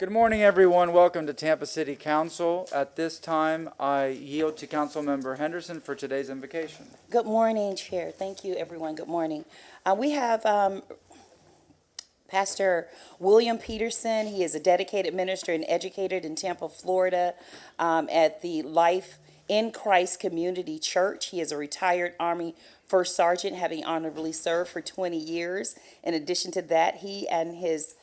Good morning, everyone. Welcome to Tampa City Council. At this time, I yield to Councilmember Henderson for today's invocation. Good morning, Chair. Thank you, everyone. Good morning. We have Pastor William Peterson. He is a dedicated minister and educator in Tampa, Florida, at the Life in Christ Community Church. He is a retired Army First Sergeant, having honorably served for 20 years. In addition to that, he and his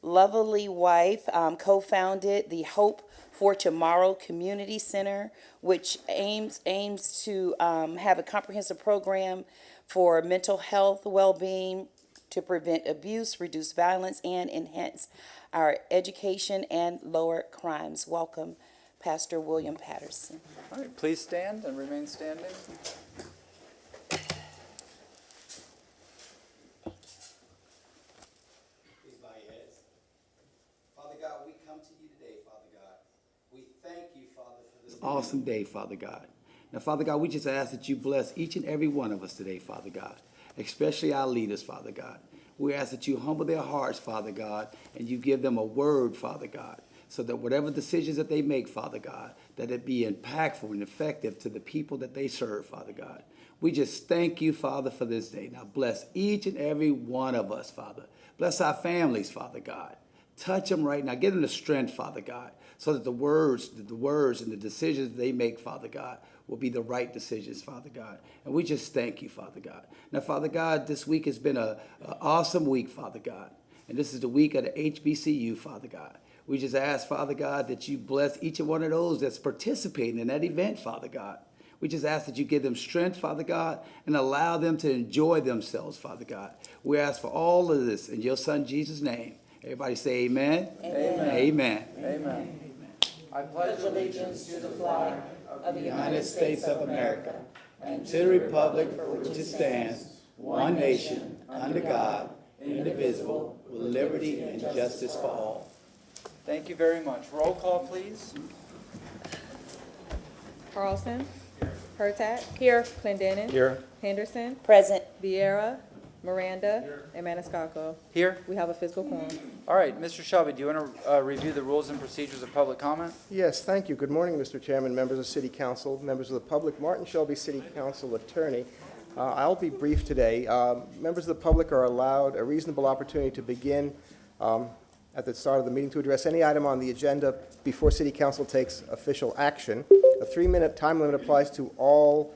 lovely wife co-founded the Hope for Tomorrow Community Center, which aims to have a comprehensive program for mental health, well-being, to prevent abuse, reduce violence, and enhance our education and lower crimes. Welcome, Pastor William Patterson. All right, please stand and remain standing. Awesome day, Father God. Now, Father God, we just ask that you bless each and every one of us today, Father God, especially our leaders, Father God. We ask that you humble their hearts, Father God, and you give them a word, Father God, so that whatever decisions that they make, Father God, that it be impactful and effective to the people that they serve, Father God. We just thank you, Father, for this day. Now, bless each and every one of us, Father. Bless our families, Father God. Touch them right now. Give them the strength, Father God, so that the words and the decisions they make, Father God, will be the right decisions, Father God. And we just thank you, Father God. Now, Father God, this week has been an awesome week, Father God. And this is the week of the HBCU, Father God. We just ask, Father God, that you bless each and one of those that's participating in that event, Father God. We just ask that you give them strength, Father God, and allow them to enjoy themselves, Father God. We ask for all of this in your Son, Jesus' name. Everybody say amen. Amen. Amen. Amen. I pledge Allegiance to the flag of the United States of America, and to the republic for which it stands, one nation, under God, indivisible, with liberty and justice for all. Thank you very much. Roll call, please. Carlson. Hurtak. Here. Clendenin. Here. Henderson. Present. Vieira. Miranda. And Maniscalco. Here. We have a physical quorum. All right, Mr. Shelby, do you want to review the rules and procedures of public comment? Yes, thank you. Good morning, Mr. Chairman, members of City Council, members of the public. Martin Shelby, City Council Attorney. I'll be brief today. Members of the public are allowed a reasonable opportunity to begin at the start of the meeting to address any item on the agenda before City Council takes official action. A 3-minute time limit applies to all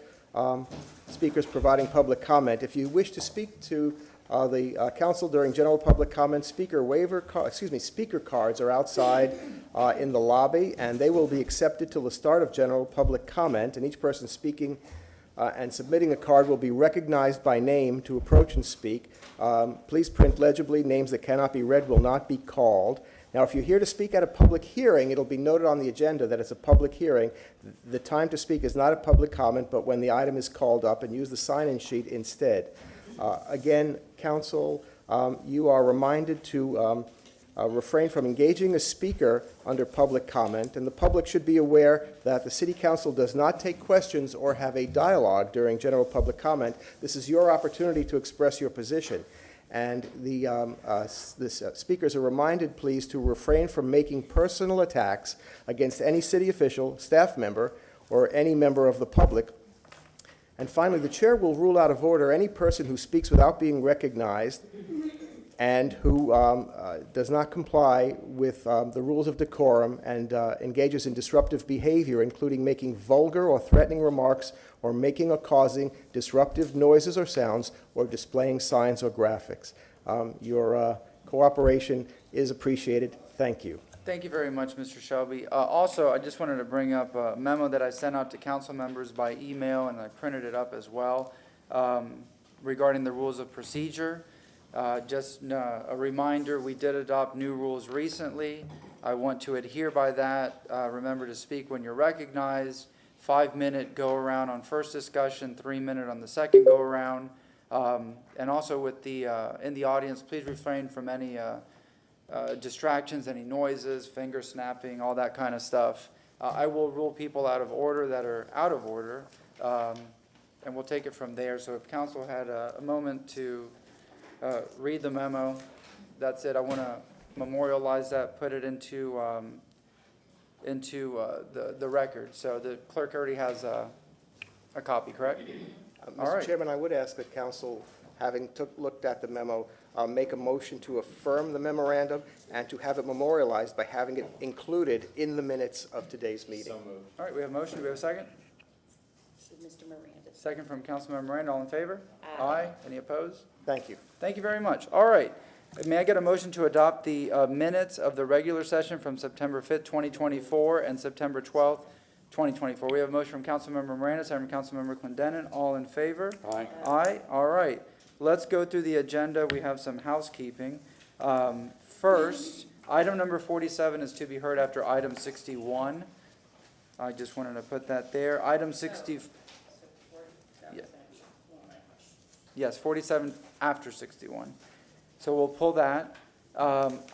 speakers providing public comment. If you wish to speak to the council during general public comment, speaker cards are outside in the lobby, and they will be accepted till the start of general public comment, and each person speaking and submitting a card will be recognized by name to approach and speak. Please print legibly. Names that cannot be read will not be called. Now, if you're here to speak at a public hearing, it'll be noted on the agenda that it's a public hearing. The time to speak is not a public comment, but when the item is called up, and use the sign-in sheet instead. Again, council, you are reminded to refrain from engaging a speaker under public comment, and the public should be aware that the City Council does not take questions or have a dialogue during general public comment. This is your opportunity to express your position. And the speakers are reminded, please, to refrain from making personal attacks against any city official, staff member, or any member of the public. And finally, the chair will rule out of order any person who speaks without being recognized and who does not comply with the rules of decorum and engages in disruptive behavior, including making vulgar or threatening remarks or making or causing disruptive noises or sounds or displaying signs or graphics. Your cooperation is appreciated. Thank you. Thank you very much, Mr. Shelby. Also, I just wanted to bring up a memo that I sent out to council members by email, and I printed it up as well, regarding the rules of procedure. Just a reminder, we did adopt new rules recently. I want to adhere by that. Remember to speak when you're recognized. 5-minute go-around on first discussion, 3-minute on the second go-around. And also with the in the audience, please refrain from any distractions, any noises, finger snapping, all that kind of stuff. I will rule people out of order that are out of order, and we'll take it from there. So if council had a moment to read the memo, that's it. I want to memorialize that, put it into the record. So the clerk already has a copy, correct? All Mr. right. Chairman, I would ask that council, having looked at the memo, make a motion to affirm the memorandum and to have it memorialized by having it included in the minutes of today's meeting. All right, we have a motion. Do we have a second? Mr. Miranda. Second from Councilmember Miranda. All in favor? Aye. Any opposed? Thank you. Thank you very much. All right. May I get a motion to adopt the minutes of the regular session from September 5th, 2024 and September 12th, 2024? We have a motion from Councilmember Miranda, second from Councilmember Clendenin. All in favor? Aye. Aye. All right. Let's go through the agenda. We have some housekeeping. First, item number 47 is to be heard after item 61. I just wanted to put that there. Item 60. Yeah. Yes, 47 after 61. So we'll pull that.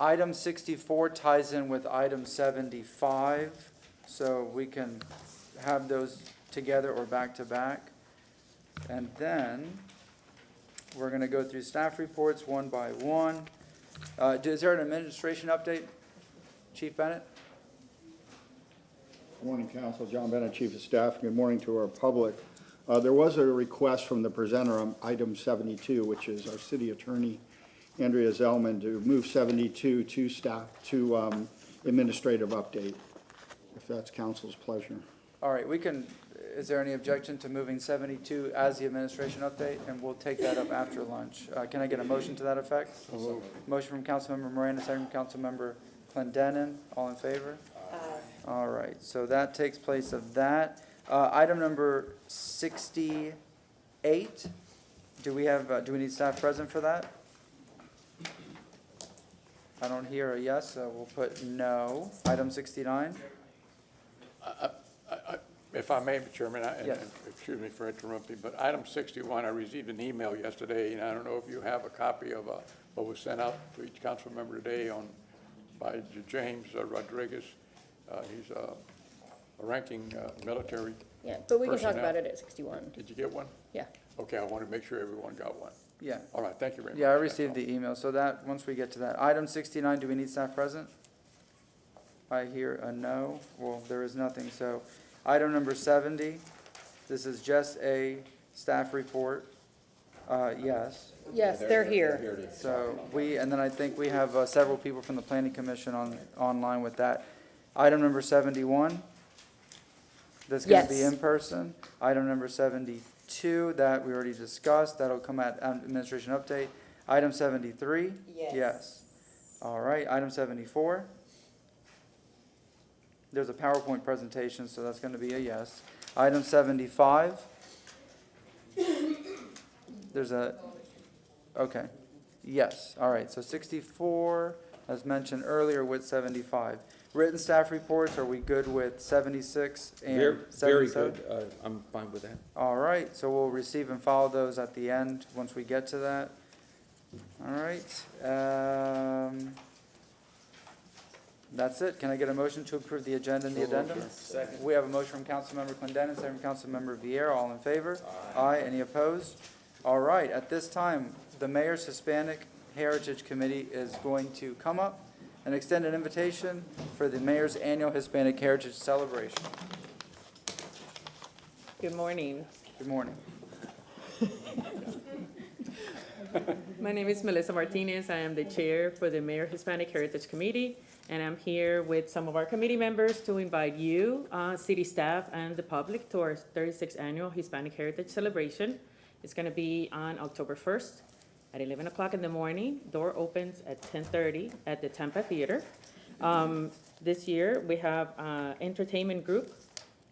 Item 64 ties in with item 75, so we can have those together or back to back. And then we're going to go through staff reports one by one. Is there an administration update? Chief Bennett? Good morning, Council. John Bennett, Chief of Staff. Good morning to our public. There was a request from the presenter on item 72, which is our city attorney, Andrea Zellman, to move 72 to staff, to administrative update, if that's council's pleasure. All right, we can, is there any objection to moving 72 as the administration update? And we'll take that up after lunch. Can I get a motion to that effect? Motion from Councilmember Miranda, second from Councilmember Clendenin. All in favor? Aye. All right, so that takes place of that. Item number 68, do we need staff present for that? I don't hear a yes, so we'll put no. Item 69? If I may, Mr. Chairman, Yes. excuse me for interrupting, but item 61, I received an email yesterday, and I don't know if you have a copy of what was sent out to each council member today by James Rodriguez. He's a ranking military. Yeah, but we can talk Personnel. about it at 61. Did you get one? Yeah. Okay, I wanted to make sure everyone got one. Yeah. All right, thank you very much. Yeah, I That's received all. the email, so that, once we get to that. Item 69, do we need staff present? I hear a no. Well, there is nothing, so. Item number 70, this is just a staff report. Yes. Yes, they're here. So and then I think we have several people from the planning commission online with that. Item number 71, that's gonna be Yes. in person. Item number 72, that we already discussed, that'll come at administration update. Item 73? Yes. Yes. All right, item 74? There's a PowerPoint presentation, so that's gonna be a yes. Item 75? Okay, yes, all right, so 64, as mentioned earlier with 75. Written staff reports, are we good with 76 and 77? Very good. I'm fine with that. All right, so we'll receive and file those at the end, once we get to that. All right, that's it. Can I get a motion to approve the agenda and the addendum? Second. We have a motion from Councilmember Clendenin, second from Councilmember Vieira. All in favor? Aye. Any opposed? All right, at this time, the Mayor's Hispanic Heritage Committee is going to come up and extend an invitation for the Mayor's Annual Hispanic Heritage Celebration. Good morning. Good morning. My name is Melissa Martinez. I am the chair for the Mayor Hispanic Heritage Committee, and I'm here with some of our committee members to invite you, city staff, and the public to our 36th Annual Hispanic Heritage Celebration. It's going to be on October 1st at 11 o'clock in the morning. Door opens at 10:30 at the Tampa Theater. This year, we have an entertainment group,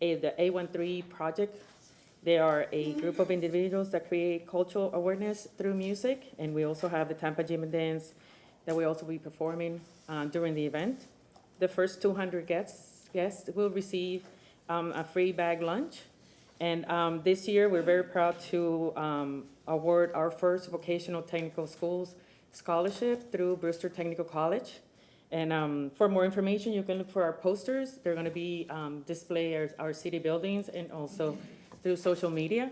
the A13 Project. They are a group of individuals that create cultural awareness through music, and we also have the Tampa Gym and Dance that we also be performing during the event. The first 200 guests will receive a free bag lunch. And this year, we're very proud to award our first vocational technical schools scholarship through Brewster Technical College. And for more information, you can look for our posters. They're going to be displayed our city buildings and also through social media.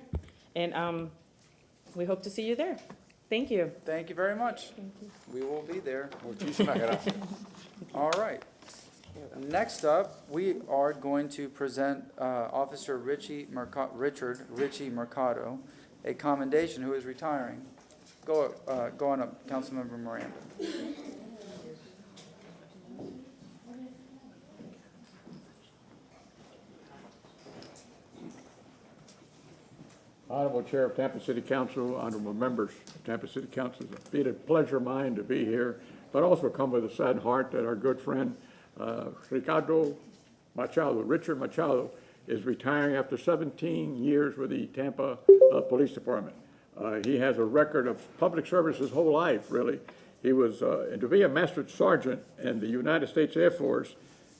And we hope to see you there. Thank you. Thank you very much. We will be there. Muchísimas gracias. All right. Next up, we are going to present Officer Richard Richie Mercado, a commendation, who is retiring. Go on up, Councilmember Miranda. Honorable Chair of Tampa City Council, honorable members of Tampa City Council, it's been a pleasure of mine to be here, but also come with a sad heart that our good friend Richard Machado is retiring after 17 years with the Tampa Police Department. He has a record of public service his whole life, really. He was, and to be a master sergeant in the United States Air Force,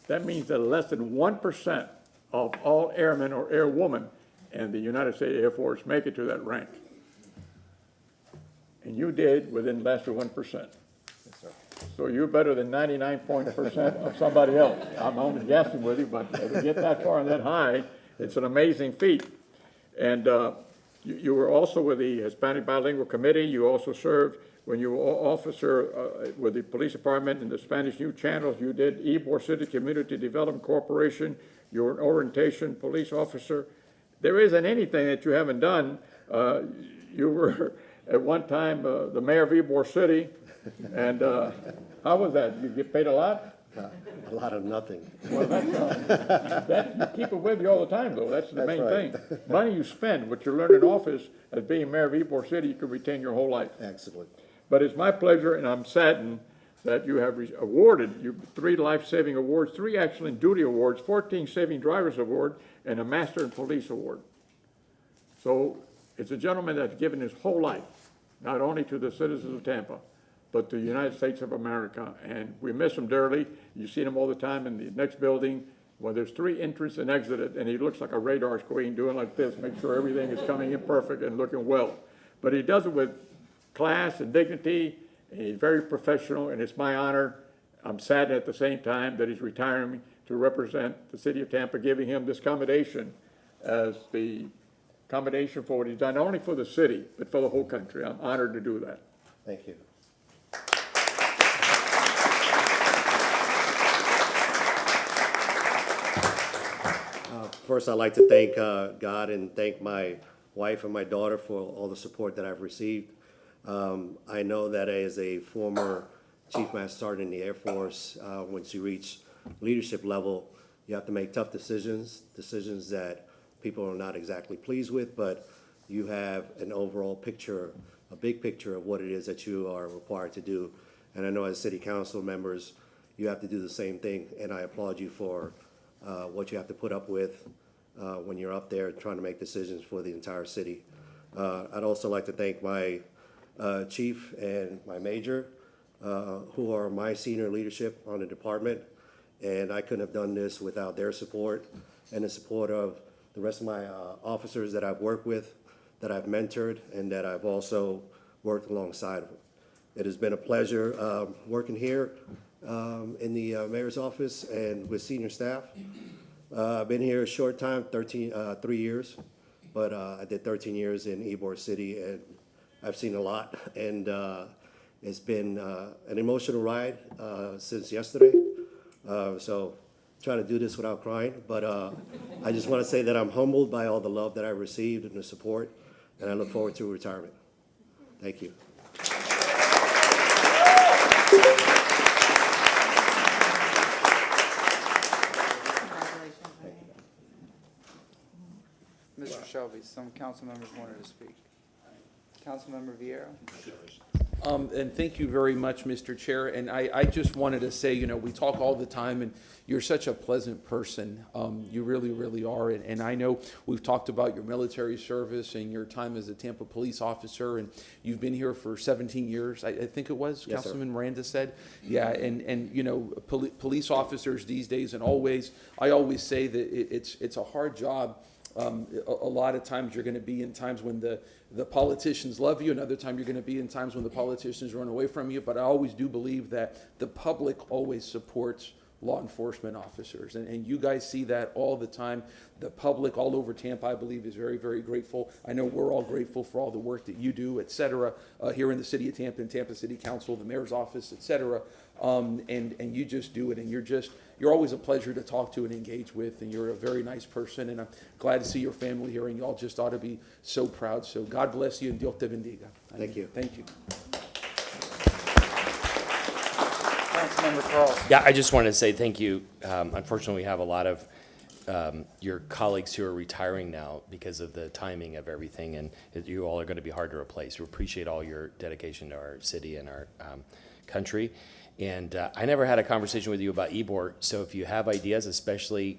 that means that less than 1% of all airmen or airwomen in the United States Air Force make it to that rank. And you did within less than 1%. So you're better than 99% of somebody else. I'm only guessing with you, but to get that far and that high, it's an amazing feat. And you were also with the Hispanic Bilingual Committee. You also served when you were officer with the police department in the Spanish News channels. You did Ybor City Community Development Corporation. You were an orientation police officer. There isn't anything that you haven't done. You were at one time the mayor of Ybor City. And how was that? You get paid a lot? A lot of nothing. Well, that you keep it with you all the time, though. That's the main thing. Money you spend, what you learn in office as being mayor of Ybor City, you can retain your whole life. Excellent. But it's my pleasure, and I'm saddened that you have awarded you 3 life-saving awards, 3 excellent duty awards, 14 saving drivers award, and a master in police award. So it's a gentleman that's given his whole life, not only to the citizens of Tampa, but to the United States of America. And we miss him dearly. You see him all the time in the next building where there's 3 entrances and exits, and he looks like a radar screen doing like this, make sure everything is coming in perfect and looking well. But he does it with class and dignity, and he's very professional, and it's my honor. I'm saddened at the same time that he's retiring to represent the city of Tampa, giving him this commendation as the commendation for what he's done, not only for the city, but for the whole country. I'm honored to do that. Thank you. First, I'd like to thank God and thank my wife and my daughter for all the support that I've received. I know that as a former Chief Master Sergeant in the Air Force, once you reach leadership level, you have to make tough decisions that people are not exactly pleased with, but you have an overall picture, a big picture of what it is that you are required to do. And I know as city council members, you have to do the same thing, and I applaud you for what you have to put up with when you're up there trying to make decisions for the entire city. I'd also like to thank my chief and my major, who are my senior leadership on the department, and I couldn't have done this without their support and the support of the rest of my officers that I've worked with, that I've mentored, and that I've also worked alongside. It has been a pleasure working here in the mayor's office and with senior staff. I've been here a short time, 3 years, but I did 13 years in Ybor City, and I've seen a lot, and it's been an emotional ride since yesterday. So trying to do this without crying, but I just want to say that I'm humbled by all the love that I received and the support, and I look forward to retirement. Thank you. Mr. Shelby, some council members wanted to speak. Councilmember Vieira. And thank you very much, Mr. Chair. And I just wanted to say, you know, we talk all the time, and you're such a pleasant person. You really, really are. And I know we've talked about your military service and your time as a Tampa police officer, and you've been here for 17 years, I think it was, Yes, Councilman Miranda said. Yeah, and you know, police officers these days, and always, I always say that it's a hard job. A lot of times you're going to be in times when the politicians love you, and other time you're going to be in times when the politicians run away from you. But I always do believe that the public always supports law enforcement officers. And you guys see that all the time. The public all over Tampa, I believe, is very, very grateful. I know we're all grateful for all the work that you do, et cetera, here in the city of Tampa, and Tampa City Council, the mayor's office, et cetera. And you just do it, and you're always a pleasure to talk to and engage with, and you're a very nice person, and I'm glad to see your family here, and y'all just ought to be so proud. So God bless you, and Dios te bendiga. Thank you. Thank you. Councilmember Carlson. Yeah, I just wanted to say thank you. Unfortunately, we have a lot of your colleagues who are retiring now because of the timing of everything, and you all are going to be hard to replace. We appreciate all your dedication to our city and our country. And I never had a conversation with you about Ybor, so if you have ideas, especially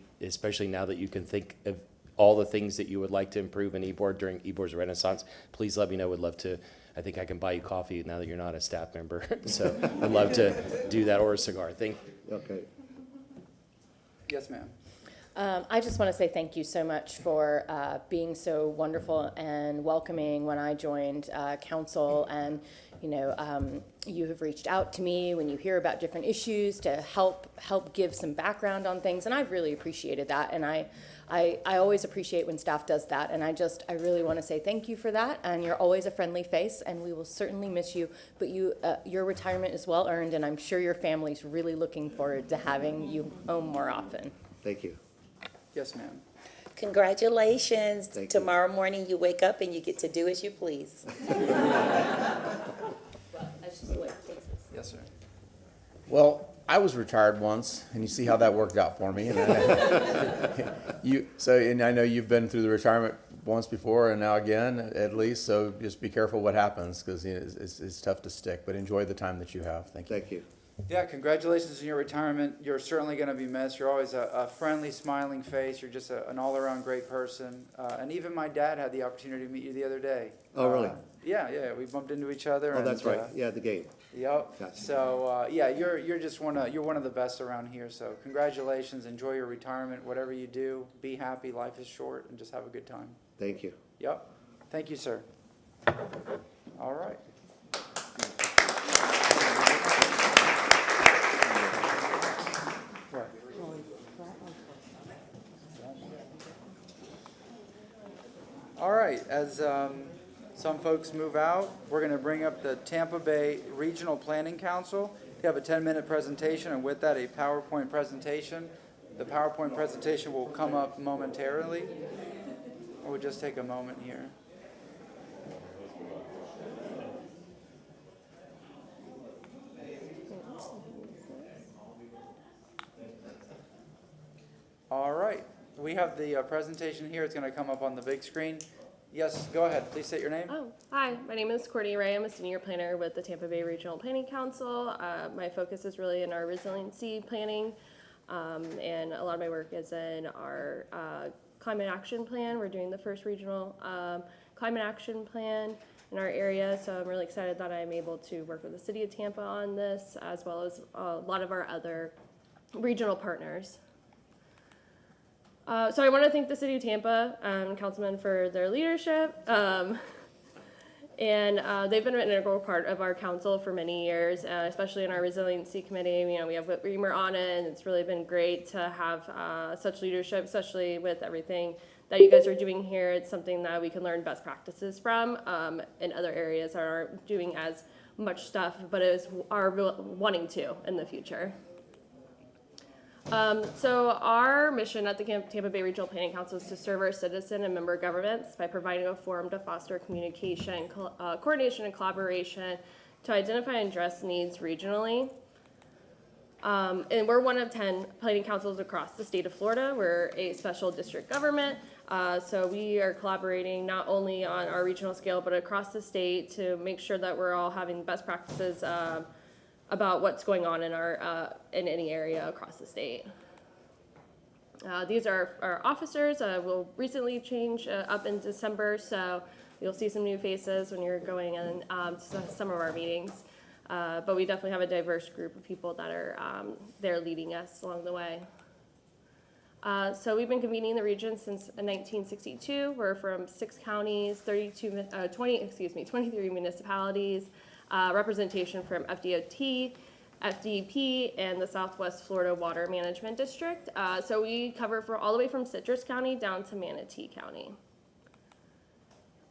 now that you can think of all the things that you would like to improve in Ybor during Ybor's Renaissance, please let me know. Would love to. I think I can buy you coffee now that you're not a staff member. So I'd love to do that, or a cigar. Thank you. Okay. Yes, ma'am. I just want to say thank you so much for being so wonderful and welcoming when I joined council, and you have reached out to me when you hear about different issues to help give some background on things, and I've really appreciated that, and I always appreciate when staff does that, and I really want to say thank you for that, and you're always a friendly face, and we will certainly miss you, but your retirement is well earned, and I'm sure your family's really looking forward to having you home more often. Thank you. Yes, ma'am. Congratulations. Thank you. Tomorrow morning you wake up and you get to do as you please. That's just the way it takes us. Yes, sir. Well, I was retired once, and you see how that worked out for me. And and I know you've been through the retirement once before, and now again, at least. So just be careful what happens, because it's tough to stick. But enjoy the time that you have. Thank you. Thank you. Yeah, congratulations on your retirement. You're certainly going to be missed. You're always a friendly, smiling face. You're just an all-around great person. And even my dad had the opportunity to meet you the other day. Oh, really? Yeah. We bumped into each other. Oh, that's right. Yeah, the game. Yep. Gotcha. So you're just one of the best around here. So congratulations. Enjoy your retirement. Whatever you do, be happy. Life is short, and just have a good time. Thank you. Yep. Thank you, sir. All right. All right, as some folks move out, we're going to bring up the Tampa Bay Regional Planning Council. They have a 10-minute presentation, and with that, a PowerPoint presentation. The PowerPoint presentation will come up momentarily. We'll just take a moment here. All right. We have the presentation here. It's going to come up on the big screen. Yes, go ahead. Please state your name. Oh, hi. My name is Courtney Ray. I'm a senior planner with the Tampa Bay Regional Planning Council. My focus is really in our resiliency planning, and a lot of my work is in our climate action plan. We're doing the first regional climate action plan in our area, so I'm really excited that I'm able to work with the city of Tampa on this, as well as a lot of our other regional partners. So I want to thank the city of Tampa and councilmen for their leadership. And they've been an integral part of our council for many years, especially in our resiliency committee. We have Ybor on it, and it's really been great to have such leadership, especially with everything that you guys are doing here. It's something that we can learn best practices from in other areas that aren't doing as much stuff, but are wanting to in the future. So our mission at the Tampa Bay Regional Planning Council is to serve our citizen and member governments by providing a forum to foster communication, coordination, and collaboration to identify and address needs regionally. And we're one of 10 planning councils across the state of Florida. We're a special district government, so we are collaborating not only on our regional scale, but across the state to make sure that we're all having best practices about what's going on in our in any area across the state. These are our officers. We'll recently change up in December, so you'll see some new faces when you're going in to some of our meetings. But we definitely have a diverse group of people that are there leading us along the way. So we've been convening the region since 1962. We're from 6 counties, 23 municipalities, representation from FDOT, FDP, and the Southwest Florida Water Management District. So we cover all the way from Citrus County down to Manatee County.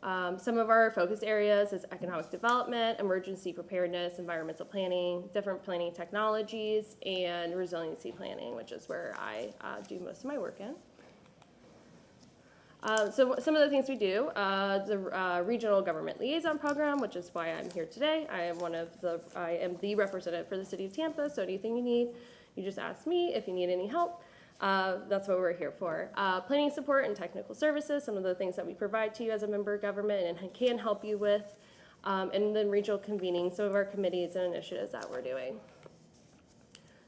Some of our focus areas is economic development, emergency preparedness, environmental planning, different planning technologies, and resiliency planning, which is where I do most of my work in. So some of the things we do, the Regional Government Liaison Program, which is why I'm here today. I am the representative for the City of Tampa, so anything you need, you just ask me if you need any help. That's what we're here for. Planning support and technical services, some of the things that we provide to you as a member of government and can help you with. And then regional convening, some of our committees and initiatives that we're doing.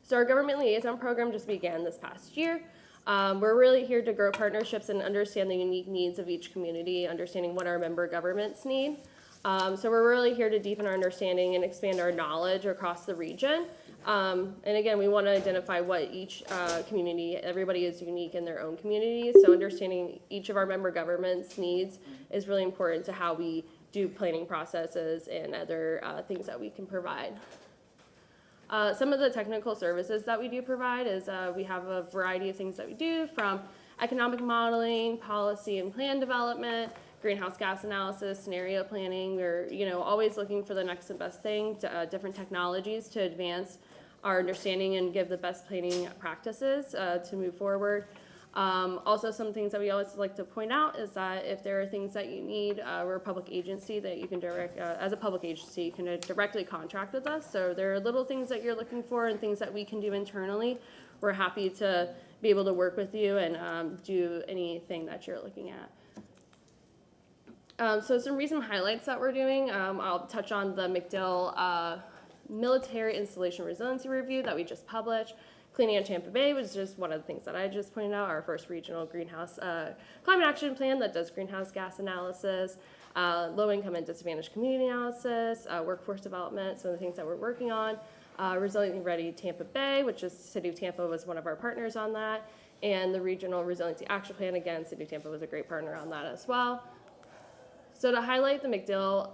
So our Government Liaison Program just began this past year. We're really here to grow partnerships and understand the unique needs of each community, understanding what our member governments need. So we're really here to deepen our understanding and expand our knowledge across the region. And again, we want to identify what each community, everybody is unique in their own communities. So understanding each of our member governments' needs is really important to how we do planning processes and other things that we can provide. Some of the technical services that we do provide is we have a variety of things that we do, from economic modeling, policy and plan development, greenhouse gas analysis, scenario planning. We're always looking for the next and best thing, different technologies to advance our understanding and give the best planning practices to move forward. Also, some things that we always like to point out is that if there are things that you need, we're a public agency that you can as a public agency, you can directly contract with us. So there are little things that you're looking for and things that we can do internally. We're happy to be able to work with you and do anything that you're looking at. So some recent highlights that we're doing, I'll touch on the McDill Military Installation Resiliency Review that we just published. Cleaning of Tampa Bay was just one of the things that I just pointed out, our first regional greenhouse climate action plan that does greenhouse gas analysis, low-income and disadvantaged community analysis, workforce development, some of the things that we're working on, Resilient Ready Tampa Bay, which is City of Tampa was one of our partners on that, and the Regional Resiliency Action Plan, again, City of Tampa was a great partner on that as well. So to highlight the McDill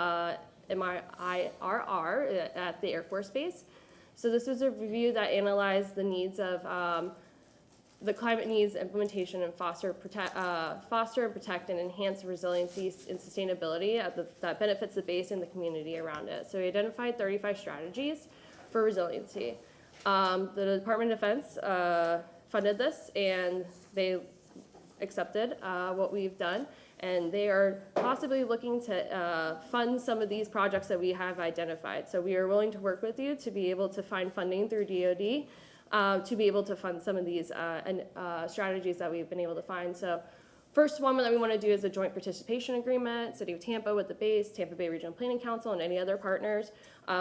MIRR at the Air Force Base, so this was a review that analyzed the needs of the climate needs implementation and foster and protect and enhance resiliency and sustainability that benefits the base and the community around it. So we identified 35 strategies for resiliency. The Department of Defense funded this, and they accepted what we've done. And they are possibly looking to fund some of these projects that we have identified. So we are willing to work with you to be able to find funding through DoD to be able to fund some of these strategies that we've been able to find. So first one that we want to do is a joint participation agreement, City of Tampa with the base, Tampa Bay Regional Planning Council, and any other partners.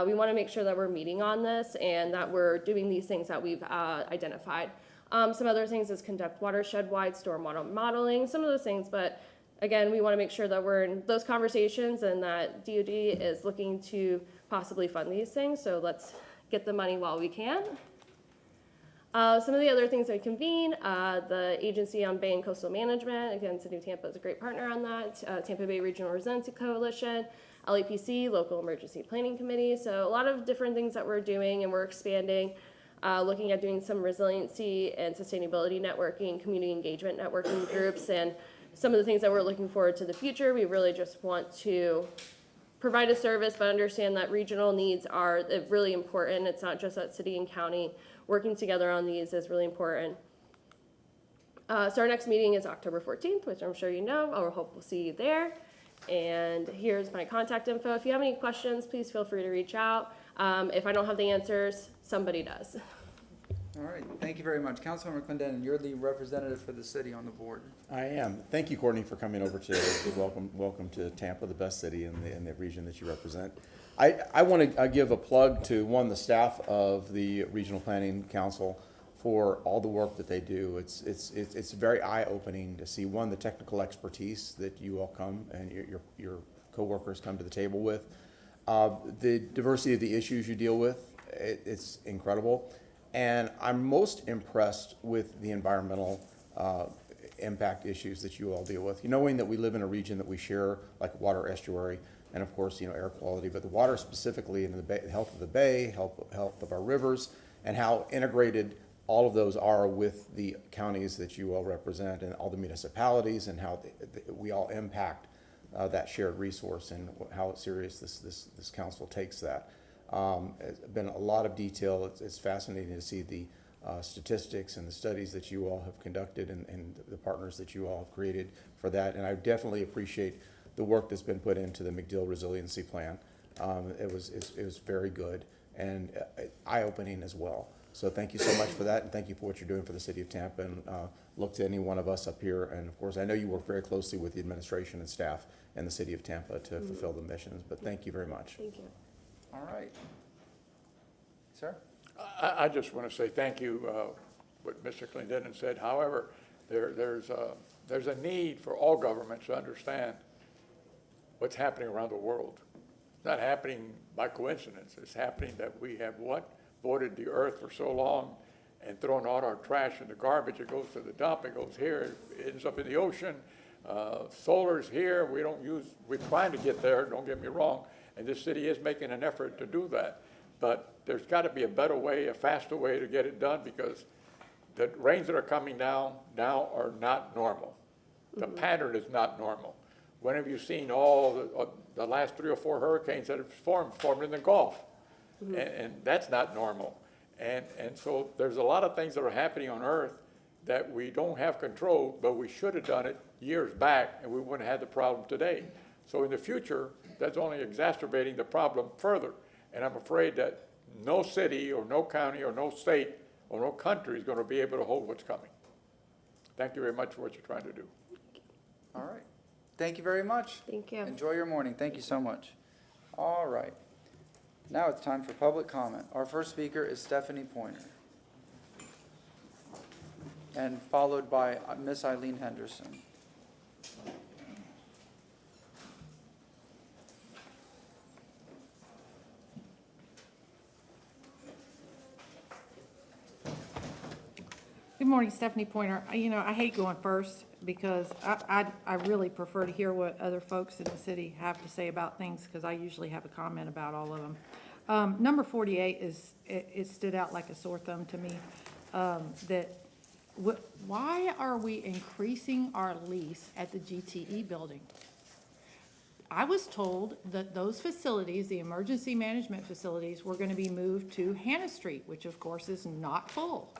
We want to make sure that we're meeting on this and that we're doing these things that we've identified. Some other things is conduct watershed-wide stormwater modeling, some of those things, but again, we want to make sure that we're in those conversations and that DoD is looking to possibly fund these things. So let's get the money while we can. Some of the other things that we convene, the Agency on Bay and Coastal Management, again, City of Tampa is a great partner on that, Tampa Bay Regional Resiliency Coalition, LEPC, Local Emergency Planning Committee. So a lot of different things that we're doing, and we're expanding, looking at doing some resiliency and sustainability networking, community engagement networking groups, and some of the things that we're looking forward to the future. We really just want to provide a service, but understand that regional needs are really important. It's not just that city and county. Working together on these is really important. So our next meeting is October 14th, which I'm sure you know. I hope we'll see you there. And here's my contact info. If you have any questions, please feel free to reach out. If I don't have the answers, somebody does. All right, thank you very much. Councilmember Clendenin, you're the representative for the city on the board. I am. Thank you, Courtney, for coming over today. Welcome to Tampa, the best city in the region that you represent. I want to give a plug to the staff of the Regional Planning Council for all the work that they do. It's very eye-opening to see, the technical expertise that you all come and your coworkers come to the table with. The diversity of the issues you deal with, it's incredible. And I'm most impressed with the environmental impact issues that you all deal with. Knowing that we live in a region that we share, like water estuary, and of course, air quality, but the water specifically, and the health of the bay, health of our rivers, and how integrated all of those are with the counties that you all represent and all the municipalities, and how we all impact that shared resource, and how serious this council takes that. It's been a lot of detail. It's fascinating to see the statistics and the studies that you all have conducted, and the partners that you all have created for that. And I definitely appreciate the work that's been put into the McDill Resiliency Plan. It was very good and eye-opening as well. So thank you so much for that, and thank you for what you're doing for the city of Tampa. And look to any one of us up here. And of course, I know you work very closely with the administration and staff in the city of Tampa to fulfill the missions. But thank you very much. Thank you. All right. Sir? I just want to say thank you, what Mr. Clendenin said. However, there's a need for all governments to understand what's happening around the world. It's not happening by coincidence. It's happening that we have voided the earth for so long and thrown all our trash in the garbage. It goes to the dump, it goes here, it ends up in the ocean. Solar's here, we're trying to get there, don't get me wrong, and this city is making an effort to do that. But there's got to be a better way, a faster way to get it done, because the rains that are coming down now are not normal. The pattern is not normal. When have you seen all the last 3 or 4 hurricanes that have formed in the Gulf? And that's not normal. And so there's a lot of things that are happening on Earth that we don't have control, but we should have done it years back, and we wouldn't have had the problem today. So in the future, that's only exacerbating the problem further. And I'm afraid that no city or no county or no state or no country is going to be able to hold what's coming. Thank you very much for what you're trying to do. All right. Thank you very much. Thank you. Enjoy your morning. Thank you so much. All right. Now it's time for public comment. Our first speaker is Stephanie Pointer, and followed by Miss Eileen Henderson. Good morning, Stephanie Pointer. I hate going first because I really prefer to hear what other folks in the city have to say about things, because I usually have a comment about all of them. Number 48 it stood out like a sore thumb to me. Why are we increasing our lease at the GTE building? I was told that those facilities, the emergency management facilities, were going to be moved to Hannah Street, which of course is not full.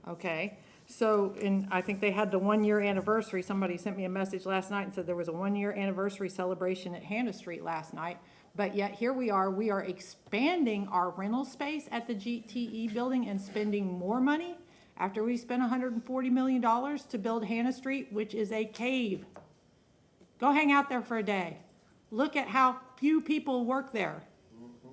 Okay, so, and I think they had the 1-year anniversary. Somebody sent me a message last night and said there was a 1-year anniversary celebration at Hannah Street last night. But yet here we are expanding our rental space at the GTE building and spending more money after we spent $140 million to build Hannah Street, which is a cave. Go hang out there for a day. Look at how few people work there.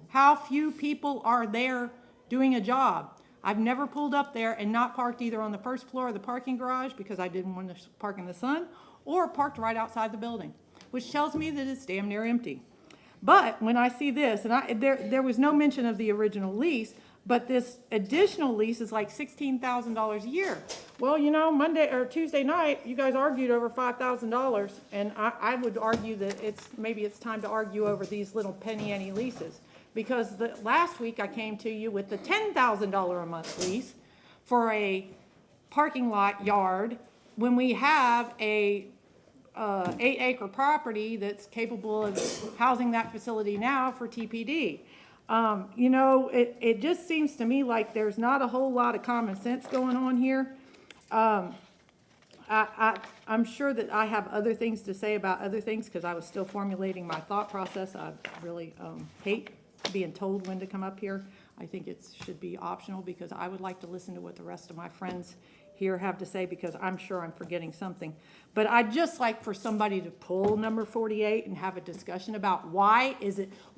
How few people are there doing a job. I've never pulled up there and not parked either on the first floor of the parking garage because I didn't want to park in the sun, or parked right outside the building, which tells me that it's damn near empty. But when I see this, and there was no mention of the original lease, but this additional lease is like $16,000 a year. Well, Monday or Tuesday night, you guys argued over $5,000, and I would argue that maybe it's time to argue over these little penny ante leases. Because last week I came to you with the $10,000 a month lease for a parking lot yard when we have a 8-acre property that's capable of housing that facility now for TPD. It just seems to me like there's not a whole lot of common sense going on here. I'm sure that I have other things to say about other things because I was still formulating my thought process. I really hate being told when to come up here. I think it should be optional because I would like to listen to what the rest of my friends here have to say, because I'm sure I'm forgetting something. But I'd just like for somebody to pull number 48 and have a discussion about why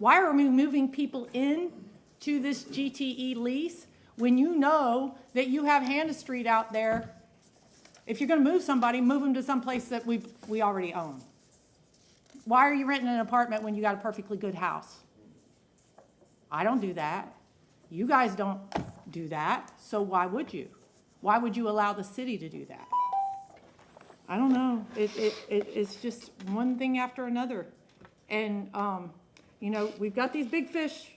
are we moving people in to this GTE lease when you know that you have Hannah Street out there. If you're going to move somebody, move them to some place that we already own. Why are you renting an apartment when you got a perfectly good house? I don't do that. You guys don't do that. So why would you? Why would you allow the city to do that? I don't know. It's just one thing after another. And, you know, we've got these big fish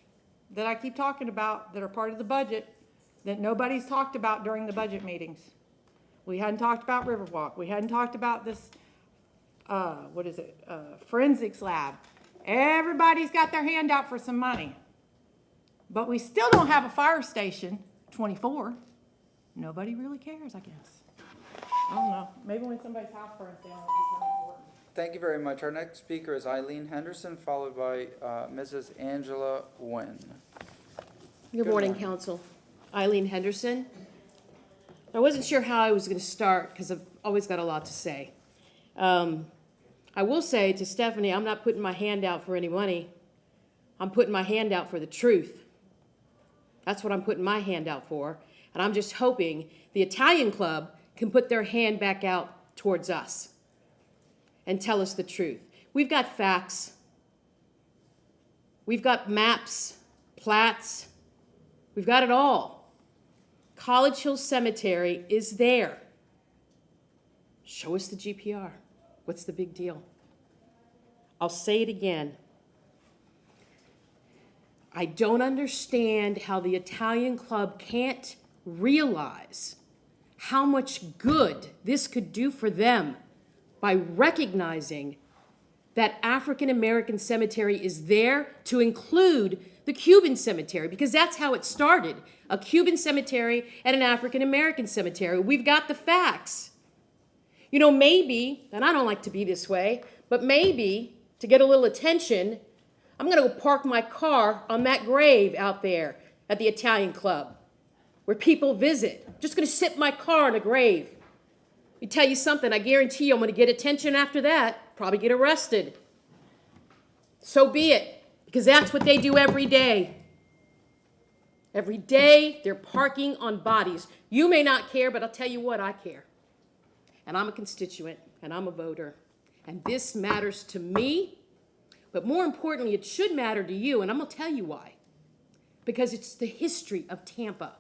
that I keep talking about that are part of the budget that nobody's talked about during the budget meetings. We hadn't talked about Riverwalk. We hadn't talked about this, forensics lab. Everybody's got their hand out for some money. But we still don't have a fire station, 24. Nobody really cares, I guess. I don't know. Maybe when somebody's house burns down, it'll become important. Thank you very much. Our next speaker is Eileen Henderson, followed by Mrs. Angela Nguyen. Good morning, Council. Eileen Henderson. I wasn't sure how I was going to start because I've always got a lot to say. I will say to Stephanie, I'm not putting my hand out for any money. I'm putting my hand out for the truth. That's what I'm putting my hand out for. And I'm just hoping the Italian Club can put their hand back out towards us and tell us the truth. We've got facts. We've got maps, plats. We've got it all. College Hill Cemetery is there. Show us the GPR. What's the big deal? I'll say it again. I don't understand how the Italian Club can't realize how much good this could do for them by recognizing that African American cemetery is there to include the Cuban cemetery, because that's how it started. A Cuban cemetery and an African American cemetery. We've got the facts. You know, maybe, and I don't like to be this way, but maybe to get a little attention, I'm going to go park my car on that grave out there at the Italian Club where people visit. I'm just going to sit my car on a grave. Let me tell you something, I guarantee you I'm going to get attention after that, probably get arrested. So be it, because that's what they do every day. Every day they're parking on bodies. You may not care, but I'll tell you what, I care. And I'm a constituent, and I'm a voter. And this matters to me, but more importantly, it should matter to you, and I'm going to tell you why. Because it's the history of Tampa.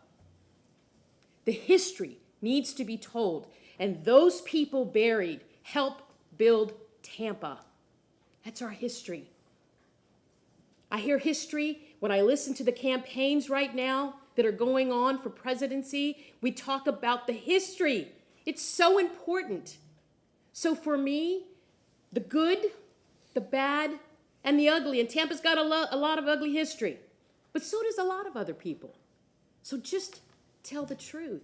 The history needs to be told, and those people buried helped build Tampa. That's our history. I hear history when I listen to the campaigns right now that are going on for presidency. We talk about the history. It's so important. So for me, the good, the bad, and the ugly, and Tampa's got a lot of ugly history, but so does a lot of other people. So just tell the truth.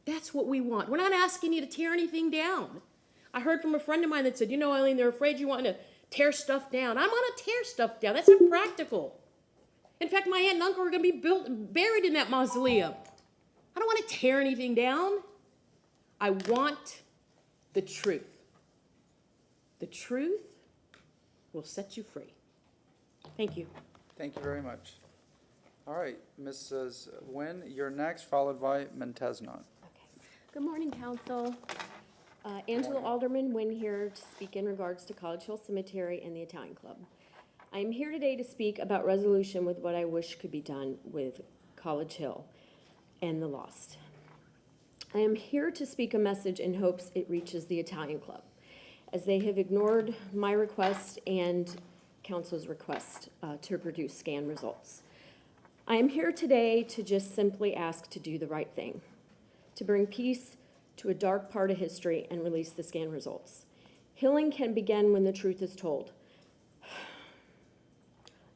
That's what we want. We're not asking you to tear anything down. I heard from a friend of mine that said, you know, Eileen, they're afraid you want to tear stuff down. I'm going to tear stuff down. That's impractical. In fact, my aunt and uncle are going to be buried in that mausoleum. I don't want to tear anything down. I want the truth. The truth will set you free. Thank you. Thank you very much. All right, Mrs. Nguyen, you're next, followed by Montesnon. Good morning, Council. Angela Alderman Nguyen here to speak in regards to College Hill Cemetery and the Italian Club. I am here today to speak about resolution with what I wish could be done with College Hill and the lost. I am here to speak a message in hopes it reaches the Italian Club, as they have ignored my request and Council's request to produce scan results. I am here today to just simply ask to do the right thing, to bring peace to a dark part of history and release the scan results. Healing can begin when the truth is told.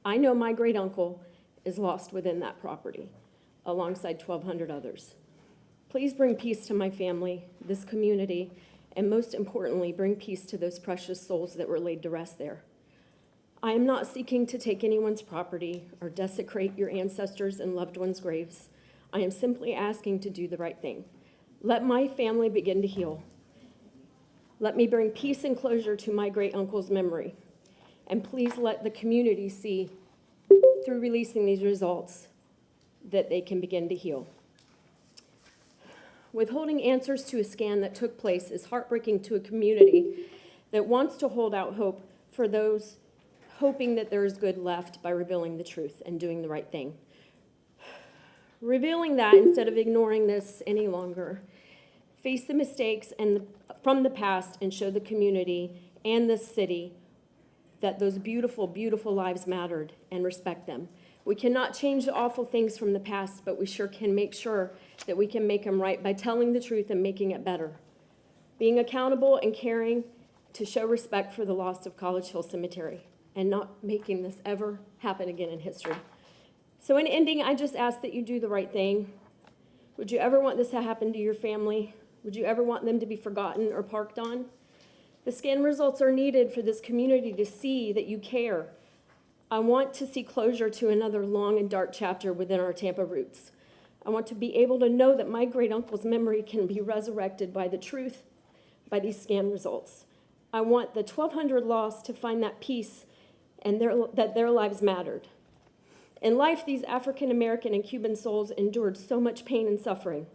I know my great uncle is lost within that property, alongside 1,200 others. Please bring peace to my family, this community, and most importantly, bring peace to those precious souls that were laid to rest there. I am not seeking to take anyone's property or desecrate your ancestors' and loved ones' graves. I am simply asking to do the right thing. Let my family begin to heal. Let me bring peace and closure to my great uncle's memory. And please let the community see, through releasing these results, that they can begin to heal. Withholding answers to a scan that took place is heartbreaking to a community that wants to hold out hope for those hoping that there is good left by revealing the truth and doing the right thing. Revealing that instead of ignoring this any longer. Face the mistakes from the past and show the community and the city that those beautiful, beautiful lives mattered and respect them. We cannot change the awful things from the past, but we sure can make sure that we can make them right by telling the truth and making it better. Being accountable and caring to show respect for the loss of College Hill Cemetery and not making this ever happen again in history. So in ending, I just ask that you do the right thing. Would you ever want this to happen to your family? Would you ever want them to be forgotten or parked on? The scan results are needed for this community to see that you care. I want to see closure to another long and dark chapter within our Tampa roots. I want to be able to know that my great uncle's memory can be resurrected by the truth, by these scan results. I want the 1,200 lost to find that peace and that their lives mattered. In life, these African American and Cuban souls endured so much pain and suffering.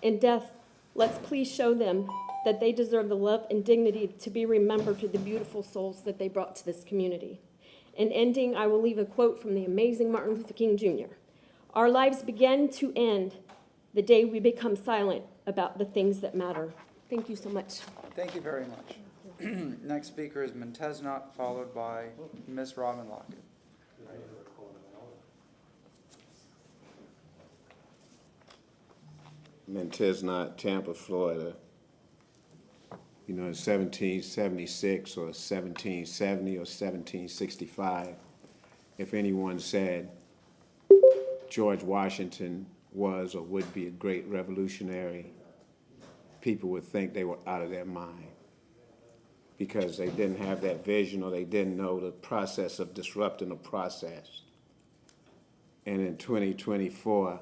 In death, let's please show them that they deserve the love and dignity to be remembered for the beautiful souls that they brought to this community. In ending, I will leave a quote from the amazing Martin Luther King Jr. Our lives begin to end the day we become silent about the things that matter. Thank you so much. Thank you very much. Next speaker is Montesnot, followed by Ms. Robin Lockett. Montesnot, Tampa, Florida. You know, in 1776 or 1770 or 1765, if anyone said George Washington was or would be a great revolutionary, people would think they were out of their mind because they didn't have that vision or they didn't know the process of disrupting a process. And in 2024,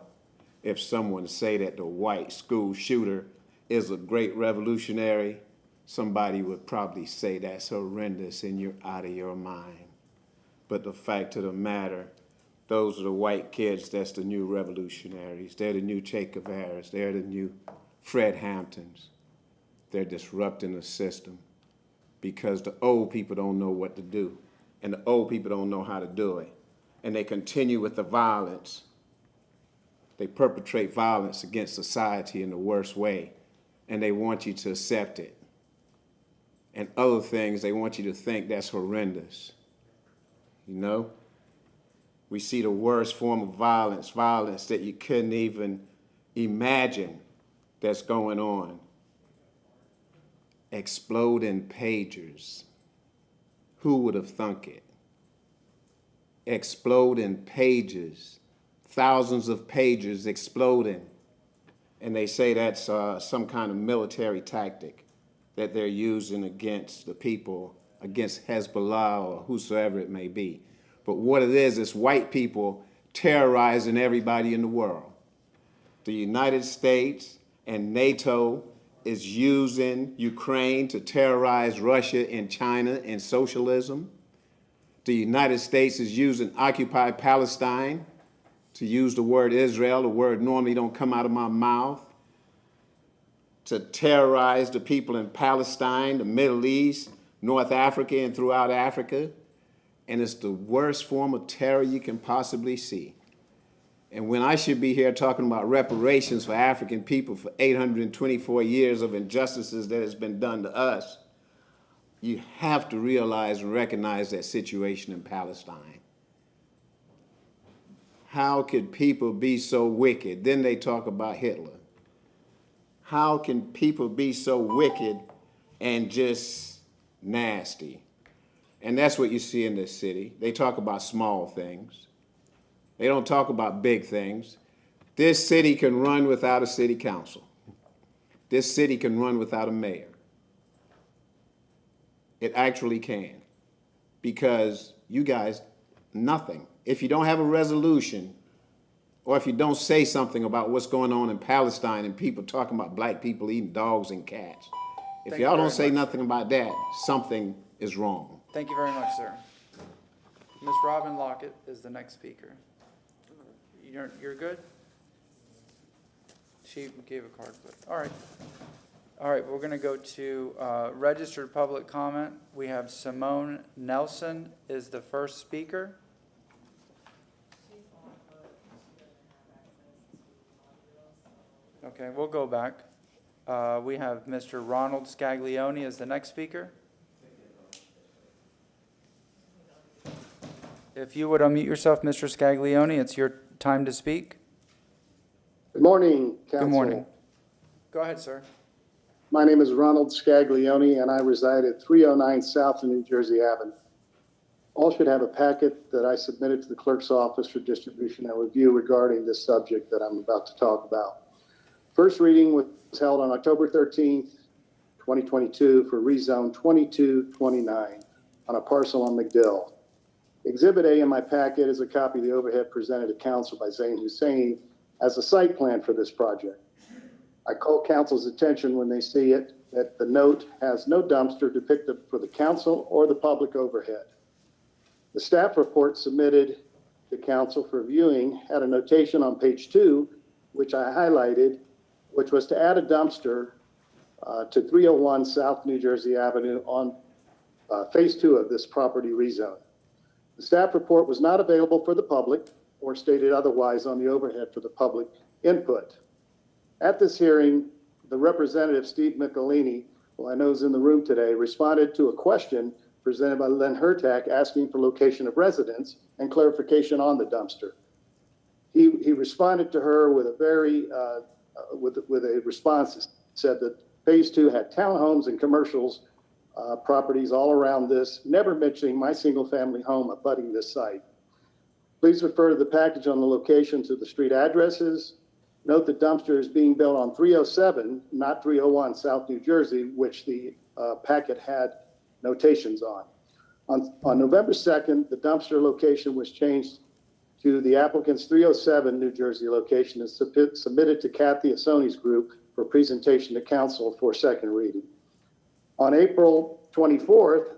if someone say that the white school shooter is a great revolutionary, somebody would probably say that's horrendous and you're out of your mind. But the fact of the matter, those are the white kids that's the new revolutionaries. They're the new Che Guevaras. They're the new Fred Hamptons. They're disrupting the system because the old people don't know what to do and the old people don't know how to do it. And they continue with the violence. They perpetrate violence against society in the worst way, and they want you to accept it. And other things, they want you to think that's horrendous. You know? We see the worst form of violence, violence that you couldn't even imagine that's going on. Exploding pagers. Who would have thunk it? Exploding pages. Thousands of pagers exploding. And they say that's some kind of military tactic that they're using against the people, against Hezbollah or whosoever it may be. But what it is white people terrorizing everybody in the world. The United States and NATO is using Ukraine to terrorize Russia and China and socialism. The United States is using occupied Palestine, to use the word Israel, the word normally don't come out of my mouth, to terrorize the people in Palestine, the Middle East, North Africa, and throughout Africa. And it's the worst form of terror you can possibly see. And when I should be here talking about reparations for African people for 824 years of injustices that has been done to us, you have to realize and recognize that situation in Palestine. How could people be so wicked? Then they talk about Hitler. How can people be so wicked and just nasty? And that's what you see in this city. They talk about small things. They don't talk about big things. This city can run without a city council. This city can run without a mayor. It actually can. Because you guys, nothing. If you don't have a resolution, or if you don't say something about what's going on in Palestine and people talking about black people eating dogs and cats, if y'all don't say nothing about that, something is wrong. Thank you very much, sir. Ms. Robin Lockett is the next speaker. You're good? She gave a card, but all right. All right, we're going to go to registered public comment. We have Simone Nelson is the first speaker. Okay, we'll go back. We have Mr. Ronald Scaglione as the next speaker. If you would unmute yourself, Mr. Scaglione, it's your time to speak. Good morning, Council. Good morning. Go ahead, sir. My name is Ronald Scaglione, and I reside at 309 South New Jersey Avenue. All should have a packet that I submitted to the clerk's office for distribution and review regarding this subject that I'm about to talk about. First reading was held on October 13th, 2022 for rezone 2229 on a parcel on McDill. Exhibit A in my packet is a copy of the overhead presented to council by Zain Hussein as a site plan for this project. I call council's attention when they see it that the note has no dumpster depicted for the council or the public overhead. The staff report submitted to council for viewing had a notation on page 2, which I highlighted, which was to add a dumpster to 301 South New Jersey Avenue on phase 2 of this property rezone. The staff report was not available for the public or stated otherwise on the overhead for the public input. At this hearing, the representative, Steve Michelini, who I know is in the room today, responded to a question presented by Len Hertak asking for location of residence and clarification on the dumpster. He responded to her with a very, with a response that said that phase 2 had townhomes and commercials properties all around this, never mentioning my single family home abutting this site. Please refer to the package on the locations of the street addresses. Note the dumpster is being built on 307, not 301 South New Jersey, which the packet had notations on. On November 2nd, the dumpster location was changed to the applicant's 307 New Jersey location and submitted to Kathy Assoni's group for presentation to council for second reading. On April 24th,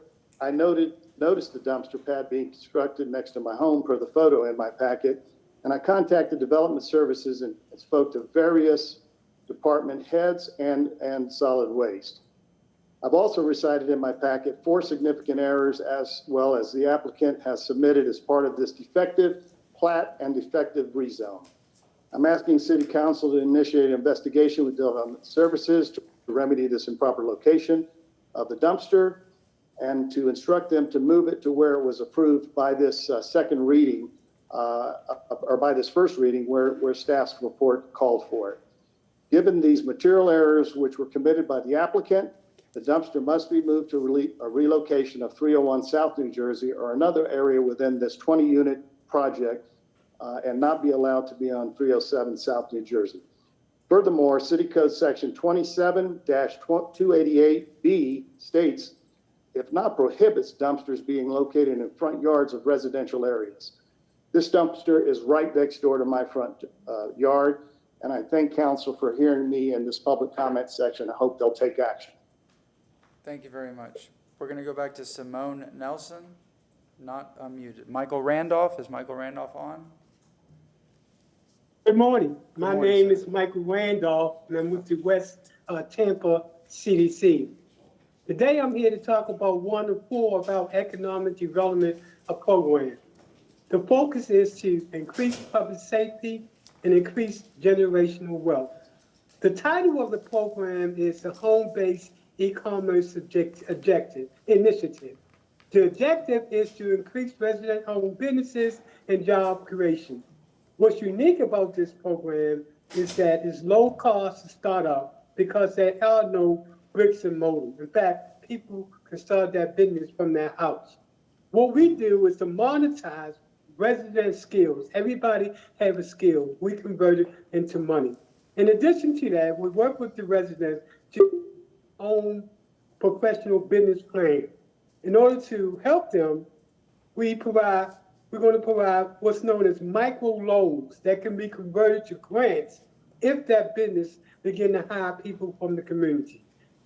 I noticed the dumpster pad being constructed next to my home per the photo in my packet, and I contacted Development Services and spoke to various department heads and solid waste. I've also recited in my packet 4 significant errors as well as the applicant has submitted as part of this defective plat and defective rezone. I'm asking City Council to initiate an investigation with Development Services to remedy this improper location of the dumpster and to instruct them to move it to where it was approved by this second reading or by this first reading where staff's report called for it. Given these material errors which were committed by the applicant, the dumpster must be moved to a relocation of 301 South New Jersey or another area within this 20-unit project and not be allowed to be on 307 South New Jersey. Furthermore, City Code Section 27-288B states, if not prohibits dumpsters being located in front yards of residential areas. This dumpster is right next door to my front yard, and I thank council for hearing me in this public comment section. I hope they'll take action. Thank you very much. We're going to go back to Simone Nelson, not unmuted. Michael Randolph, is Michael Randolph on? Good morning. My morning, name sir. is Michael Randolph, and I'm with the West Tampa CDC. Today, I'm here to talk about one of 4 about economic development program. The focus is to increase public safety and increase generational wealth. The title of the program is the Home-Based E-Commerce Objective Initiative. The objective is to increase resident-owned businesses and job creation. What's unique about this program is that it's low cost to start up because there are no bricks and mortar. In fact, people can start their business from their house. What we do is to monetize resident skills. Everybody have a skill. We convert it into money. In addition to that, we work with the residents to own professional business plan. In order to help them, we're going to provide what's known as micro loans that can be converted to grants if that business begin to hire people from the community.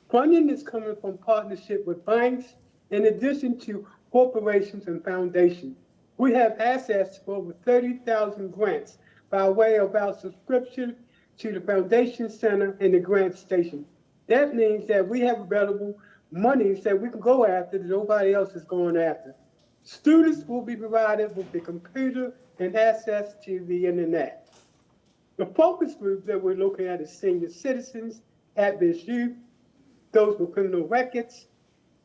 Funding is coming from partnership with banks, in addition to corporations and foundations. We have access to over 30,000 grants by way of our subscription to the Foundation Center and the Grant Station. That means that we have available monies that we can go after that nobody else is going after. Students will be provided with the computer and access to the internet. The focus group that we're looking at is senior citizens, at-risk youth, those with criminal records,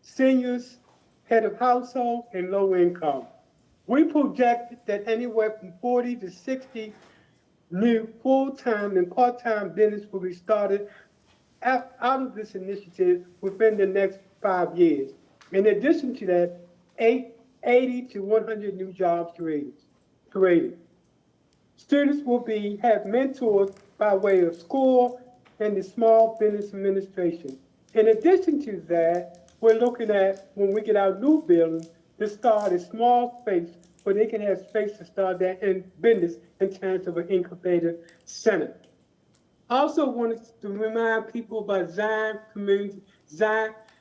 seniors, head of household, and low income. We project that anywhere from 40 to 60 new full-time and part-time business will be started out of this initiative within the next 5 years. In addition to that, 80 to 100 new jobs created. Students will have mentors by way of school and the Small Business Administration. In addition to that, we're looking at, when we get our new building, to start a small space where they can have space to start their business in terms of an incubator center. I also wanted to remind people about Zion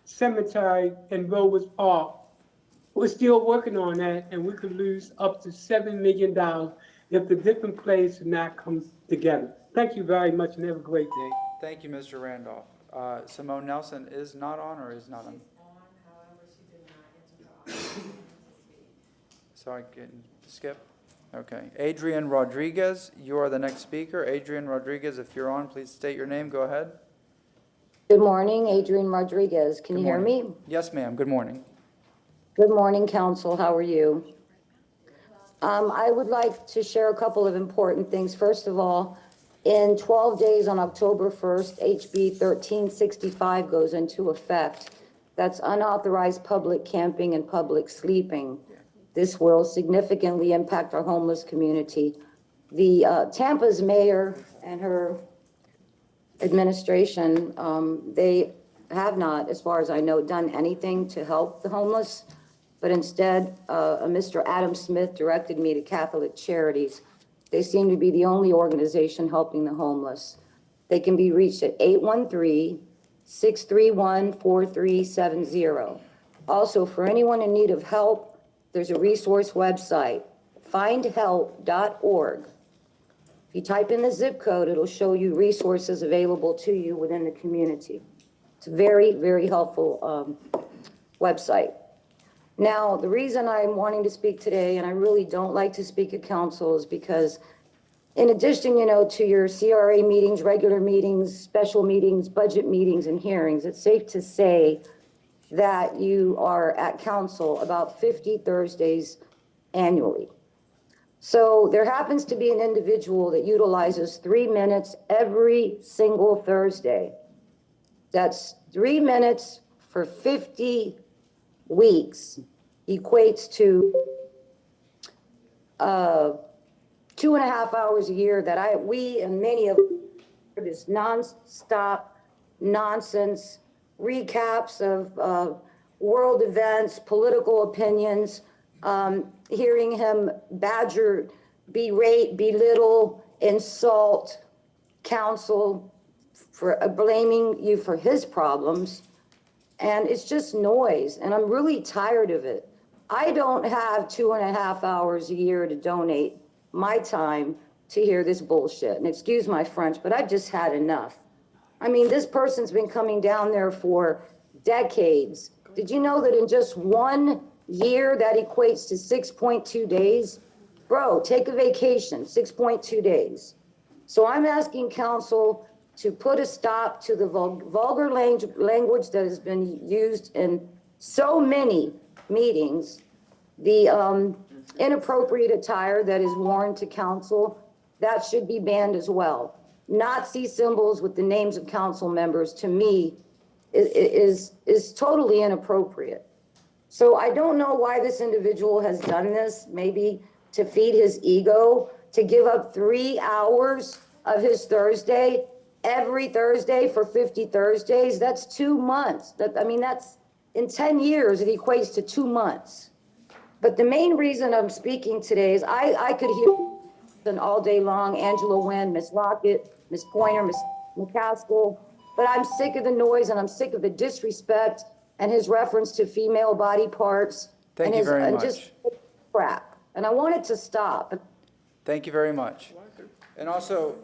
Cemetery in Rovers Park. We're still working on that, and we could lose up to $7 million if the different players do not come together. Thank you very much, and have a great day. Thank you, Mr. Randolph. Simone Nelson is not on or is not on? So I can skip? Okay. Adrian Rodriguez, you are the next speaker. Adrian Rodriguez, if you're on, please state your name. Go ahead. Good morning, Adrian Rodriguez. Can you hear me? Yes, ma'am. Good morning. Good morning, Council. How are you? I would like to share a couple of important things. First of all, in 12 days on October 1st, HB 1365 goes into effect. That's unauthorized public camping and public sleeping. This will significantly impact our homeless community. The Tampa's mayor and her administration, they have not, as far as I know, done anything to help the homeless. But instead, Mr. Adam Smith directed me to Catholic Charities. They seem to be the only organization helping the homeless. They can be reached at 813-631-4370. Also, for anyone in need of help, there's a resource website, findhelp.org. If you type in the zip code, it'll show you resources available to you within the community. It's a very, very helpful website. Now, the reason I'm wanting to speak today, and I really don't like to speak at council, is because in addition, to your CRA meetings, regular meetings, special meetings, budget meetings, and hearings, it's safe to say that you are at council about 50 Thursdays annually. So there happens to be an individual that utilizes 3 minutes every single Thursday. That's 3 minutes for 50 weeks, equates to 2.5 hours a year that we and many of this nonstop nonsense recaps of world events, political opinions, hearing him badger, berate, belittle, insult council for blaming you for his problems. And it's just noise, and I'm really tired of it. I don't have 2.5 hours a year to donate my time to hear this bullshit. And excuse my French, but I've just had enough. I mean, this person's been coming down there for decades. Did you know that in just 1 year, that equates to 6.2 days? Bro, take a vacation, 6.2 days. So I'm asking council to put a stop to the vulgar language that has been used in so many meetings, the inappropriate attire that is worn to council, that should be banned as well. Nazi symbols with the names of council members, to me, is totally inappropriate. So I don't know why this individual has done this, maybe to feed his ego, to give up 3 hours of his Thursday, every Thursday for 50 Thursdays. That's 2 months. That's in 10 years, it equates to 2 months. But the main reason I'm speaking today is I could hear all day long, Angela Wynn, Miss Lockett, Miss Pointer, Miss McCaskill, but I'm sick of the noise and I'm sick of the disrespect and his reference to female body parts. Thank you very much. Just crap. And I want it to stop. Thank you very much. And also,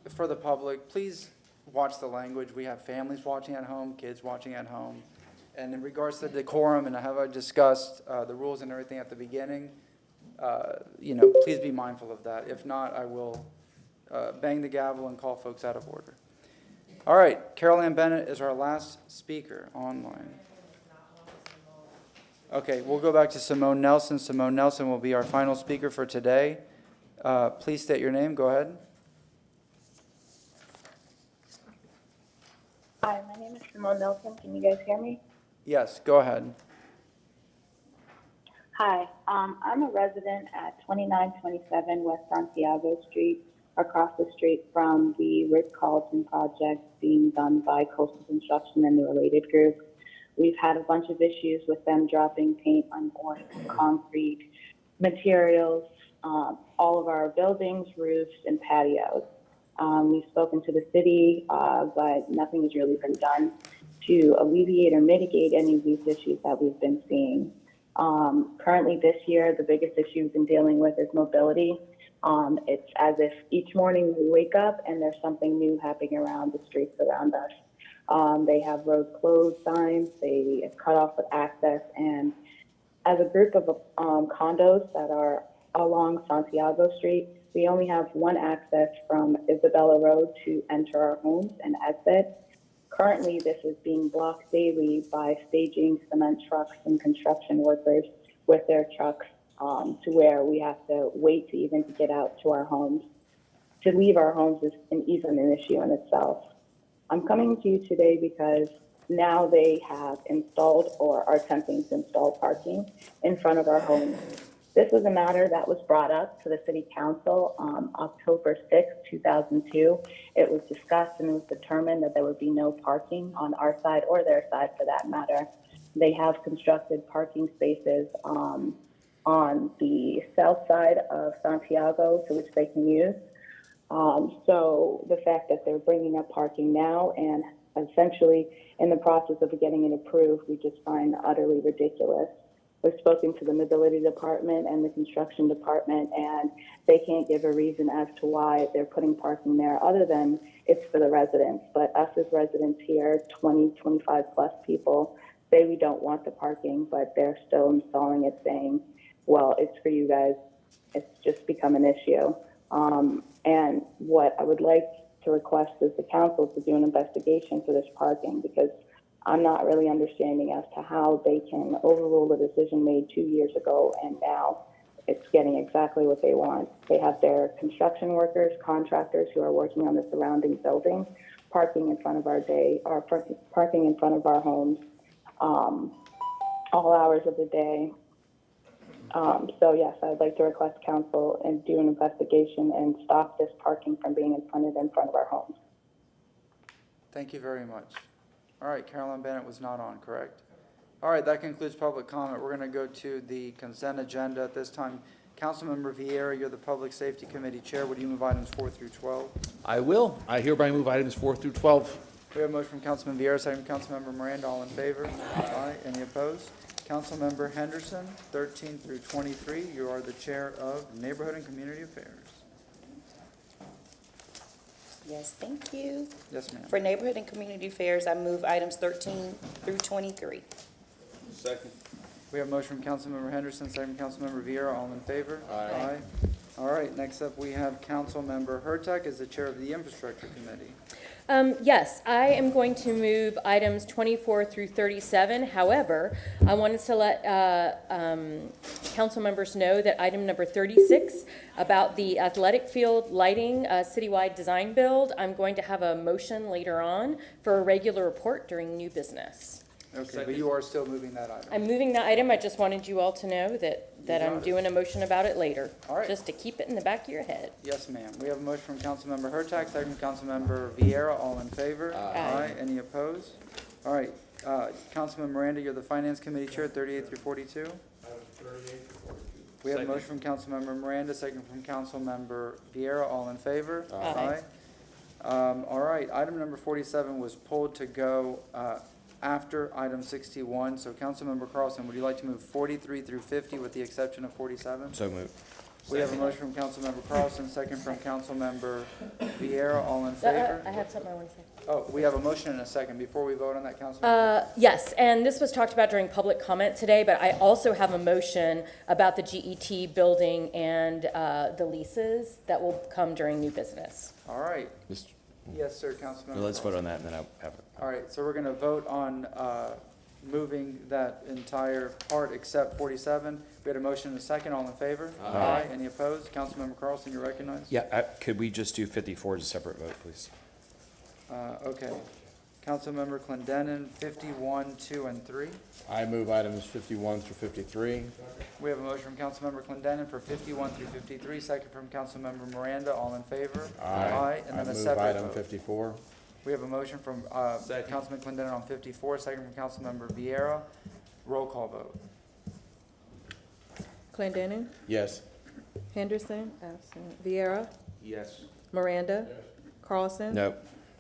for the public, please watch the language. We have families watching at home, kids watching at home. And in regards to decorum, and have I discussed the rules and everything at the beginning, please be mindful of that. If not, I will bang the gavel and call folks out of order. All right, Carol Ann Bennett is our last speaker online. Okay, we'll go back to Simone Nelson. Simone Nelson will be our final speaker for today. Please state your name. Go ahead. Hi, my name is Simone Nelson. Can you guys hear me? Yes, go ahead. Hi, I'm a resident at 2927 West Santiago Street, across the street from the Ritz-Carlton project being done by Coastal Construction and the related group. We've had a bunch of issues with them dropping paint on boards, concrete, materials, all of our buildings, roofs, and patios. We've spoken to the city, but nothing has really been done to alleviate or mitigate any of these issues that we've been seeing. Currently this year, the biggest issue we've been dealing with is mobility. It's as if each morning we wake up and there's something new happening around the streets around us. They have road closed signs, they have cut off with access, and as a group of condos that are along Santiago Street, we only have one access from Isabella Road to enter our homes and exit. Currently, this is being blocked daily by staging cement trucks and construction workers with their trucks to where we have to wait to even get out to our homes. To leave our homes is even an issue in itself. I'm coming to you today because now they have installed or are attempting to install parking in front of our homes. This was a matter that was brought up to the City Council on October 6, 2002. It was discussed and it was determined that there would be no parking on our side or their side for that matter. They have constructed parking spaces on the south side of Santiago to which they can use. So the fact that they're bringing up parking now and essentially in the process of getting it approved, we just find utterly ridiculous. We've spoken to the mobility department and the construction department, and they can't give a reason as to why they're putting parking there other than it's for the residents. But us as residents here, 20, 25 plus people, say we don't want the parking, but they're still installing it saying, well, it's for you guys. It's just become an issue. And what I would like to request is the council to do an investigation for this parking, because I'm not really understanding as to how they can overrule a decision made 2 years ago and now it's getting exactly what they want. They have their construction workers, contractors who are working on the surrounding buildings, parking in front of our parking in front of our homes, all hours of the day. So yes, I'd like to request council and do an investigation and stop this parking from being in front of our homes. Thank you very much. All right, Carolyn Bennett was not on, correct? All right, that concludes public comment. We're going to go to the consent agenda at this time. Councilmember Vieira, you're the Public Safety Committee Chair. Would you move items 4 through 12? I will. I hereby move items 4 through 12. We have a motion from Councilman Vieira, second from Councilmember Miranda. All in favor? Aye. Any opposed? Councilmember Henderson, 13 through 23. You are the Chair of Neighborhood and Community Affairs. Yes, thank you. Yes, ma'am. For Neighborhood and Community Affairs, I move items 13 through 23. Second. We have a motion from Councilmember Henderson, second from Councilmember Vieira. All in favor? Aye. All right, next up we have Councilmember Hurtak as the Chair of the Infrastructure Committee. Yes, I am going to move items 24 through 37. However, I wanted to let council members know that item number 36 about the athletic field lighting citywide design build, I'm going to have a motion later on for a regular report during new business. Okay, but you are still moving that item. I'm moving that item. I just wanted you all to know that I'm doing a motion about it later. All right. Just to keep it in the back of your head. Yes, ma'am. We have a motion from Councilmember Hurtak, second from Councilmember Vieira. All in favor? Aye. Any opposed? All right, Councilman Miranda, you're the Finance Committee Chair, 38 through 42. We have a motion from Councilmember Miranda, second from Councilmember Vieira. All in favor? Aye. All right, item number 47 was pulled to go after item 61. So Councilmember Carlson, would you like to move 43 through 50 with the exception of 47? So moved. We have a motion from Councilmember Carlson, second from Councilmember Vieira. All in favor? I have something I want to say. Oh, we have a motion and a second. Before we vote on that, Councilmember? Yes, and this was talked about during public comment today, but I also have a motion about the GET building and the leases that will come during new business. All right. Mr. Yes, sir, Councilmember. Well, let's vote on that and then I'll have it. All right, so we're going to vote on moving that entire part except 47. We had a motion and a second. All in favor? Aye. Any opposed? Councilmember Carlson, you're recognized. Yeah, could we just do 54 as a separate vote, please? Okay. Councilmember Clendenin, 51, 2, and 3. I move items 51 through 53. We have a motion from Councilmember Clendenin for 51 through 53, second from Councilmember Miranda. All in favor? And then a I move separate item vote. 54. We have a motion from Councilman Clendenin on 54, second from Councilmember Vieira. Roll call vote. Clendenin, Yes. Henderson, absent. Vieira, Yes. Miranda, Carlson. No.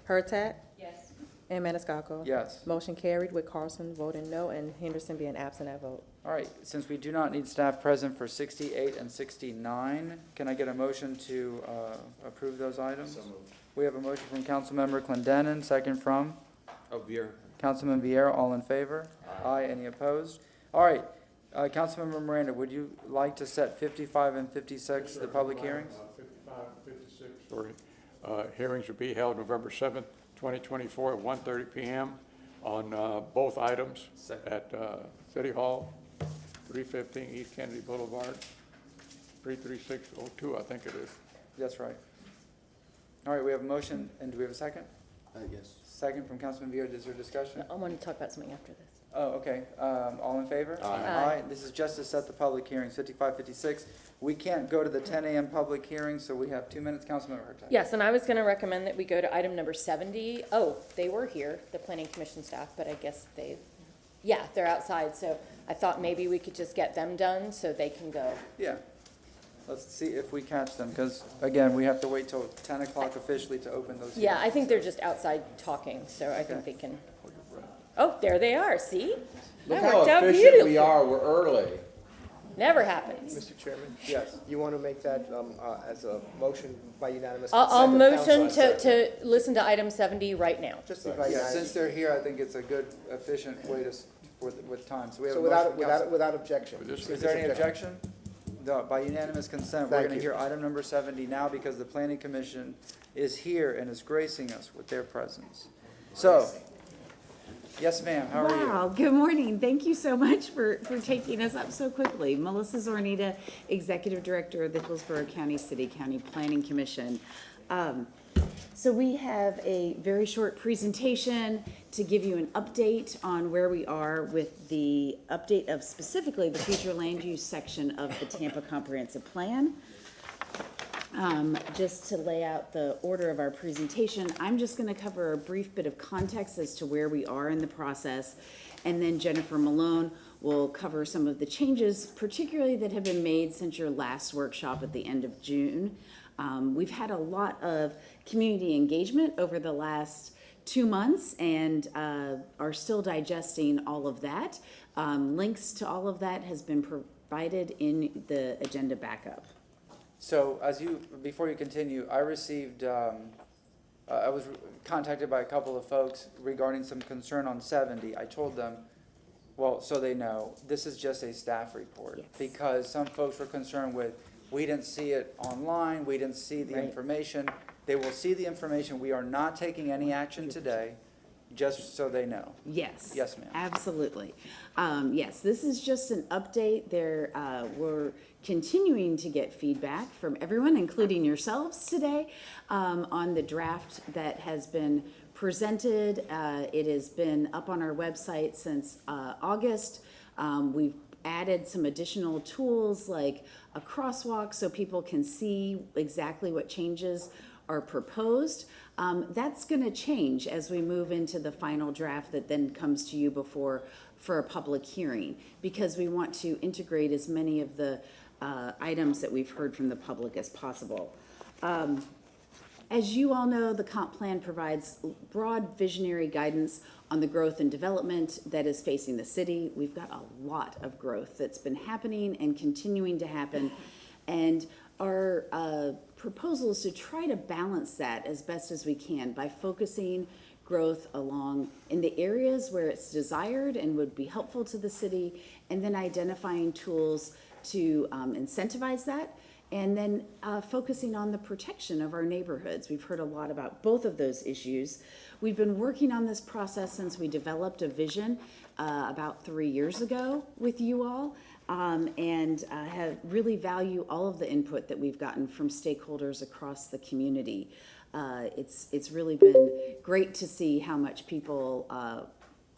Hurtak, Yes. and Maniscalco. Yes. Motion carried with Carlson voting no and Henderson being absent at vote. All right, since we do not need staff present for 68 and 69, can I get a motion to approve those items? We have a motion from Councilmember Clendenin, second from Oh, Viera. Councilman Vieira. All in favor? Aye. Any opposed? All right, Councilmember Miranda, would you like to set 55 and 56, the public hearings? 55 and 56, sorry. Hearings will be held November 7th, 2024 at 1:30 p.m. on both items at City Hall, 315 East Kennedy Boulevard, 33602, I think it is. That's right. All right, we have a motion, and do we have a second? Yes. Second from Councilman Vieira. Is there discussion? I want to talk about something after this. Oh, okay. All in favor? Aye. This is just to set the public hearings, 55, 56. We can't go to the 10 a.m. public hearing, so we have 2 minutes. Councilmember Hurtak. Yes, and I was going to recommend that we go to item number 70. Oh, they were here, the planning commission staff, but I guess they're outside, so I thought maybe we could just get them done so they can go. Yeah. Let's see if we catch them, because, again, we have to wait till 10 o'clock officially to open those Yeah, hearings. I think they're just outside talking, so I think Okay. they can. Oh, there they are, see? Look That how worked out efficient we beautifully. are. We're early. Never happens. Mr. Chairman? Yes. You want to make that as a motion by unanimous I'll consent of motion council? to listen to item 70 right now. Just by Yeah, unanimous. since they're here, I think it's a good, efficient way to, with time. So we have So a motion. without objection. Is there any objection? No, by unanimous consent, we're Thank gonna you. hear item number 70 now because the planning commission is here and is gracing us with their presence. So, yes, ma'am, how are you? Wow, good morning. Thank you so much for taking us up so quickly. Melissa Zornita, Executive Director of the Hillsborough County City County Planning Commission. So we have a very short presentation to give you an update on where we are with the update of specifically the future land use section of the Tampa Comprehensive Plan. Just to lay out the order of our presentation, I'm just going to cover a brief bit of context as to where we are in the process, and then Jennifer Malone will cover some of the changes, particularly that have been made since your last workshop at the end of June. We've had a lot of community engagement over the last 2 months and are still digesting all of that. Links to all of that has been provided in the agenda backup. So before you continue, I received, I was contacted by a couple of folks regarding some concern on 70. I told them, well, so they know, this is just a staff report. Yes. Because some folks were concerned with, we didn't see it online, we didn't see the Right. information. They will see the information. We are not taking any action today, just so they know. Yes. Yes, ma'am. Absolutely. Yes, this is just an update. We're continuing to get feedback from everyone, including yourselves today, on the draft that has been presented. It has been up on our website since August. We've added some additional tools like a crosswalk so people can see exactly what changes are proposed. That's going to change as we move into the final draft that then comes to you for a public hearing, because we want to integrate as many of the items that we've heard from the public as possible. As you all know, the comp plan provides broad visionary guidance on the growth and development that is facing the city. We've got a lot of growth that's been happening and continuing to happen. And our proposal is to try to balance that as best as we can by focusing growth along in the areas where it's desired and would be helpful to the city, and then identifying tools to incentivize that And then focusing on the protection of our neighborhoods. We've heard a lot about both of those issues. We've been working on this process since we developed a vision about 3 years ago with you all, and have really value all of the input that we've gotten from stakeholders across the community. It's really been great to see how much people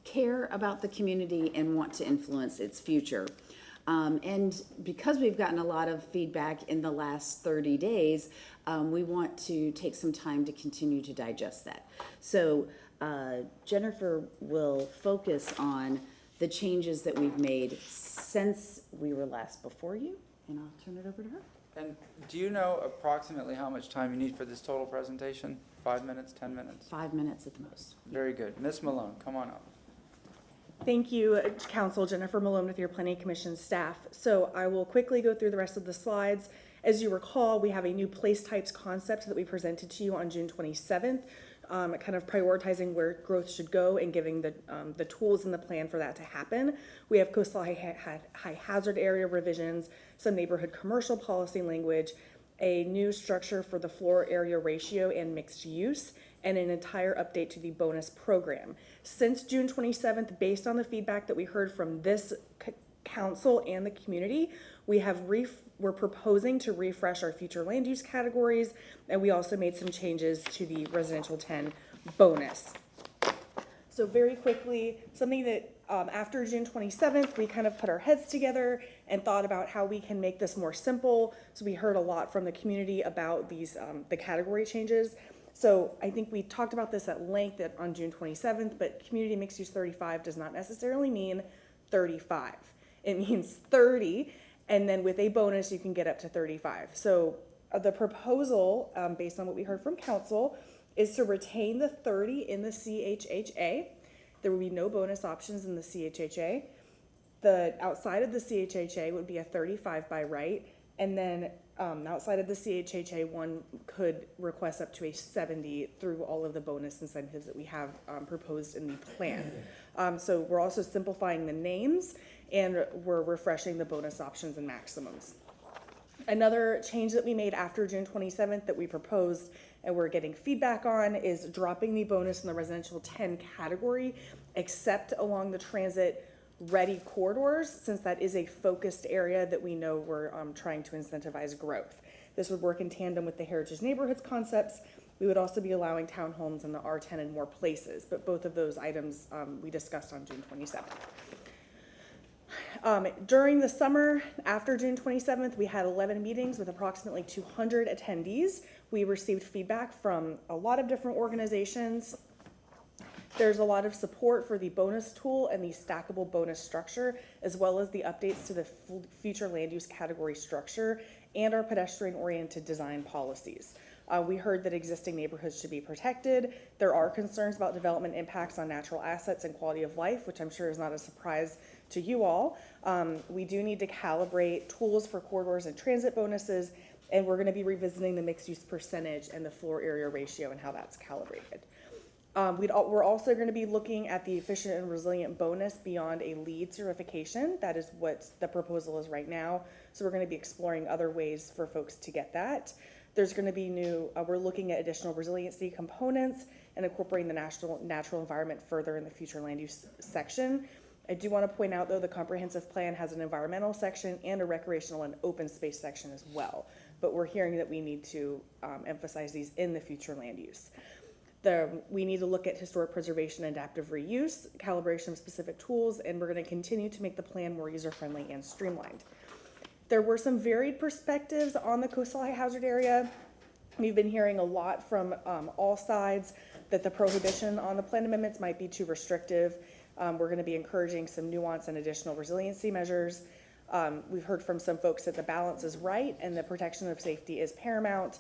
care about the community and want to influence its future. And because we've gotten a lot of feedback in the last 30 days, we want to take some time to continue to digest that. So Jennifer will focus on the changes that we've made since we were last before you, and I'll turn it over to her. And do you know approximately how much time you need for this total presentation? 5 minutes, 10 minutes? 5 minutes at the most. Very good. Ms. Malone, come on up. Thank you, Council. Jennifer Malone with your Planning Commission staff. So I will quickly go through the rest of the slides. As you recall, we have a new place types concept that we presented to you on June 27th, kind of prioritizing where growth should go and giving the tools and the plan for that to happen. We have coastal high hazard area revisions, some neighborhood commercial policy language, a new structure for the floor area ratio and mixed use, and an entire update to the bonus program. Since June 27th, based on the feedback that we heard from this council and the community, we're proposing to refresh our future land use categories, and we also made some changes to the residential 10 bonus. So very quickly, something that after June 27th, we kind of put our heads together and thought about how we can make this more simple. So we heard a lot from the community about these the category changes. So I think we talked about this at length on June 27th, but community mixed use 35 does not necessarily mean 35. It means 30, and then with a bonus, you can get up to 35. So the proposal, based on what we heard from council, is to retain the 30 in the CHHA. There would be no bonus options in the CHHA. The outside of the CHHA would be a 35 by right, and then outside of the CHHA, one could request up to a 70 through all of the bonus incentives that we have proposed in the plan. So we're also simplifying the names, and we're refreshing the bonus options and maximums. Another change that we made after June 27th that we proposed and we're getting feedback on is dropping the bonus in the residential 10 category, except along the transit ready corridors, since that is a focused area that we know we're trying to incentivize growth. This would work in tandem with the heritage neighborhoods concepts. We would also be allowing townhomes in the R10 in more places, but both of those items we discussed on June 27th. During the summer, after June 27th, we had 11 meetings with approximately 200 attendees. We received feedback from a lot of different organizations. There's a lot of support for the bonus tool and the stackable bonus structure, as well as the updates to the future land use category structure and our pedestrian-oriented design policies. We heard that existing neighborhoods should be protected. There are concerns about development impacts on natural assets and quality of life, which I'm sure is not a surprise to you all. We do need to calibrate tools for corridors and transit bonuses, and we're going to be revisiting the mixed use percentage and the floor area ratio and how that's calibrated. We're also going to be looking at the efficient and resilient bonus beyond a LEED certification. That is what the proposal is right now. So we're going to be exploring other ways for folks to get that. There's going to be we're looking at additional resiliency components and incorporating the natural environment further in the future land use section. I do want to point out, though, the comprehensive plan has an environmental section and a recreational and open space section as well. But we're hearing that we need to emphasize these in the future land use. We need to look at historic preservation and adaptive reuse, calibration of specific tools, and we're going to continue to make the plan more user-friendly and streamlined. There were some varied perspectives on the coastal high hazard area. We've been hearing a lot from all sides that the prohibition on the plan amendments might be too restrictive. We're going to be encouraging some nuance and additional resiliency measures. We've heard from some folks that the balance is right and the protection of safety is paramount.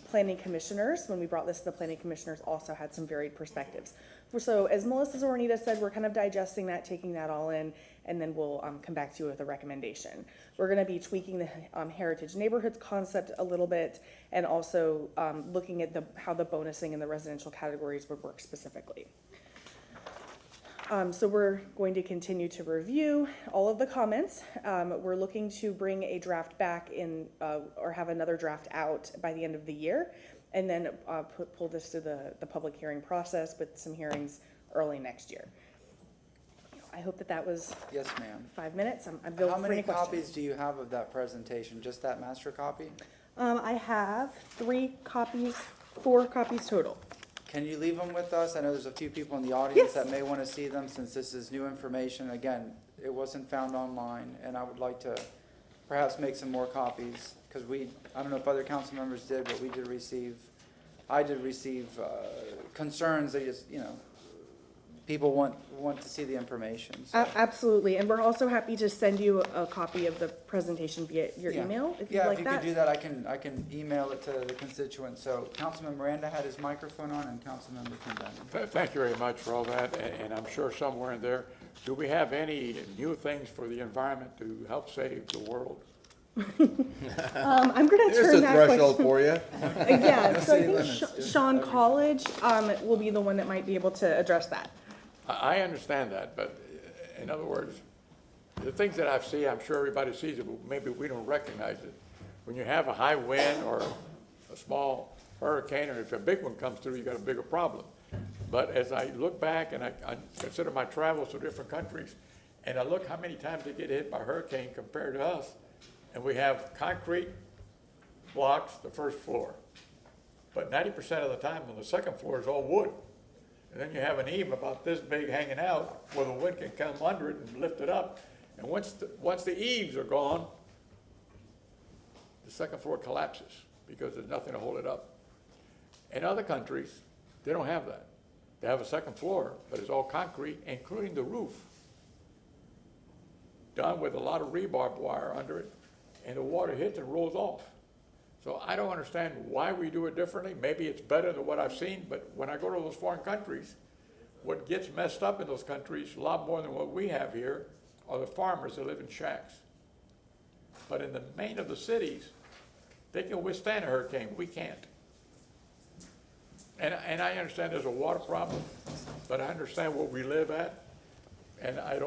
Planning commissioners, when we brought this to the planning commissioners, also had some varied perspectives. So as Melissa Zoranita said, we're kind of digesting that, taking that all in, and then we'll come back to you with a recommendation. We're going to be tweaking the heritage neighborhoods concept a little bit, and also looking at how the bonusing in the residential categories would work specifically. So we're going to continue to review all of the comments. We're looking to bring a draft back in, or have another draft out by the end of the year, and then pull this through the public hearing process with some hearings early next year. I hope that was Yes, ma'am. 5 minutes. I'm available How for many any questions. copies do you have of that presentation? Just that master copy? I have 4 copies total. Can you leave them with us? I know there's a few people in the audience that may want to see them since this is new information. Again, it wasn't found online, and I would like to perhaps make some more copies because I don't know if other council members did, but I did receive concerns that just, people want to see the information. So. Absolutely, and we're also happy to send you a copy of the presentation via your email if you'd like if you that. could do that, I can email it to the constituents. So Councilman Miranda had his microphone on, and Councilmember Condon. Thank you very much for all that, and I'm sure somewhere in there, do we have any new things for the environment to help save the world? I'm going to There's turn a that threshold question. for you. Yeah, so I think Sean College will be the one that might be able to address that. I understand that, but in other words, the things that I've seen, I'm sure everybody sees it, but maybe we don't recognize it. When you have a high wind or a small hurricane, or if a big one comes through, you got a bigger problem. But as I look back and I consider my travels to different countries, and I look how many times they get hit by hurricane compared to us, and we have concrete blocks, the first floor. But 90% of the time on the second floor is all wood. And then you have an eave about this big hanging out where the wind can come under it and lift it up. And once the eaves are gone, the second floor collapses because there's nothing to hold it up. In other countries, they don't have that. They have a second floor, but it's all concrete, including the roof, done with a lot of rebar wire under it, and the water hits and rolls off. So I don't understand why we do it differently. Maybe it's better than what I've seen, but when I go to those foreign countries, what gets messed up in those countries, a lot more than what we have here, are the farmers that live in shacks. But in the main of the cities, they can withstand a hurricane. We can't. And I understand there's a water problem, but I understand where we live at, and I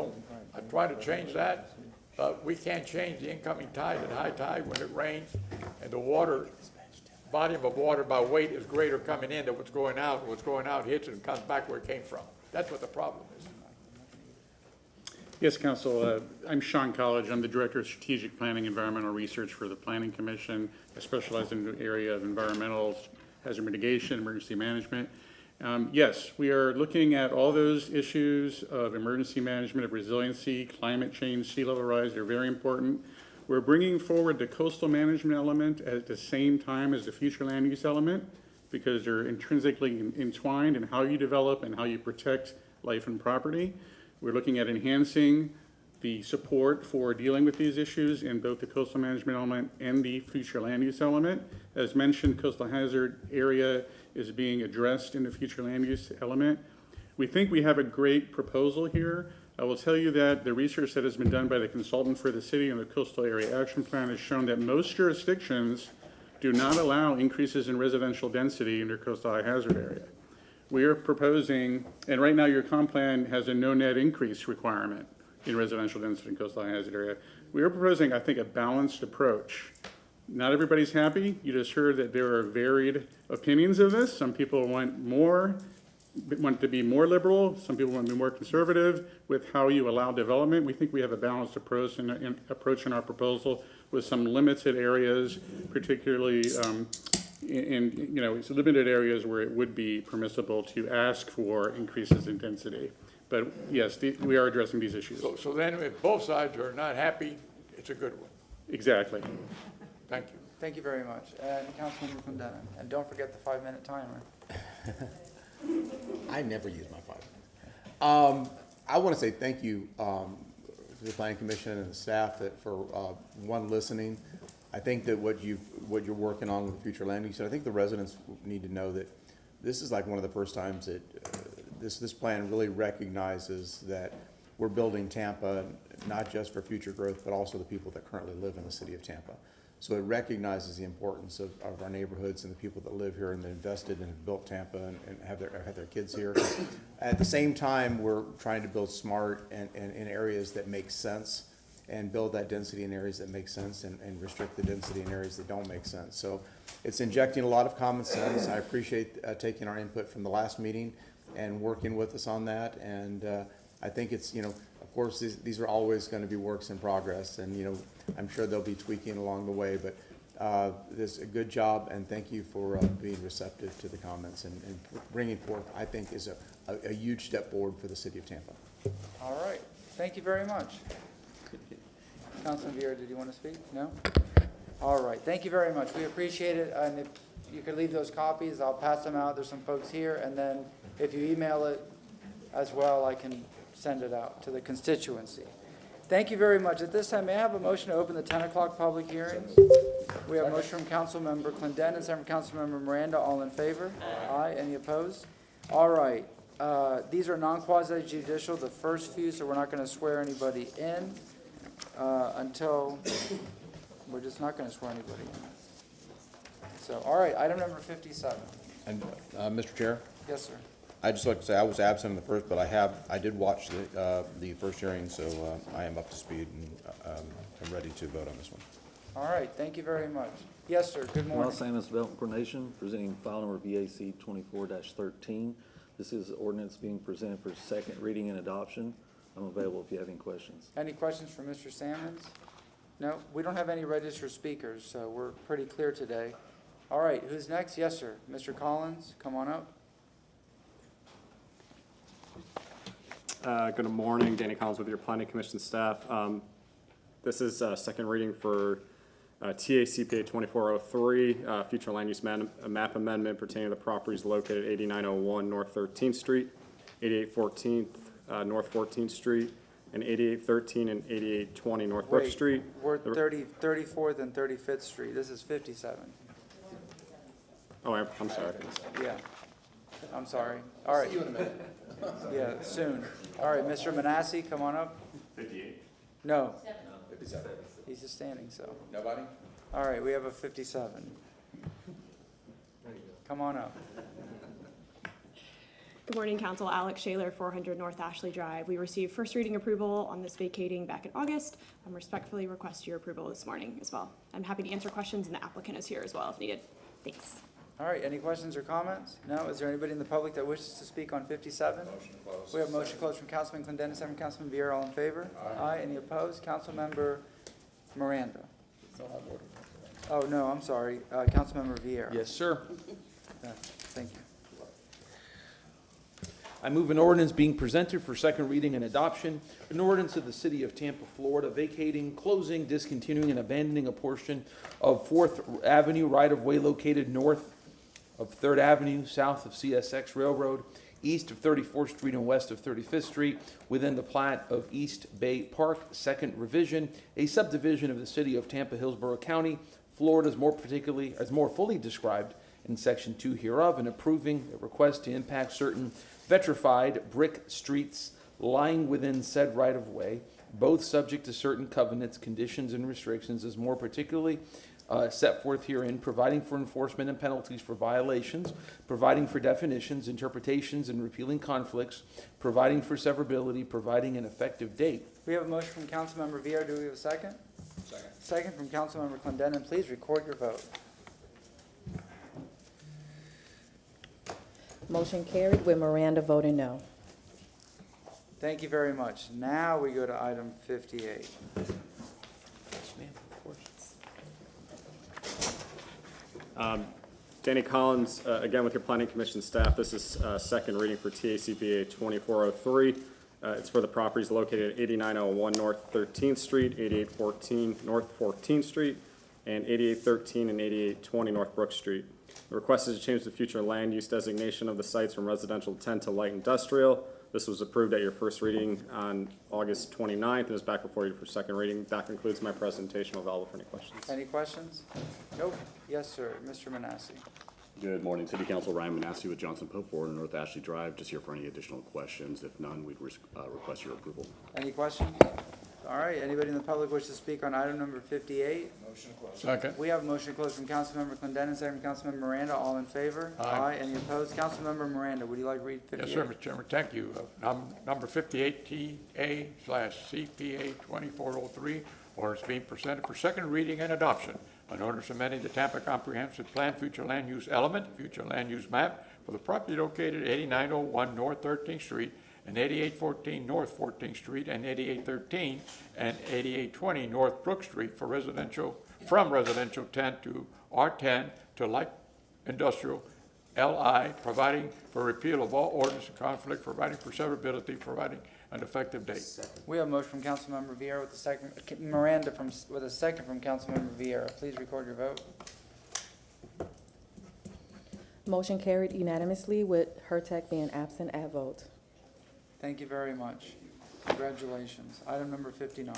try to change that. But we can't change the incoming tide at high tide when it rains, and the volume of water by weight is greater coming in than what's going out. And what's going out hits it and comes back where it came from. That's what the problem is. Yes, Council. I'm Sean College. I'm the Director of Strategic Planning Environmental Research for the Planning Commission. I specialize in the area of environmental hazard mitigation, emergency management. Yes, we are looking at all those issues of emergency management, of resiliency, climate change, sea level rise. They're very important. We're bringing forward the coastal management element at the same time as the future land use element because they're intrinsically entwined in how you develop and how you protect life and property. We're looking at enhancing the support for dealing with these issues in both the coastal management element and the future land use element. As mentioned, coastal hazard area is being addressed in the future land use element. We think we have a great proposal here. I will tell you that the research that has been done by the consultant for the city on the Coastal Area Action Plan has shown that most jurisdictions do not allow increases in residential density in their coastal high hazard area. We are proposing, and right now your comp plan has a no net increase requirement in residential density in coastal high hazard area. We are proposing, I think, a balanced approach. Not everybody's happy. You just heard that there are varied opinions of this. Some people want to be more liberal. Some people want to be more conservative with how you allow development. We think we have a balanced approach in our proposal with some limited areas, particularly in limited areas where it would be permissible to ask for increases in density. But yes, we are addressing these issues. So then if both sides are not happy, it's a good one. Exactly. Thank you. Thank you very much. And Councilmember Condon. And don't forget the 5-minute timer. I never use my 5 minutes. I want to say thank you to the Planning Commission and the staff for listening. I think that what you're working on with the future land use, I think the residents need to know that this is like one of the first times that this plan really recognizes that we're building Tampa not just for future growth, but also the people that currently live in the city of Tampa. So it recognizes the importance of our neighborhoods and the people that live here and that invested and have built Tampa and have their kids here. At the same time, we're trying to build smart and in areas that make sense, and build that density in areas that make sense, and restrict the density in areas that don't make sense. So it's injecting a lot of common sense. I appreciate taking our input from the last meeting and working with us on that. And I think it's, of course, these are always going to be works in progress, and I'm sure they'll be tweaking along the way. But this is a good job, and thank you for being receptive to the comments and bringing forth, I think, is a huge step forward for the city of Tampa. All right, thank you very much. Councilman Vieira, did you want to speak? No? All right, thank you very much. We appreciate it, and if you could leave those copies, I'll pass them out. There's some folks here, and then if you email it as well, I can send it out to the constituency. Thank you very much. At this time, may I have a motion to open the 10 o'clock public hearing? We have a motion from Councilmember Clendenin, second from Councilmember Miranda. All in favor? Aye. Any opposed? All right. These are non-quasi judicial, the first few, so we're not going to swear anybody in until, we're just not going to swear anybody in. So, all right, item number 57. And Mr. Chair? Yes, sir. I'd just like to say I was absent in the first, but I did watch the first hearing, so I am up to speed and I'm ready to vote on this one. All right, thank you very much. Yes, sir, good morning. Los Angeles Development Coordination, presenting file number VAC 24-13. This is ordinance being presented for second reading and adoption. I'm available if you have any questions. Any questions for Mr. Sammons? No, we don't have any registered speakers, so we're pretty clear today. All right, who's next? Yes, sir. Mr. Collins, come on up. Good morning, Danny Collins with your Planning Commission staff. This is second reading for TACPA 2403, future land use map amendment pertaining to properties located at 8901 North 13th Street, 8814 North 14th Street, and 8813 and 8820 North Brook Street. We're 34th and 35th Street. This is 57. Oh, I'm sorry. Yeah, I'm sorry. All right. See you in a minute. Yeah, soon. All right, Mr. Manassi, come on up. 58. No. 57. He's just standing, so. Nobody? All right, we have a 57. Come on up. Good morning, Council. Alex Shaler, 400 North Ashley Drive. We received first reading approval on this vacating back in August. I respectfully request your approval this morning as well. I'm happy to answer questions, and the applicant is here as well if needed. Thanks. All right, any questions or comments? No? Is there anybody in the public that wishes to speak on 57? Motion closed. We have motion closed from Councilman Clendenin, second from Councilman Vieira. All in favor? Aye. Any opposed? Councilmember Miranda. Oh, no, I'm sorry. Councilmember Vieira. Yes, sir. Thank you. I move an ordinance being presented for second reading and adoption, an ordinance of the City of Tampa, Florida, vacating, closing, discontinuing, and abandoning a portion of 4th Avenue right-of-way located north of 3rd Avenue, south of CSX Railroad, east of 34th Street and west of 35th Street, within the plat of East Bay Park, second revision, a subdivision of the City of Tampa, Hillsborough County, Florida, as more fully described in Section 2 hereof, and approving a request to impact certain vitrified brick streets lying within said right-of-way, both subject to certain covenants, conditions, and restrictions as more particularly set forth herein, providing for enforcement and penalties for violations, providing for definitions, interpretations, and repealing conflicts, providing for severability, providing an effective date. We have a motion from Councilmember Vieira. Do we have a second? Second. Second from Councilmember Clendenin. Please record your vote. Motion carried with Miranda voting no. Thank you very much. Now we go to item 58. Yes, ma'am, of course. Danny Collins, again with your Planning Commission staff. This is second reading for TACPA 2403. It's for the properties located at 8901 North 13th Street, 8814 North 14th Street, and 8813 and 8820 North Brook Street. The request is to change the future land use designation of the sites from residential 10 to light industrial. This was approved at your first reading on August 29th and is back before you for second reading. That concludes my presentation. Available for any questions. Any questions? Nope. Yes, sir. Mr. Manassi. Good morning, City Council. Ryan Manassi with Johnson Pope, 400 North Ashley Drive. Just here for any additional questions. If none, we'd request your approval. Any questions? All right, anybody in the public wish to speak on item number 58? Motion to close. Second. We have a motion to close from Councilmember Clendenin, second from Councilmember Miranda. All in favor? Aye. Any opposed? Councilmember Miranda, would you like to read 58? Yes, sir, Mr. Chairman, thank you. Number 58, TA/CPA 2403, orders being presented for second reading and adoption. An orders amending the Tampa Comprehensive Plan future land use element, future land use map for the property located at 8901 North 13th Street and 8814 North 14th Street and 8813 and 8820 North Brook Street for residential, from residential 10 to R10 to light industrial LI, providing for repeal of all ordinance in conflict, providing for severability, providing an effective date. We have a motion from Councilmember Vieira with a second, Miranda with a second from Councilmember Vieira. Please record your vote. Motion carried unanimously with Hurtak being absent at vote. Thank you very much. Congratulations. Item number 59.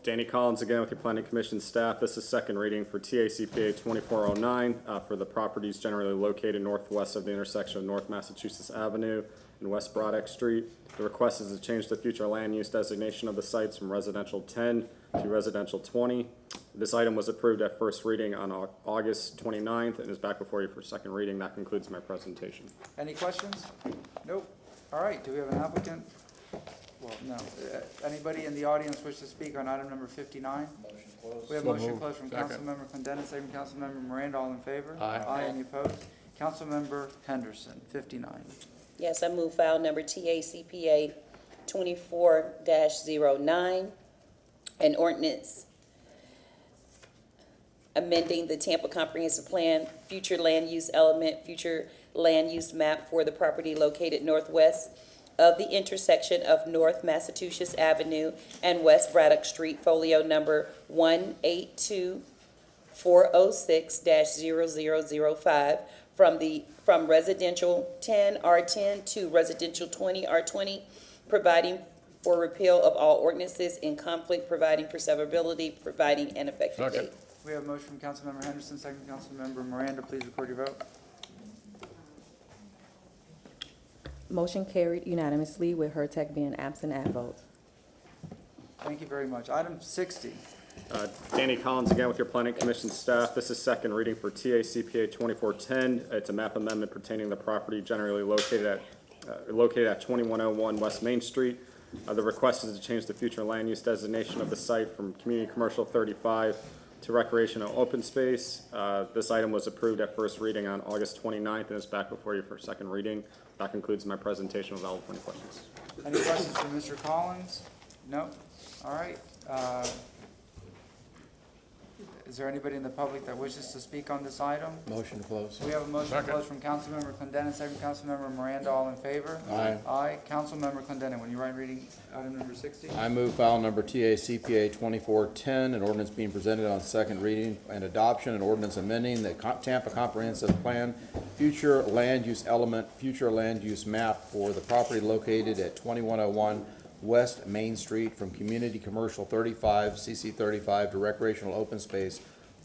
Danny Collins again with your Planning Commission staff. This is second reading for TACPA 2409 for the properties generally located northwest of the intersection of North Massachusetts Avenue and West Braddock Street. The request is to change the future land use designation of the sites from residential 10 to residential 20. This item was approved at first reading on August 29th and is back before you for second reading. That concludes my presentation. Any questions? Nope. All right, do we have an applicant? Well, no. Anybody in the audience wish to speak on item number 59? Motion closed. We have So motion moved. closed from Second. Councilmember Clendenin, second from Councilmember Miranda. All in favor? Aye. Any opposed? Councilmember Henderson, 59. Yes, I move file number TACPA 24-09, an ordinance amending the Tampa Comprehensive Plan, future land use element, future land use map for the property located northwest of the intersection of North Massachusetts Avenue and West Braddock Street, folio number 182406-0005, from residential 10 R10 to residential 20 R20, providing for repeal of all ordinances in conflict, providing for severability, providing an effective Second. date. We have a motion from Councilmember Henderson, second from Councilmember Miranda. Please record your vote. Motion carried unanimously with Hurtak being absent at vote. Thank you very much. Item 60. Danny Collins again with your Planning Commission staff. This is second reading for TACPA 2410. It's a map amendment pertaining to the property generally located at 2101 West Main Street. The request is to change the future land use designation of the site from Community Commercial 35 to Recreational Open Space. This item was approved at first reading on August 29th and is back before you for second reading. That concludes my presentation. Available for any questions. Any questions for Mr. Collins? No? All right. Is there anybody in the public that wishes to speak on this item? Motion to close. We have a motion to Second. close from Councilmember Clendenin, second from Councilmember Miranda. All in favor? Aye. Aye. Councilmember Clendenin, when you're reading item number 60? I move file number TACPA 2410, an ordinance being presented on second reading and adoption, an ordinance amending the Tampa Comprehensive Plan, future land use element, future land use map for the property located at 2101 West Main Street from Community Commercial 35, CC 35 to Recreational Open Space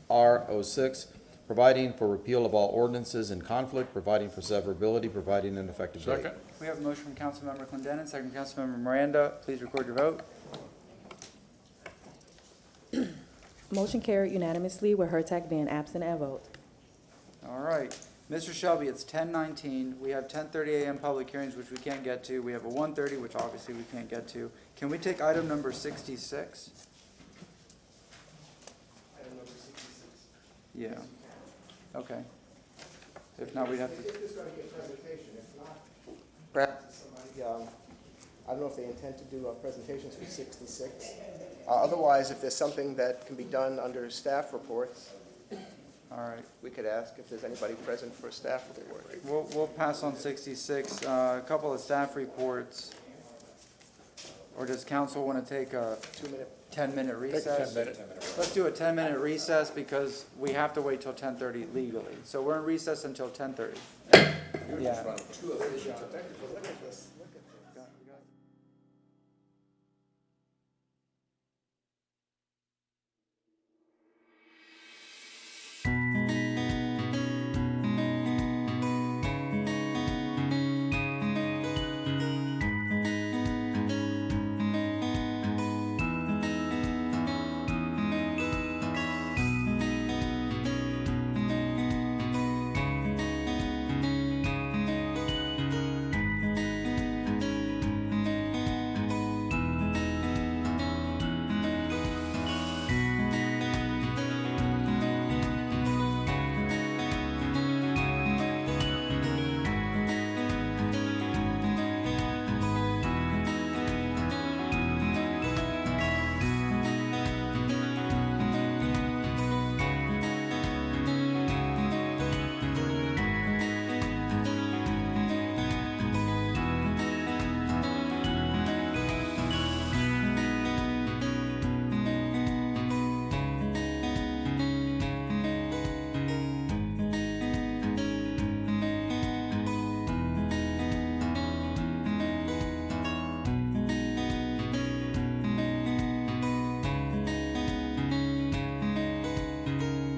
R06, providing for repeal of all ordinances in conflict, providing for severability, providing an effective date. Second. We have a motion from Councilmember Clendenin, second from Councilmember Miranda. Please record your vote. Motion carried unanimously with Hurtak being absent at vote. All right. Mr. Shelby, it's 10:19. We have 10:30 a.m. public hearings, which we can't get to. We have a 1:30, which obviously we can't get to. Can we take item number 66? Item number 66. Yeah. Okay. If not, we'd have to. If there's going to be a presentation, if not, perhaps somebody, I don't know if they intend to do presentations for 66. Otherwise, if there's something that can be done under staff reports, All right. we could ask if there's anybody present for a staff report. We'll pass on 66. A couple of staff reports. Or does council want to take a 2-minute. 10-minute recess? 10 minutes. Let's do a 10-minute recess because we have to wait till 10:30 legally. So we're in recess until 10:30. Yeah.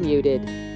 muted.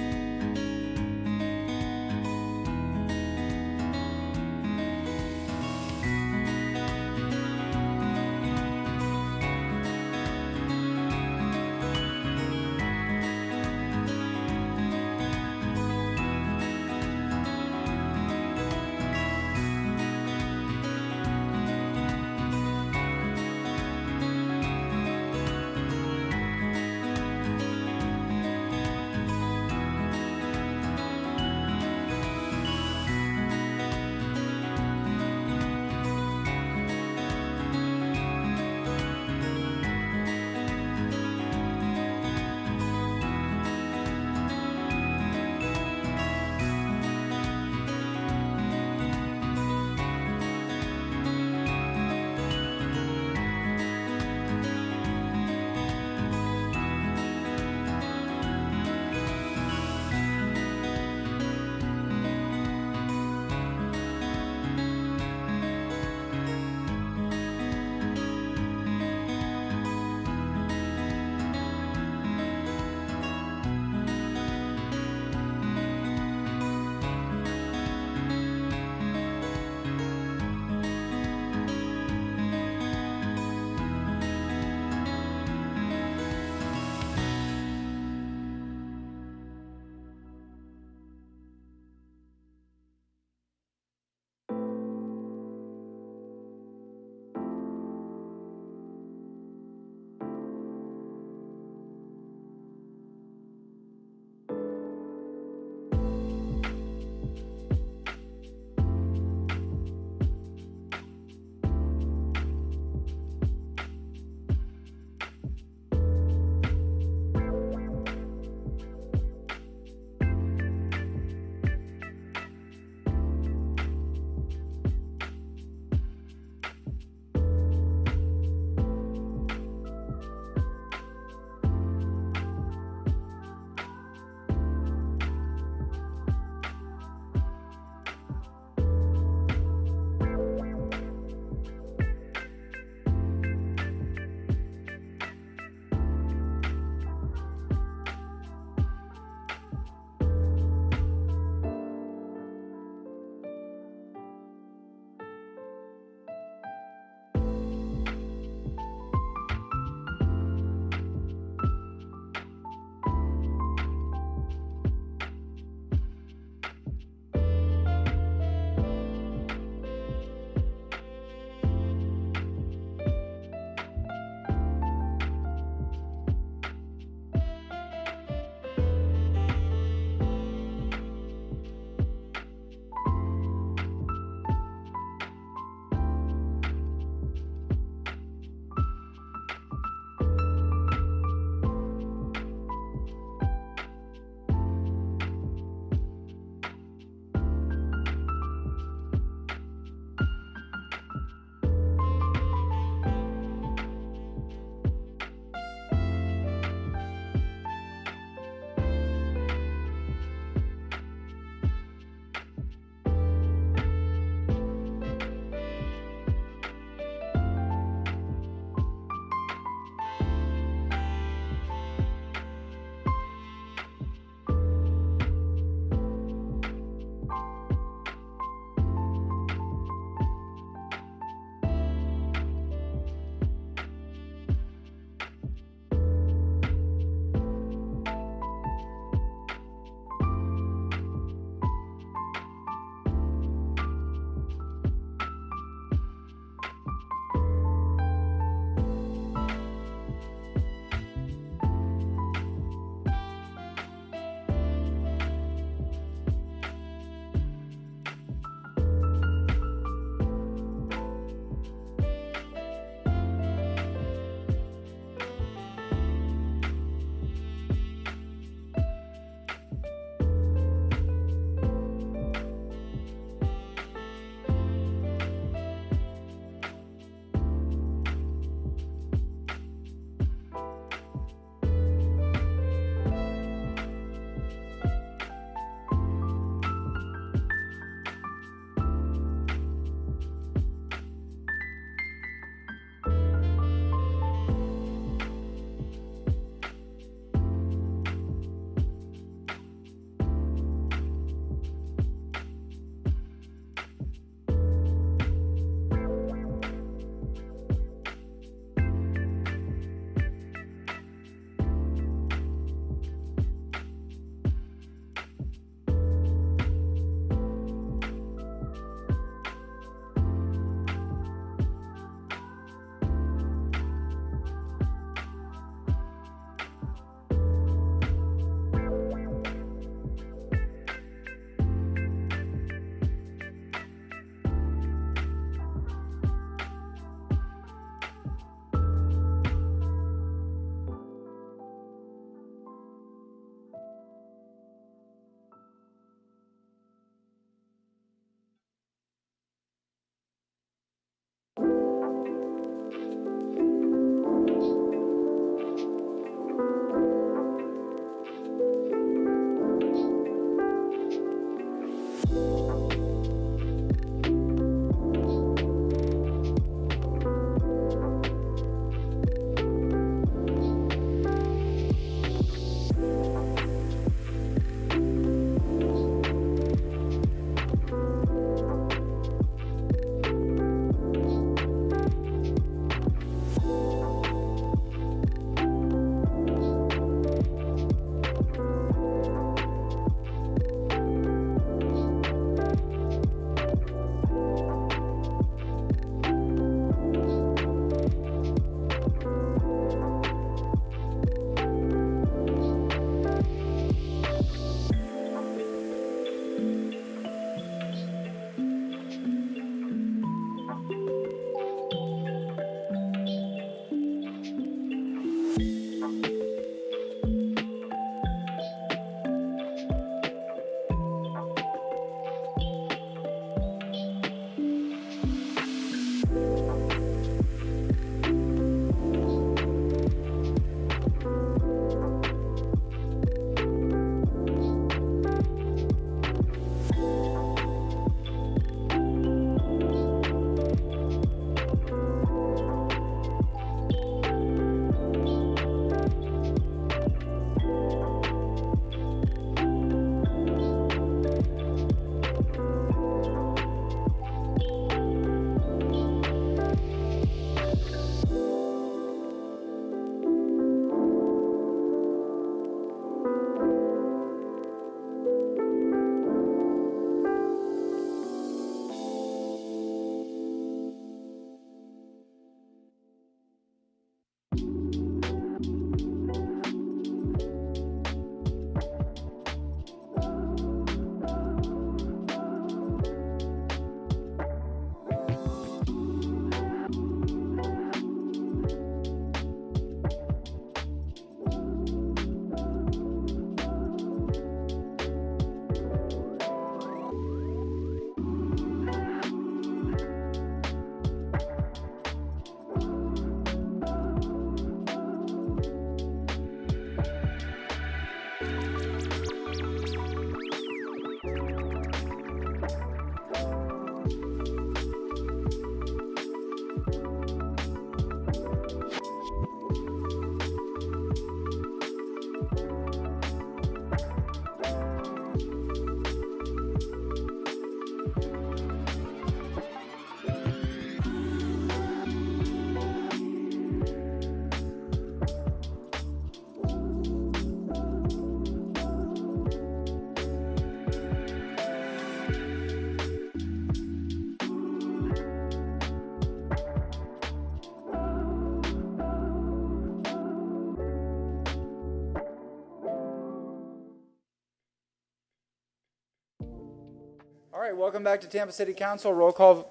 right, welcome back to Tampa City Council. Roll call,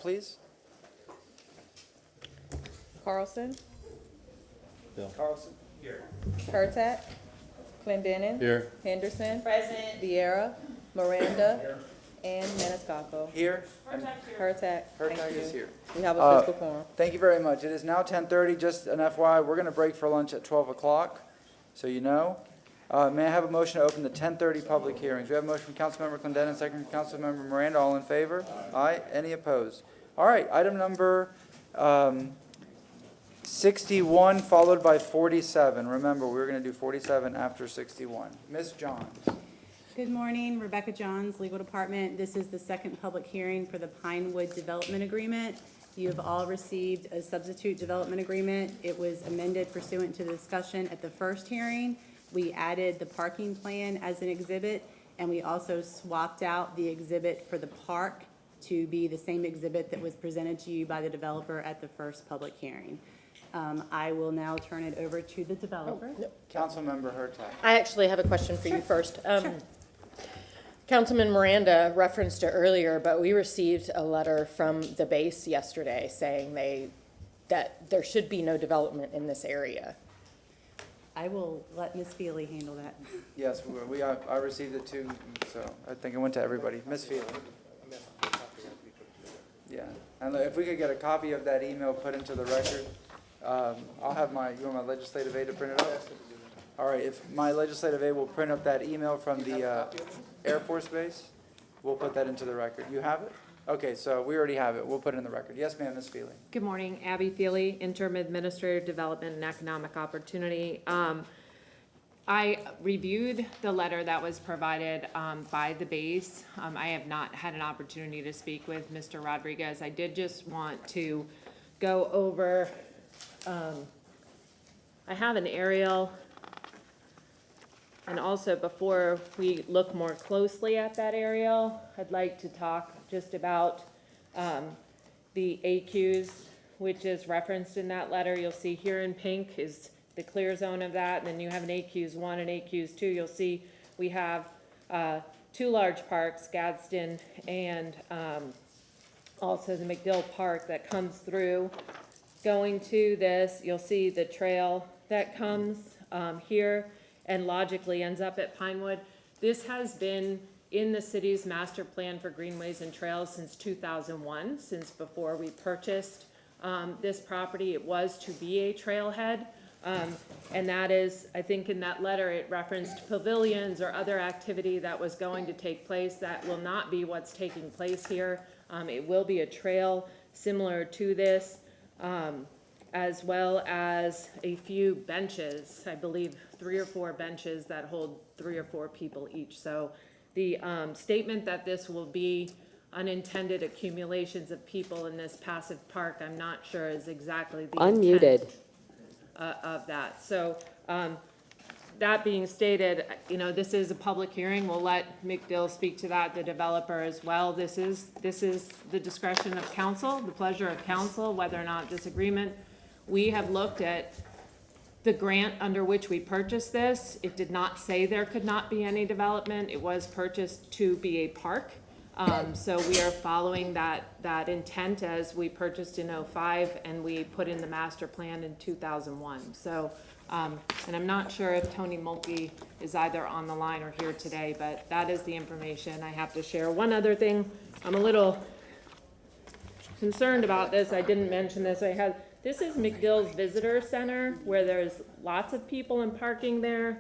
please. Carlson, Carlson. Here. Hurtak, Clendenin. Here. Henderson. Present. Vieira, Miranda. And Maniscalco. Here. Hurtak. Hurtak Thank is you. here. We have a fiscal quorum. Thank you very much. It is now 10:30, just an FYI, we're going to break for lunch at 12 o'clock, so you know. May I have a motion to open the 10:30 public hearings? We have a motion from Councilmember Clendenin, second from Councilmember Miranda. All in favor? Aye. Any opposed? All right, item number 61 followed by 47. Remember, we're going to do 47 after 61. Ms. Johns. Good morning, Rebecca Johns, Legal Department. This is the second public hearing for the Pinewood Development Agreement. You have all received a substitute development agreement. It was amended pursuant to the discussion at the first hearing. We added the parking plan as an exhibit, and we also swapped out the exhibit for the park to be the same exhibit that was presented to you by the developer at the first public hearing. I will now turn it over to the developer. Councilmember Hurtak. I actually have a question for you first. Sure. Councilman Miranda referenced it earlier, but we received a letter from the base yesterday saying that there should be no development in this area. I will let Ms. Feely handle that. Yes, I received it too, so I think it went to everybody. Ms. Feely. Yeah, and if we could get a copy of that email put into the record, I'll have you want my legislative aide to print it up? All right, if my legislative aide will print up that email from the Air Force Base, we'll put that into the record. You have it? Okay, so we already have it. We'll put it in the record. Yes, ma'am, Ms. Feely. Good morning, Abby Feely, Interim Administrator Development and Economic Opportunity. I reviewed the letter that was provided by the base. I have not had an opportunity to speak with Mr. Rodriguez. I did just want to go over, I have an aerial. And also, before we look more closely at that aerial, I'd like to talk just about the AQs, which is referenced in that letter. You'll see here in pink is the clear zone of that, and then you have an AQs 1 and AQs 2. You'll see we have two large parks, Gadsden and also the McDill Park that comes through. Going to this, you'll see the trail that comes here and logically ends up at Pinewood. This has been in the city's master plan for greenways and trails since 2001, since before we purchased this property. It was to be a trailhead, and that is, I think in that letter it referenced pavilions or other activity that was going to take place. That will not be what's taking place here. It will be a trail similar to this, as well as a few benches, I believe 3 or 4 benches that hold 3 or 4 people each. So the statement that this will be unintended accumulations of people in this passive park, I'm not sure is exactly the intent of that. So that being stated, you know, this is a public hearing. We'll let McDill speak to that, the developer as well. This is the discretion of council, the pleasure of council, whether or not this agreement. We have looked at the grant under which we purchased this. It did not say there could not be any development. It was purchased to be a park. So we are following that intent as we purchased in '05 and we put in the master plan in 2001. So, and I'm not sure if Tony Mulkey is either on the line or here today, but that is the information I have to share. One other thing, I'm a little concerned about this. I didn't mention this. This is McDill's Visitor Center, where there's lots of people and parking there.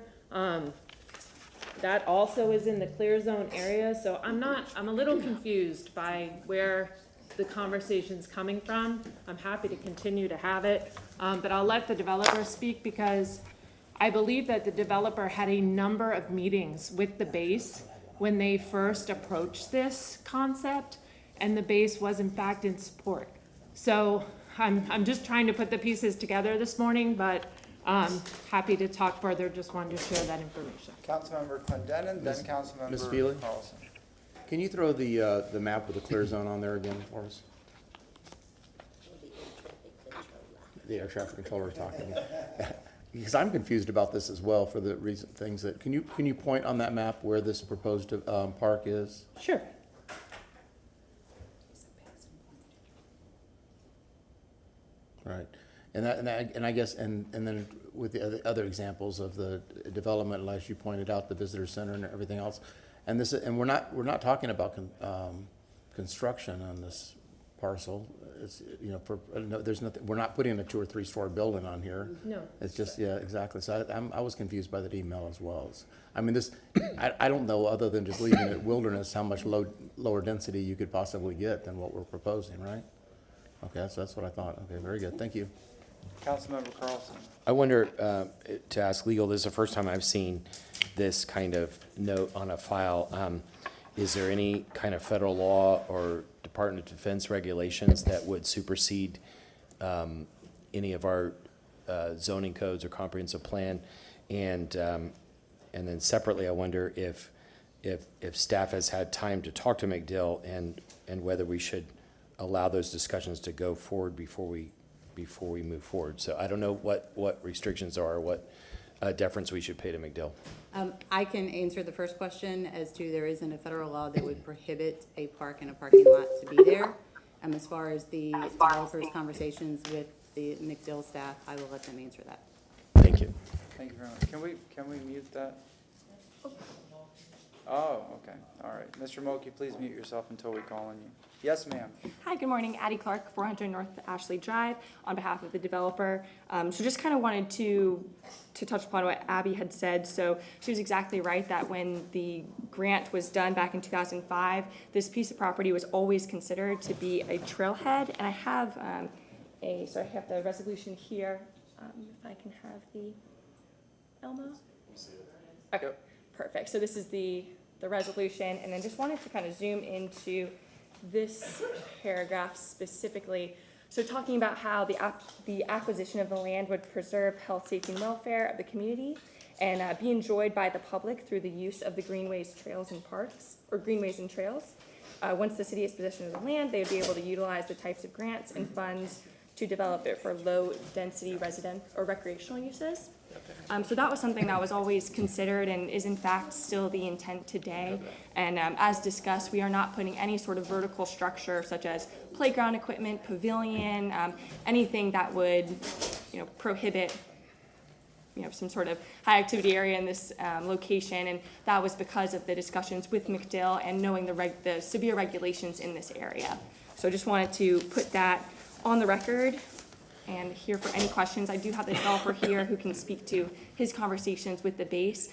That also is in the clear zone area, so I'm a little confused by where the conversation's coming from. I'm happy to continue to have it, but I'll let the developer speak because I believe that the developer had a number of meetings with the base when they first approached this concept, and the base was in fact in support. So I'm just trying to put the pieces together this morning, but happy to talk further. Just wanted to share that information. Councilmember Clendenin, then Councilmember Ms. Feely? Carlson. Can you throw the map with the clear zone on there again for us? The air traffic controller talking. Because I'm confused about this as well for the recent things that, can you point on that map where this proposed park is? Sure. Right. And I guess, and then with the other examples of the development, as you pointed out, the visitor center and everything else. And this, and we're not talking about construction on this parcel. It's, you know, no, there's nothing, we're not putting a 2 or 3 story building on here. No. It's just, yeah, exactly. So I was confused by that email as well. I mean, this, I don't know, other than just leaving it wilderness, how much lower density you could possibly get than what we're proposing, right? Okay, so that's what I thought. Okay, very good. Thank you. Councilmember Carlson. I wonder, to ask legal, this is the first time I've seen this kind of note on a file. Is there any kind of federal law or Department of Defense regulations that would supersede any of our zoning codes or comprehensive plan? And then separately, I wonder if staff has had time to talk to McDill and whether we should allow those discussions to go forward before we move forward. So I don't know what restrictions are, what deference we should pay to McDill. I can answer the first question as to there isn't a federal law that would prohibit a park and a parking lot to be there. As far as the developers' conversations with the McDill staff, I will let them answer that. Thank you. Thank you very much. Can we mute that? Oh, okay. All right. Mr. Moki, please mute yourself until we call on you. Yes, ma'am. Hi, good morning. Addie Clark, 400 North Ashley Drive, on behalf of the developer. So just kind of wanted to touch upon what Abby had said. So she was exactly right that when the grant was done back in 2005, this piece of property was always considered to be a trailhead. And I have I have the resolution here. If I can have the Elmo. Okay, perfect. So this is the resolution, and then just wanted to kind of zoom into this paragraph specifically. So talking about how the acquisition of the land would preserve health, safety, and welfare of the community and be enjoyed by the public through the use of the greenways, trails, and parks, or greenways and trails. Once the city has possession of the land, they would be able to utilize the types of grants and funds to develop it for low-density resident or recreational uses. So that was something that was always considered and is in fact still the intent today. And as discussed, we are not putting any sort of vertical structure such as playground equipment, pavilion, anything that would, prohibit, some sort of high activity area in this location. And that was because of the discussions with McDill and knowing the severe regulations in this area. So I just wanted to put that on the record and here for any questions. I do have the developer here who can speak to his conversations with the base,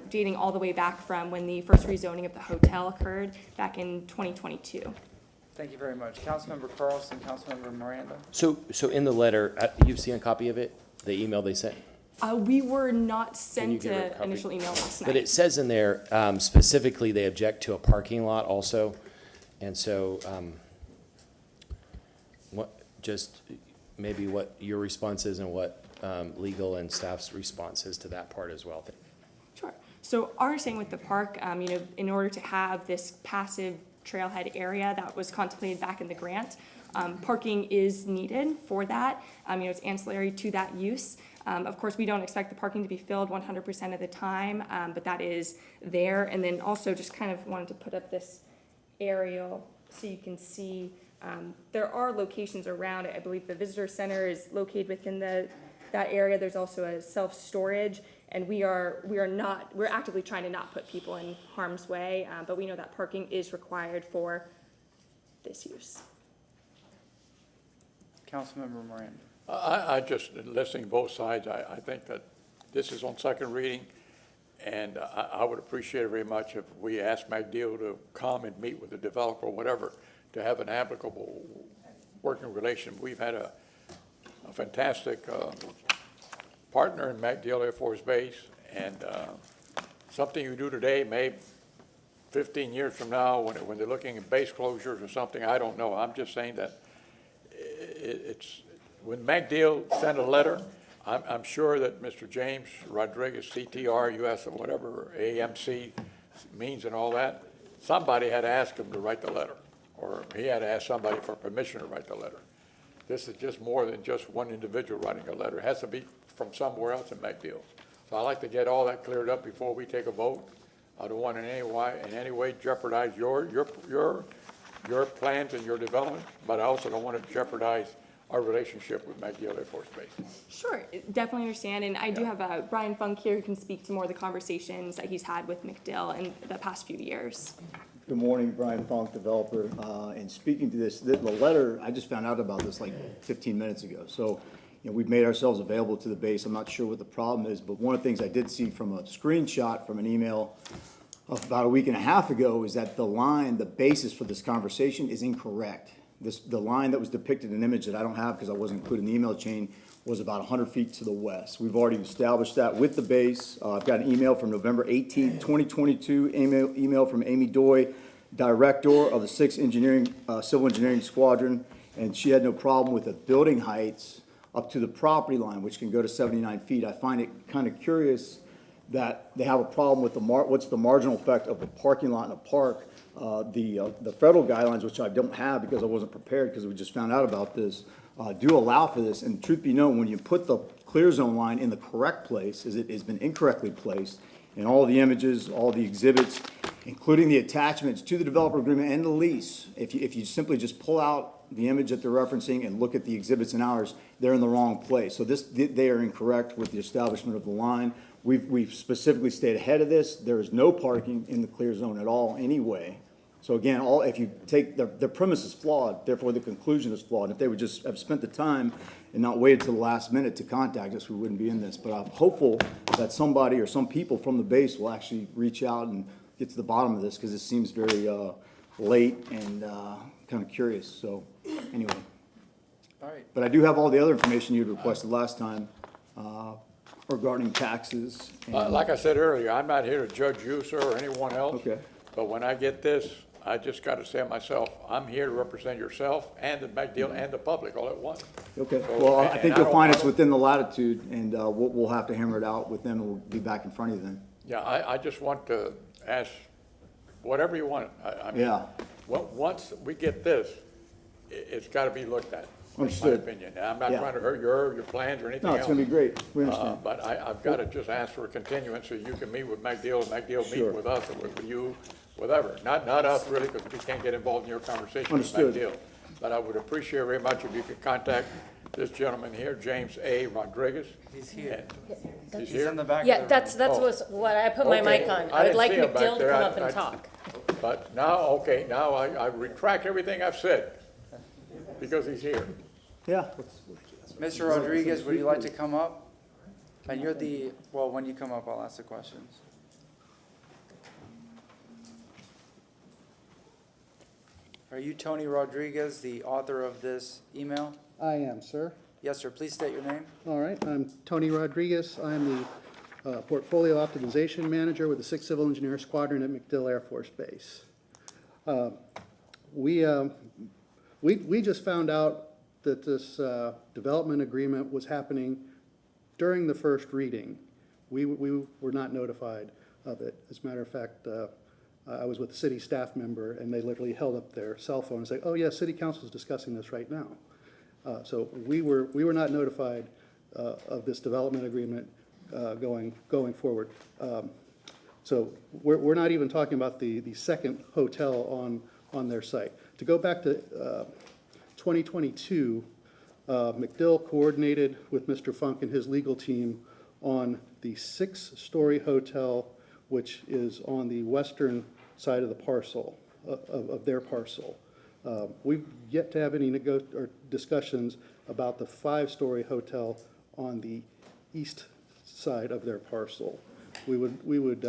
dating all the way back from when the first rezoning of the hotel occurred back in 2022. Thank you very much. Councilmember Carlson, Councilmember Miranda. So in the letter, you've seen a copy of it, the email they sent? We were not sent an initial email last night. But it says in there, specifically, they object to a parking lot also. And so, just maybe what your response is and what legal and staff's response is to that part as well. Sure. So our understanding with the park, in order to have this passive trailhead area that was contemplated back in the grant, parking is needed for that. It's ancillary to that use. Of course, we don't expect the parking to be filled 100% of the time, but that is there. And then also just kind of wanted to put up this aerial so you can see there are locations around it. I believe the visitor center is located within that area. There's also a self-storage, and we're actively trying to not put people in harm's way, but we know that parking is required for this use. Councilmember Miranda. I just, listening both sides, I think that this is on second reading, and I would appreciate it very much if we asked McDill to come and meet with the developer or whatever, to have an applicable working relation. We've had a fantastic partner in McDill Air Force Base, and something you do today may 15 years from now, when they're looking at base closures or something, I don't know. I'm just saying that it's, when McDill sent a letter, I'm sure that Mr. James Rodriguez, CTR, US, or whatever AMC means and all that, somebody had to ask him to write the letter, or he had to ask somebody for permission to write the letter. This is just more than just one individual writing a letter. It has to be from somewhere else in McDill. So I'd like to get all that cleared up before we take a vote. I don't want in any way jeopardize your plans and your development, but I also don't want to jeopardize our relationship with McGill Air Force Base. Sure, definitely understand, and I do have Brian Funk here who can speak to more of the conversations that he's had with McDill in the past few years. Good morning, Brian Funk, developer. And speaking to this, the letter, I just found out about this like 15 minutes ago. So, you know, we've made ourselves available to the base. I'm not sure what the problem is, but one of the things I did see from a screenshot from an email of about a week and a half ago is that the line, the basis for this conversation is incorrect. The line that was depicted in an image that I don't have because I wasn't included in the email chain was about 100 feet to the west. We've already established that with the base. I've got an email from November 18th, 2022, email from Amy Doy, director of the 6th Civil Engineering Squadron, and she had no problem with the building heights up to the property line, which can go to 79 feet. I find it kind of curious that they have a problem with what's the marginal effect of a parking lot in a park. The federal guidelines, which I don't have because I wasn't prepared because we just found out about this, do allow for this. And truth be known, when you put the clear zone line in the correct place, as it has been incorrectly placed, in all the images, all the exhibits, including the attachments to the developer agreement and the lease, if you simply just pull out the image that they're referencing and look at the exhibits and ours, they're in the wrong place. So they are incorrect with the establishment of the line. We've specifically stayed ahead of this. There is no parking in the clear zone at all anyway. So again, if you take, the premise is flawed, therefore the conclusion is flawed. If they would just have spent the time and not waited till the last minute to contact us, we wouldn't be in this. But I'm hopeful that somebody or some people from the base will actually reach out and get to the bottom of this, because it seems very late and kind of curious. So anyway. All right. But I do have all the other information you'd requested last time regarding taxes. Like I said earlier, I'm not here to judge you, sir, or anyone else. Okay. But when I get this, I just got to say it myself, I'm here to represent yourself and the McDill and the public all at once. Okay, So, well, I and think I you'll don't- find I it's don't- within the latitude, and we'll have to hammer it out with them, and we'll be back in front of you then. Yeah, I just want to ask, whatever you want. I mean, Yeah. Once we get this, it's got to be looked at, in my Understood. opinion. And I'm not Yeah. trying to hurt your plans or anything No, else. it's gonna be great, we understand. But I've got to just ask for a continuance so you can meet with McDill, and McDill Sure. meet with us, or with you, whatever. Not us really, because we can't get involved in your conversation with Understood. McDill. But I would appreciate very much if you could contact this gentleman here, James A. Rodriguez. He's here. He's He's here? in the back. Yeah, of the room. that's what I put my Okay. mic on. I I would didn't like see him back McDill to there. come I- up and I- talk. But now, now I retract everything I've said, because he's here. Yeah. Mr. Rodriguez, would you like to come up? And you're well, when you come up, I'll ask the questions. Are you Tony Rodriguez, the author of this email? I am, sir. Yes, sir. Please state your name. All right, I'm Tony Rodriguez. I'm the Portfolio Optimization Manager with the 6th Civil Engineer Squadron at McDill Air Force Base. We just found out that this development agreement was happening during the first reading. We were not notified of it. As a matter of fact, I was with a city staff member, and they literally held up their cell phone and said, "Oh, yeah, City Council is discussing this right now." So we were not notified of this development agreement going forward. So we're not even talking about the second hotel on their site. To go back to 2022, McDill coordinated with Mr. Funk and his legal team on the 6-story hotel, which is on the western side of the parcel, of their parcel. We've yet to have any discussions about the 5-story hotel on the east side of their parcel. We would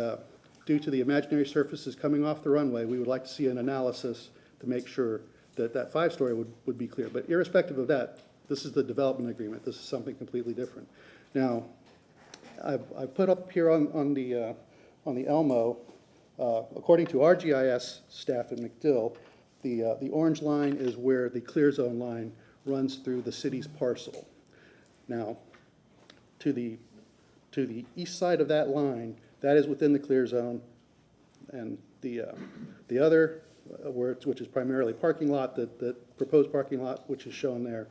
due to the imaginary surfaces coming off the runway, we would like to see an analysis to make sure that that 5-story would be clear. But irrespective of that, this is the development agreement. This is something completely different. Now, I've put up here on the Elmo, according to our GIS staff at McDill, the orange line is where the clear zone line runs through the city's parcel. Now, to the east side of that line, that is within the clear zone, and the other, which is primarily parking lot, the proposed parking lot, which is shown there,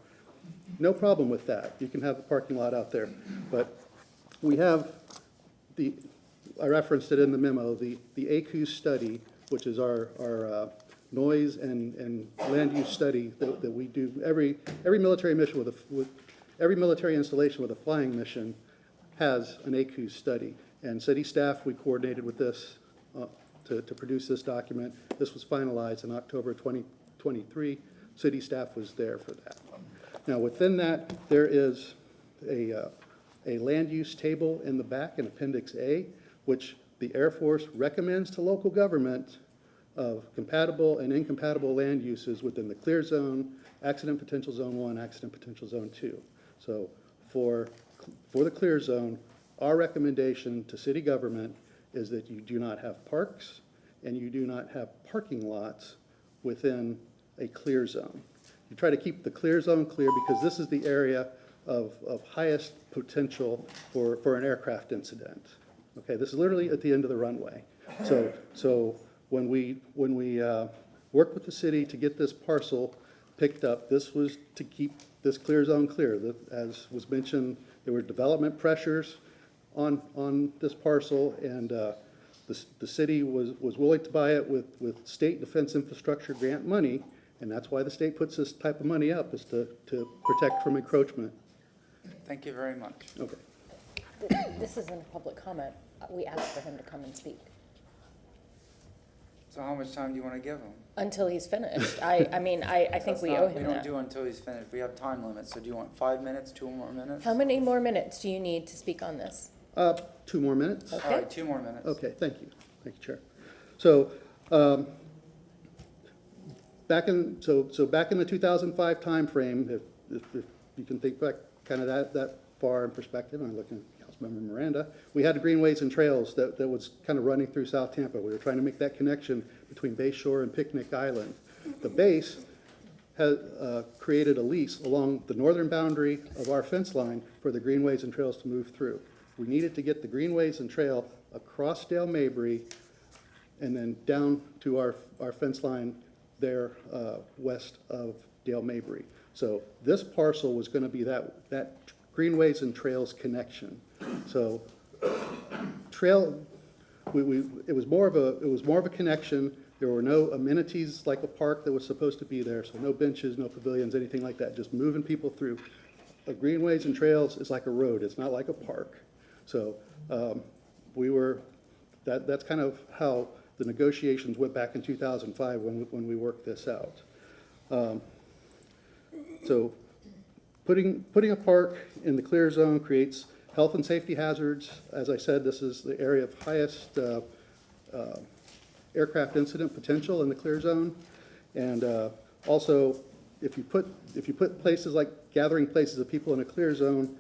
no problem with that. You can have a parking lot out there, but we have I referenced it in the memo, the ACU study, which is our noise and land use study that we do. Every military mission every military installation with a flying mission has an ACUS study. And city staff, we coordinated with this to produce this document. This was finalized in October 2023. City staff was there for that. Now, within that, there is a land use table in the back in Appendix A, which the Air Force recommends to local government of compatible and incompatible land uses within the clear zone, accident potential zone 1, accident potential zone 2. So for the clear zone, our recommendation to city government is that you do not have parks and you do not have parking lots within a clear zone. You try to keep the clear zone clear because this is the area of highest potential for an aircraft incident. Okay, this is literally at the end of the runway. So when we worked with the city to get this parcel picked up, this was to keep this clear zone clear. As was mentioned, there were development pressures on this parcel, and the city was willing to buy it with state defense infrastructure grant money, and that's why the state puts this type of money up, is to protect from encroachment. Thank you very much. Okay. This isn't a public comment. We asked for him to come and speak. So how much time do you want to give him? Until he's finished. I mean, I think we owe him We don't that. do until he's finished. We have time limits, so do you want 5 minutes, 2 more minutes? How many more minutes do you need to speak on this? 2 more minutes. All right, 2 more minutes. Okay, thank you. Thank you, Chair. So, back in the 2005 timeframe, if you can think back kind of that far in perspective, I'm looking at Councilmember Miranda, we had Greenways and Trails that was kind of running through South Tampa. We were trying to make that connection between Bay Shore and Picnic Island. The base has created a lease along the northern boundary of our fence line for the Greenways and Trails to move through. We needed to get the Greenways and Trail across Dale Mabry and then down to our fence line there west of Dale Mabry. So this parcel was going to be that Greenways and Trails connection. So it was more of a connection. There were no amenities like a park that was supposed to be there, so no benches, no pavilions, anything like that, just moving people through. Greenways and Trails is like a road, it's not like a park. So that's kind of how the negotiations went back in 2005 when we worked this out. So putting a park in the clear zone creates health and safety hazards. As I said, this is the area of highest aircraft incident potential in the clear zone. And also, if you put places like gathering places of people in a clear zone,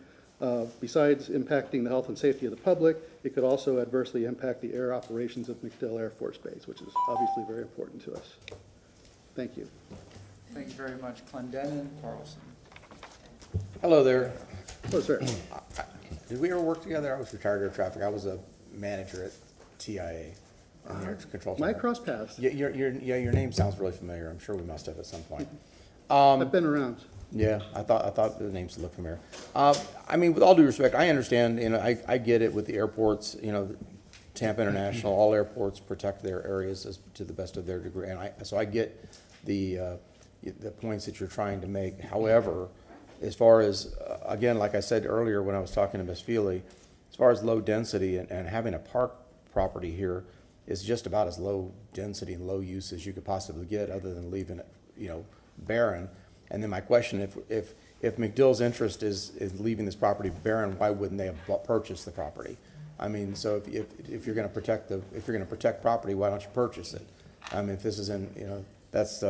besides impacting the health and safety of the public, it could also adversely impact the air operations of McDill Air Force Base, which is obviously very important to us. Thank you. Thank you very much. Clendenin Carlson. Hello there. Hello, sir. Did we ever work together? I was retired air traffic. I was a manager at TIA in the air control center. Might cross paths. Yeah, your name sounds really familiar. I'm sure we must have at some point. I've been around. Yeah, I thought the names looked familiar. I mean, with all due respect, I understand, I get it with the airports, Tampa International, all airports protect their areas to the best of their degree. And so I get the points that you're trying to make. However, as far as, again, like I said earlier when I was talking to Ms. Feely, as far as low density and having a park property here is just about as low density and low use as you could possibly get, other than leaving it, barren. And then my question, if McDill's interest is leaving this property barren, why wouldn't they have purchased the property? I mean, so if you're going to protect property, why don't you purchase it? I mean, if this is that's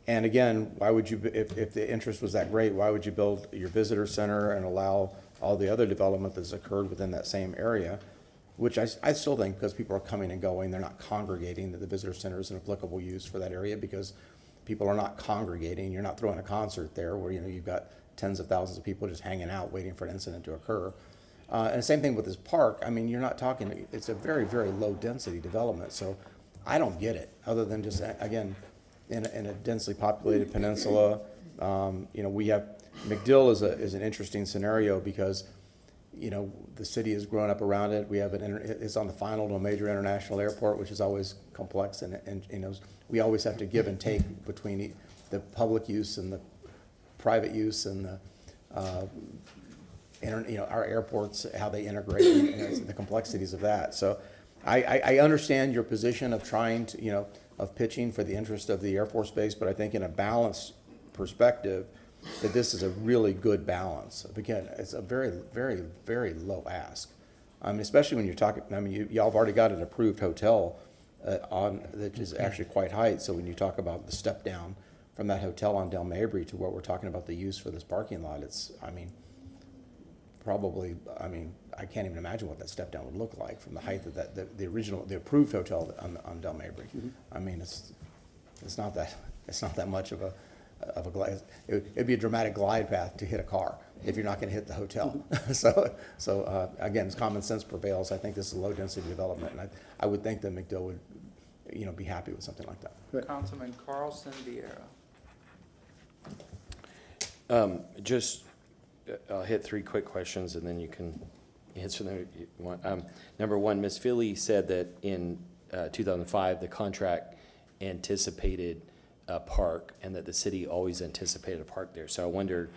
and again, why would you, if the interest was that great, why would you build your visitor center and allow all the other development that's occurred within that same area? Which I still think, because people are coming and going, they're not congregating, that the visitor center is an applicable use for that area, because people are not congregating. You're not throwing a concert there where you've got tens of thousands of people just hanging out waiting for an incident to occur. And the same thing with this park. I mean, you're not talking, it's a very, very low density development. So I don't get it, other than just, again, in a densely populated peninsula. We have, McDill is an interesting scenario because you know, the city has grown up around it. We have it's on the final to a major international airport, which is always complex, and you know, we always have to give and take between the public use and the private use and the, you know, our airports, how they integrate, you know, the complexities of that. So I understand your position of trying to, you know, of pitching for the interest of the Air Force Base, but I think in a balanced perspective, that this is a really good balance. Again, it's a very, very, very low ask. I mean, especially when you're talking, I mean, y'all have already got an approved hotel that is actually quite high. So when you talk about the step down from that hotel on Del Mabry to what we're talking about the use for this parking lot, it's, I mean, probably, I mean, I can't even imagine what that step down would look like from the height of that, the original, the approved hotel on Del Mabry. I mean, it's not that much of a glide. It'd be a dramatic glide path to hit a car if you're not going to hit the hotel. So again, as common sense prevails, I think this is a low density development, and I would think that McDill would, you know, be happy with something like that. Right. Councilman Carlson Vieira. I'll hit 3 quick questions and then you can answer them if you want. Number 1, Ms. Philly said that in 2005 the contract anticipated a park and that the city always anticipated a park there. So I wonder,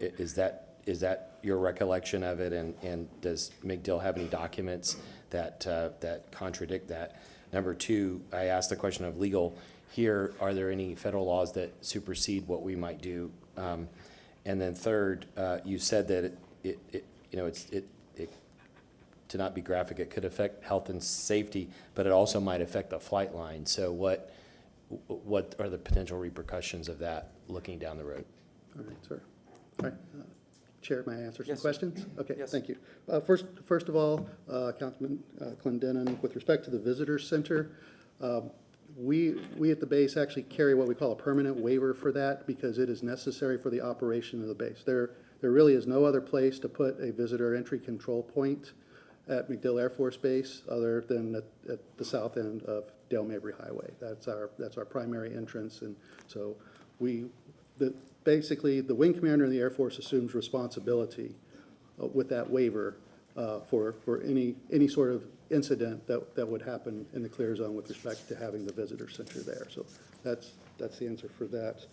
is that your recollection of it, and does McDill have any documents that contradict that? Number 2, I asked the question of legal here. Are there any federal laws that supersede what we might do? And then third, you said that it to not be graphic, it could affect health and safety, but it also might affect the flight line. So what are the potential repercussions of that looking down the road? All right, sir. All right. Chair, may I answer some Yes, questions? sir. Okay, Yes. thank you. First of all, Councilman Clendenin, with respect to the visitor center, we at the base actually carry what we call a permanent waiver for that because it is necessary for the operation of the base. There really is no other place to put a visitor entry control point at McDill Air Force Base other than at the south end of Del Mabry Highway. That's our primary entrance, and so basically the wing commander in the Air Force assumes responsibility with that waiver for any sort of incident that would happen in the clear zone with respect to having the visitor center there. So that's the answer for that.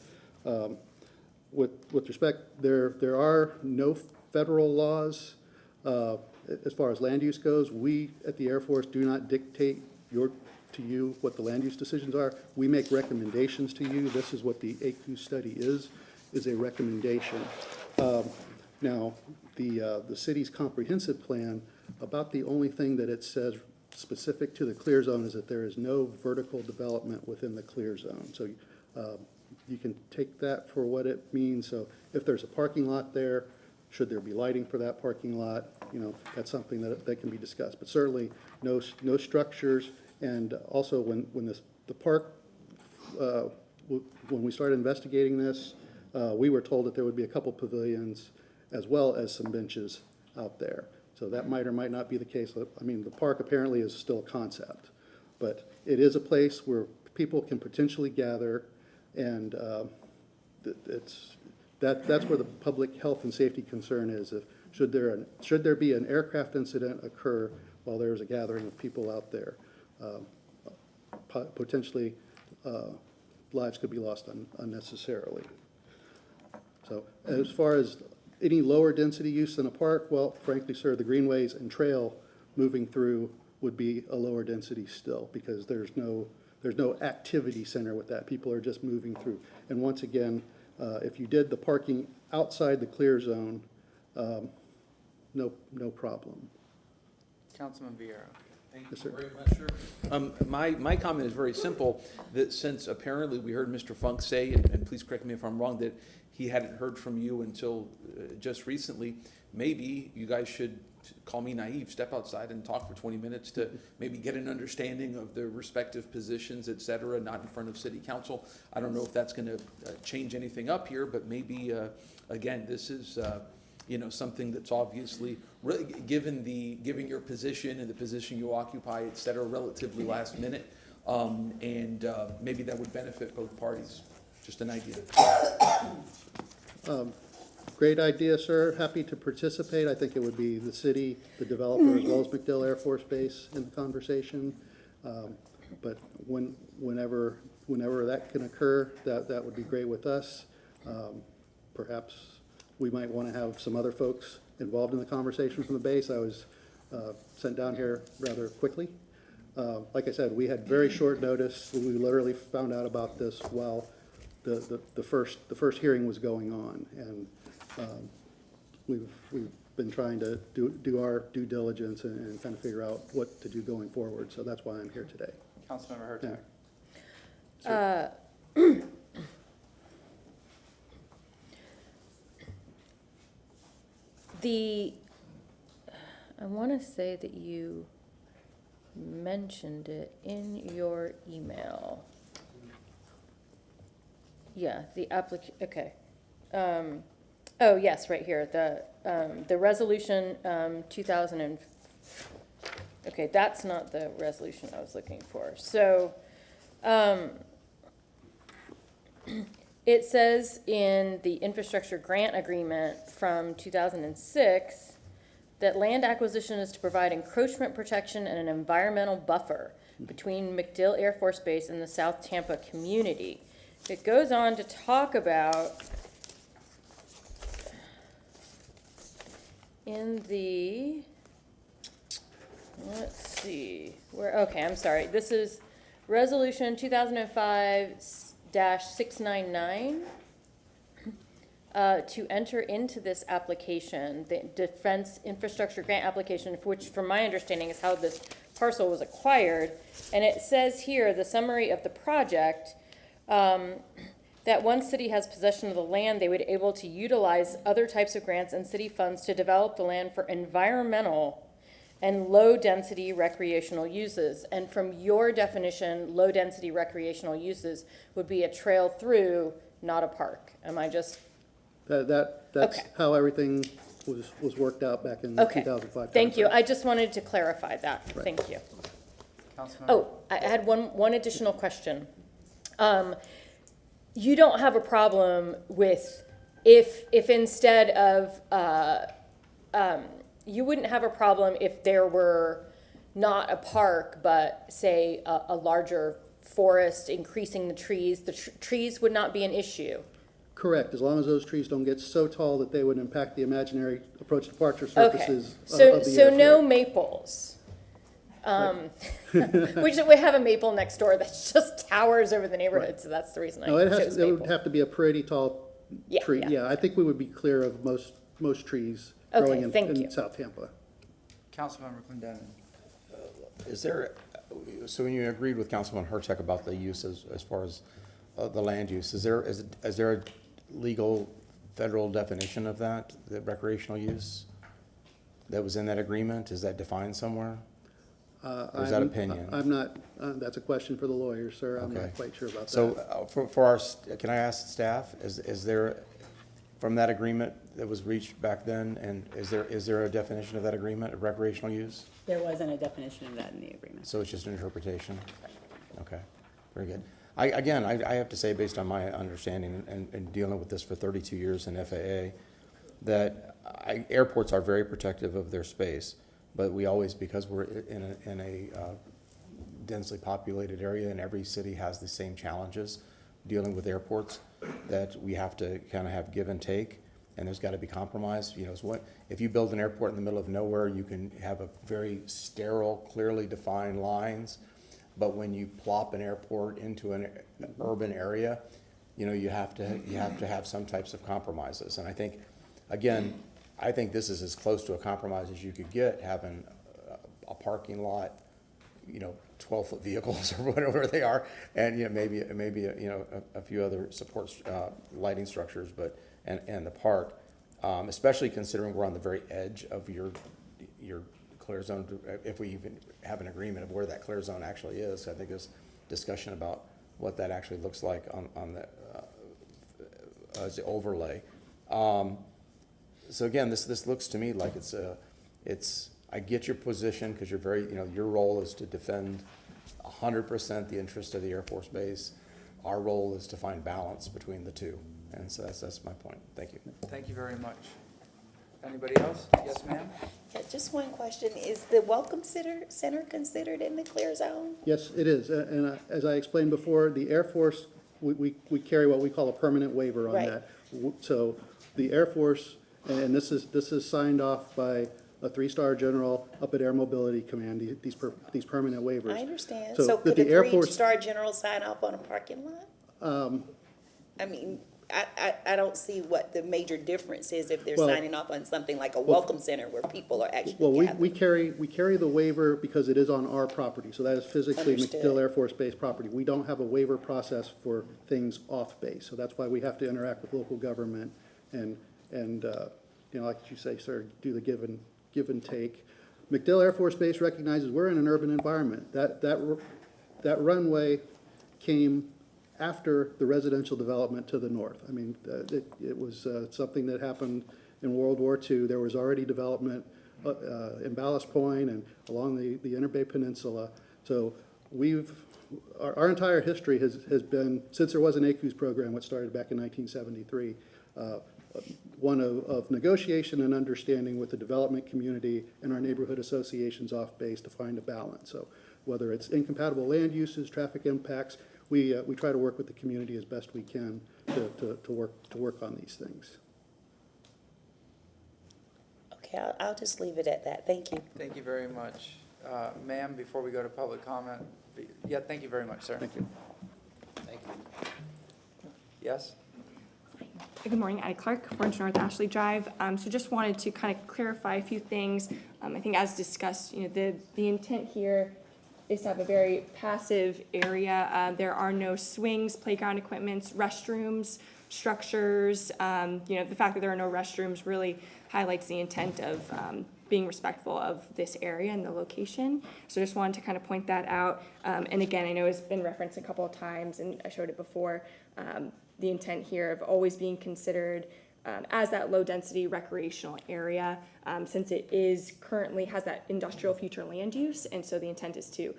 With respect, there are no federal laws as far as land use goes. We at the Air Force do not dictate to you what the land use decisions are. We make recommendations to you. This is what the AQ study is a recommendation. Now, the city's comprehensive plan, about the only thing that it says specific to the clear zone is that there is no vertical development within the clear zone. So you can take that for what it means. So if there's a parking lot there, should there be lighting for that parking lot? You know, that's something that can be discussed. But certainly no structures. And also when the park, when we started investigating this, we were told that there would be a couple pavilions as well as some benches out there. So that might or might not be the case. I mean, the park apparently is still a concept, but it is a place where people can potentially gather, and that's where the public health and safety concern is. Should there be an aircraft incident occur while there's a gathering of people out there, potentially lives could be lost unnecessarily. So as far as any lower density use than a park, well, frankly, sir, the greenways and trail moving through would be a lower density still because there's no activity center with that. People are just moving through. And once again, if you did the parking outside the clear zone, no problem. Councilman Vieira. Thank Yes, you sir. very much, sir. My comment is very simple, that since apparently we heard Mr. Funk say, and please correct me if I'm wrong, that he hadn't heard from you until just recently, maybe you guys should call me naive, step outside and talk for 20 minutes to maybe get an understanding of the respective positions, et cetera, not in front of city council. I don't know if that's going to change anything up here, but maybe, again, this is something that's obviously, really, given your position and the position you occupy, et cetera, relatively last minute, and maybe that would benefit both parties. Just an idea. great idea, sir. Happy to participate. I think it would be the city, the developer, as well as MacDill Air Force Base in the conversation. But whenever that can occur, that would be great with us. Perhaps we might want to have some other folks involved in the conversation from the base. I was sent down here rather quickly. Like I said, we had very short notice. We literally found out about this while the first hearing was going on, and we've been trying to do our due diligence and kind of figure out what to do going forward. So that's why I'm here today. Councilmember Hurtak. Yeah. I want to say that you mentioned it in your email. Yeah, okay. Oh, yes, right here, the resolution, 2000 okay, that's not the resolution I was looking for. So, it says in the infrastructure grant agreement from 2006 that land acquisition is to provide encroachment protection and an environmental buffer between MacDill Air Force Base and the South Tampa community. It goes on to talk about in the, let's see, okay, I'm sorry. This is Resolution 2005-699. To enter into this application, the Defense Infrastructure Grant application, which from my understanding is how this parcel was acquired. And it says here, the summary of the project, that once city has possession of the land, they would be able to utilize other types of grants and city funds to develop the land for environmental and low-density recreational uses. And from your definition, low-density recreational uses would be a trail through, not a park. Am I just... That's Okay. how everything was worked out back in Okay. 2005. Thank you. I just wanted to clarify that. Right. Thank you. Councilmember. Oh, I had one additional question. You don't have a problem with if instead of you wouldn't have a problem if there were not a park, but say a larger forest, increasing the trees. The trees would not be an issue. Correct, as long as those trees don't get so tall that they would impact the imaginary approach departure Okay. surfaces So of the so no airfield. maples. We have a maple next door that just towers over the neighborhood, Right. so that's the reason I No, it chose would maple. have to be a pretty tall Yeah, tree. yeah. Yeah, I think we would be clear of most trees Okay, growing thank in you. South Tampa. Councilmember Clendenin. Is there, so when you agreed with Councilman Hurtak about the use as far as the land use, is there a legal federal definition of that, the recreational use that was in that agreement? Is that defined somewhere? Or is that opinion? I'm not, that's a question for the lawyers, sir. I'm Okay. not quite sure about that. So for our, can I ask staff, is there, from that agreement that was reached back then, and is there a definition of that agreement of recreational use? There wasn't a definition of that in the agreement. So it's just an interpretation? Okay, very good. I have to say, based on my understanding and dealing with this for 32 years in FAA, that airports are very protective of their space, but we always, because we're in a densely populated area and every city has the same challenges dealing with airports, that we have to kind of have give and take, and there's got to be compromise. You know, if you build an airport in the middle of nowhere, you can have a very sterile, clearly defined lines. But when you plop an airport into an urban area, you know, you have to have some types of compromises. And I think, again, this is as close to a compromise as you could get, having a parking lot, you know, 12-foot vehicles or whatever they are, and you know, maybe a few other support lighting structures, but and the park, especially considering we're on the very edge of your clear zone, if we even have an agreement of where that clear zone actually is. I think there's discussion about what that actually looks like on the as the overlay. So again, this looks to me like it's I get your position, because you're very, you know, your role is to defend 100% the interest of the Air Force Base. Our role is to find balance between the two. And so that's my point. Thank you. Thank you very much. Anybody else? Yes, ma'am? Yeah, just one question. Is the Welcome Center considered in the clear zone? Yes, it is. And as I explained before, the Air Force, we carry what we call a permanent waiver on Right. that. So the Air Force, and this is signed off by a 3-star general up at Air Mobility Command, these permanent waivers. I understand. So So that could the a Air Force- 3-star general sign off on a parking lot? I mean, I don't see what the major difference is if they're Well- signing off on something like a welcome center where people are actually Well, gathered. we carry the waiver because it is on our property, so that is physically Understood. MacDill Air Force Base property. We don't have a waiver process for things off base, so that's why we have to interact with local government and like you say, sir, do the give and take. MacDill Air Force Base recognizes we're in an urban environment. That runway came after the residential development to the north. I mean, it was something that happened in World War II. There was already development in Ballast Point and along the Inner Bay Peninsula. So our entire history has been, since there was an ACUS program, which started back in 1973, one of negotiation and understanding with the development community and our neighborhood associations off base to find a balance. So whether it's incompatible land uses, traffic impacts, we try to work with the community as best we can to work on these things. Okay, I'll just leave it at that. Thank you. Thank you very much. Ma'am, before we go to public comment, yeah, thank you very much, sir. Thank you. Thank you. Yes? Good morning, Addie Clark, Orange North Ashley Drive. So just wanted to kind of clarify a few things. I think as discussed, the intent here is to have a very passive area. There are no swings, playground equipments, restrooms, structures. The fact that there are no restrooms really highlights the intent of being respectful of this area and the location. So just wanted to kind of point that out. And again, I know it's been referenced a couple of times, and I showed it before, the intent here of always being considered as that low-density recreational area, since it currently has that industrial future land use, and so the intent is to,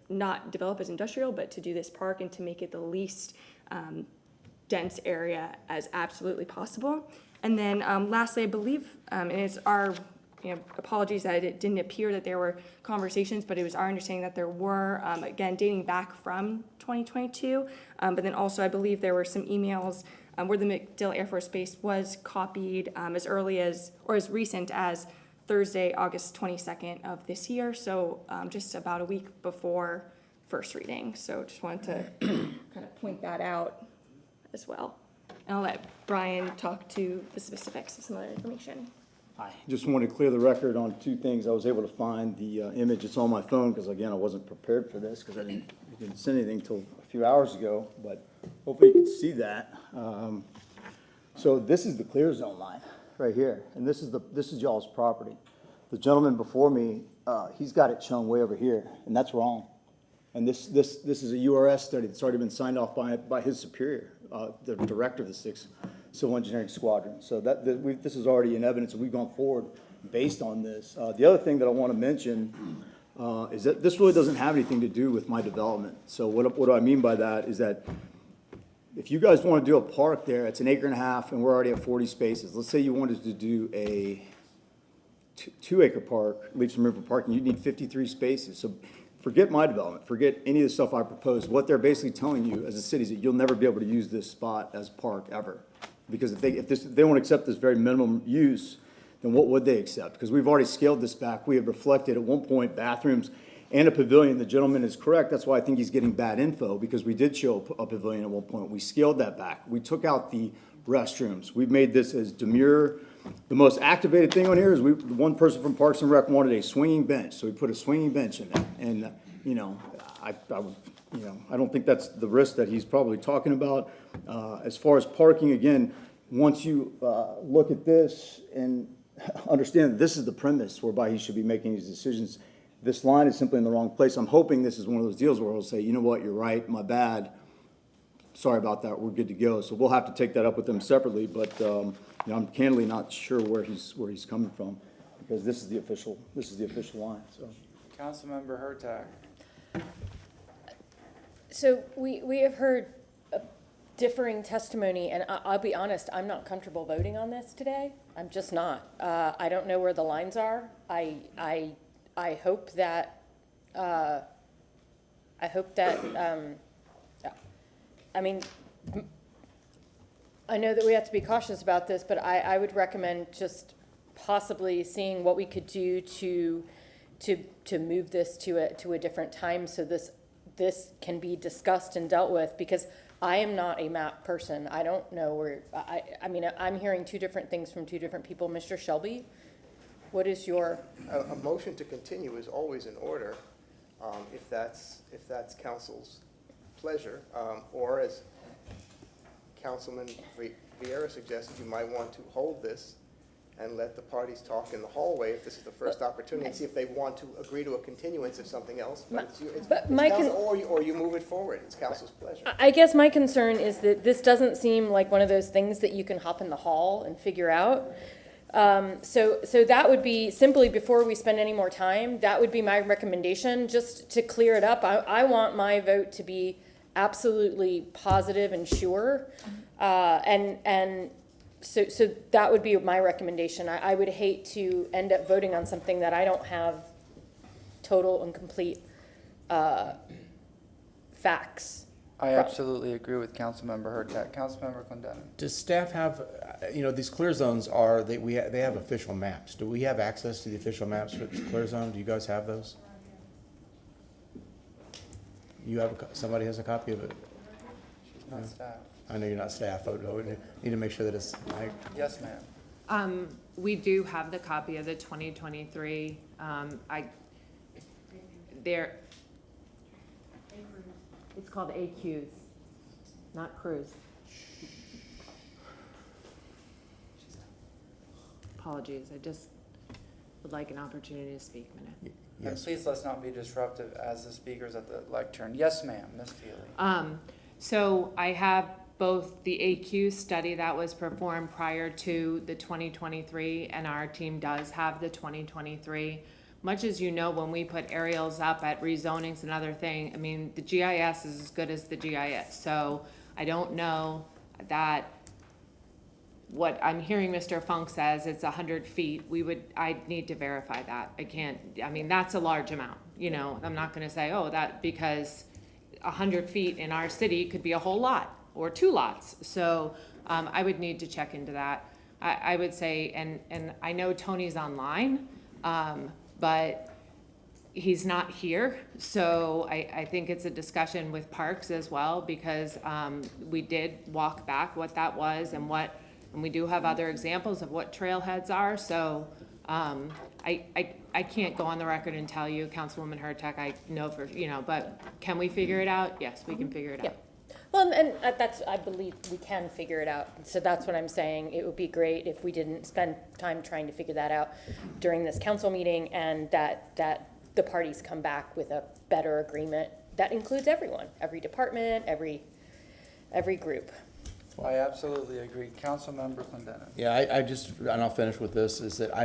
not develop as industrial, but to do this park and to make it the least dense area as absolutely possible. And then lastly, I believe, and it's our apologies that it didn't appear that there were conversations, but it was our understanding that there were, again, dating back from 2022. But then also, I believe there were some emails where the MacDill Air Force Base was copied as early as, or as recent as Thursday, August 22nd of this year. So just about a week before first reading. So just wanted to kind of point that out as well. And I'll let Brian talk to the specifics of some other information. Hi. Just want to clear the record on two things. I was able to find the image. It's on my phone because, again, I wasn't prepared for this because I didn't send anything until a few hours ago, but hopefully you can see that. So this is the clear zone line right here, and this is y'all's property. The gentleman before me, he's got it shown way over here, and that's wrong. And this is a URS study that's already been signed off by his superior, the director of the 6th Civil Engineering Squadron. So this is already in evidence, and we've gone forward based on this. The other thing that I want to mention is that this really doesn't have anything to do with my development. So what do I mean by that is that if you guys want to do a park there, it's an 1.5 acres, and we're already at 40 spaces. Let's say you wanted to do a 2-acre park, leave some room for parking, you'd need 53 spaces. So forget my development, forget any of the stuff I proposed. What they're basically telling you as a city is that you'll never be able to use this spot as park ever. Because if they won't accept this very minimum use, then what would they accept? Because we've already scaled this back. We have reflected at one point bathrooms and a pavilion. The gentleman is correct. That's why I think he's getting bad info, because we did show a pavilion at one point. We scaled that back. We took out the restrooms. We've made this as demure. The most activated thing on here is one person from Parks and Rec wanted a swinging bench, so we put a swinging bench in there. And I don't think that's the risk that he's probably talking about. As far as parking, again, once you look at this and understand that this is the premise whereby he should be making these decisions, this line is simply in the wrong place. I'm hoping this is one of those deals where he'll say, you know what, you're right, my bad. Sorry about that, we're good to go. So we'll have to take that up with them separately, but I'm candidly not sure where he's coming from, because this is the official line. So, Councilmember Hurtak. So we have heard differing testimony, and I'll be honest, I'm not comfortable voting on this today. I'm just not. I don't know where the lines are. I hope that, I mean, I know that we have to be cautious about this, but I would recommend just possibly seeing what we could do to move this to a different time so this can be discussed and dealt with, because I am not a map person. I don't know where, I mean, I'm hearing two different things from two different people. Mr. Shelby, what is your? A motion to continue is always in order, if that's council's pleasure, or as Councilman Vieira suggested, you might want to hold this and let the parties talk in the hallway if this is the first opportunity, and see if they want to agree to a continuance of something else. Or you move it forward. It's council's pleasure. I guess my concern is that this doesn't seem like one of those things that you can hop in the hall and figure out. So that would be, simply before we spend any more time, that would be my recommendation, just to clear it up. I want my vote to be absolutely positive and sure. So that would be my recommendation. I would hate to end up voting on something that I don't have total and complete facts. I absolutely agree with Councilmember Hurtak. Councilmember Clendenin. Does staff have, these clear zones they have official maps. Do we have access to the official maps for the clear zone? Do you guys have those? You have, somebody has a copy of it? She's not staff. I know you're not staff, but we need to make sure that it's. Yes, ma'am. We do have the copy of the 2023. It's called AQs, not crews. Apologies, I just would like an opportunity to speak a minute. Yes. And please let's not be disruptive as the speakers at the lectern. Yes, ma'am, Ms. Feely. So I have both the AQ study that was performed prior to the 2023, and our team does have the 2023. Much as you know, when we put aerials up at rezonings and other thing, I mean, the GIS is as good as the GIS. So I don't know that what I'm hearing Mr. Funk says, it's 100 feet. I'd need to verify that. I mean, that's a large amount, I'm not gonna say, oh, that, because 100 feet in our city could be a whole lot or 2 lots. So I would need to check into that. I would say, and I know Tony's online, but he's not here. So I think it's a discussion with Parks as well, because we did walk back what that was and we do have other examples of what trailheads are. So I can't go on the record and tell you, Councilwoman Hurtak, I know for, but can we figure it out? Yes, we can figure it out. Well, and I believe we can figure it out. So that's what I'm saying. It would be great if we didn't spend time trying to figure that out during this council meeting, and that the parties come back with a better agreement that includes everyone, every department, every group. I absolutely agree. Councilmember Clendenin. Yeah, I just, and I'll finish with this, is that I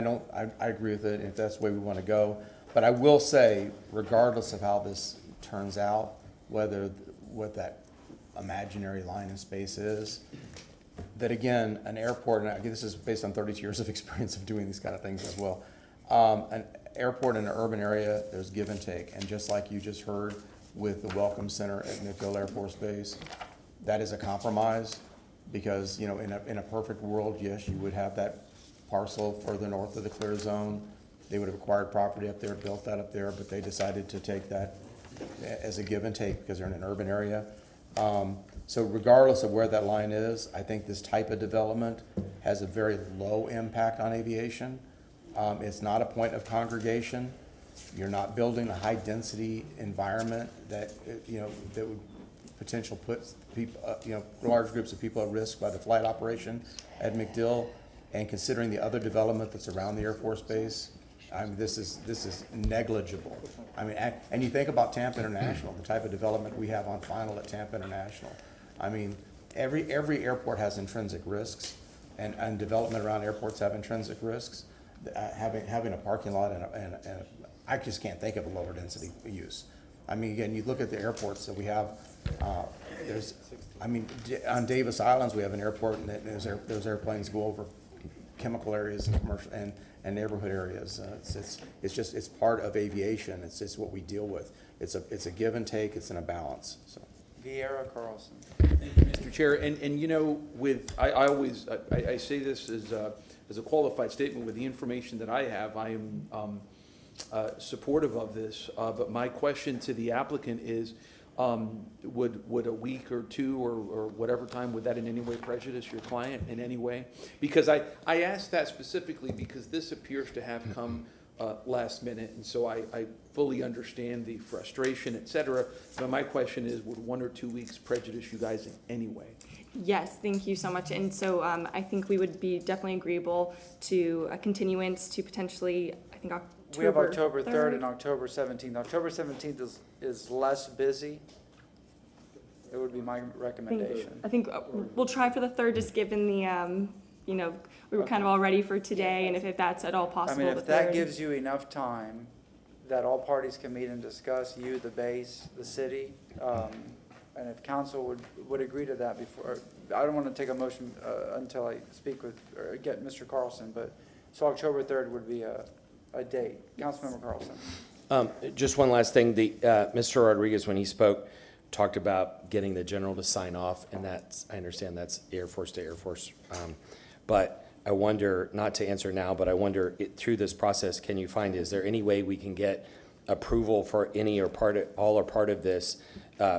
agree with it if that's the way we want to go. But I will say, regardless of how this turns out, what that imaginary line in space is, that again, an airport, and this is based on 32 years of experience of doing these kind of things as well. An airport in an urban area, there's give and take. And just like you just heard with the Welcome Center at McKay Air Force Base, that is a compromise. Because, in a perfect world, yes, you would have that parcel further north of the clear zone. They would have acquired property up there, built that up there, but they decided to take that as a give and take because they're in an urban area. So regardless of where that line is, I think this type of development has a very low impact on aviation. It's not a point of congregation. You're not building a high density environment that, that would potential puts people, large groups of people at risk by the flight operation at MacDill, and considering the other development that's around the Air Force Base, I mean, this is negligible. I mean, and you think about Tampa International, the type of development we have on final at Tampa International. I mean, every airport has intrinsic risks, and development around airports have intrinsic risks. Having a parking lot and I just can't think of a lower density use. I mean, again, you look at the airports that we have there's, I mean, on Davis Islands, we have an airport, and those airplanes go over chemical areas and commercial and neighborhood areas. It's part of aviation. It's what we deal with. It's a give and take. It's in a balance. So. Vieira Carlson. Thank you, Mr. Chair. And you know, I always say this as a qualified statement. With the information that I have, I am supportive of this. But my question to the applicant is, would a week or two or whatever time, would that in any way prejudice your client in any way? Because I asked that specifically because this appears to have come last minute, and so I fully understand the frustration, et cetera. But my question is, would 1 or 2 weeks prejudice you guys in any way? Yes, thank you so much. And so I think we would be definitely agreeable to a continuance to potentially, I think, October 3rd. We have October 3rd and October 17th. October 17th is less busy. It would be my recommendation. I think we'll try for the 3rd, just given the, you know, we were kind of all ready for today, and if that's at all possible. I mean, if that gives you enough time that all parties can meet and discuss, you, the base, the city, and if council would agree to that before, I don't want to take a motion until I speak with, or get Mr. Carlson, but, so October 3rd would be a date. Councilmember Carlson. Just one last thing. Mr. Rodriguez, when he spoke, talked about getting the general to sign off, and that's, I understand that's Air Force to Air Force. But I wonder, not to answer now, but I wonder through this process, can you find, is there any way we can get approval for any or part of, all or part of this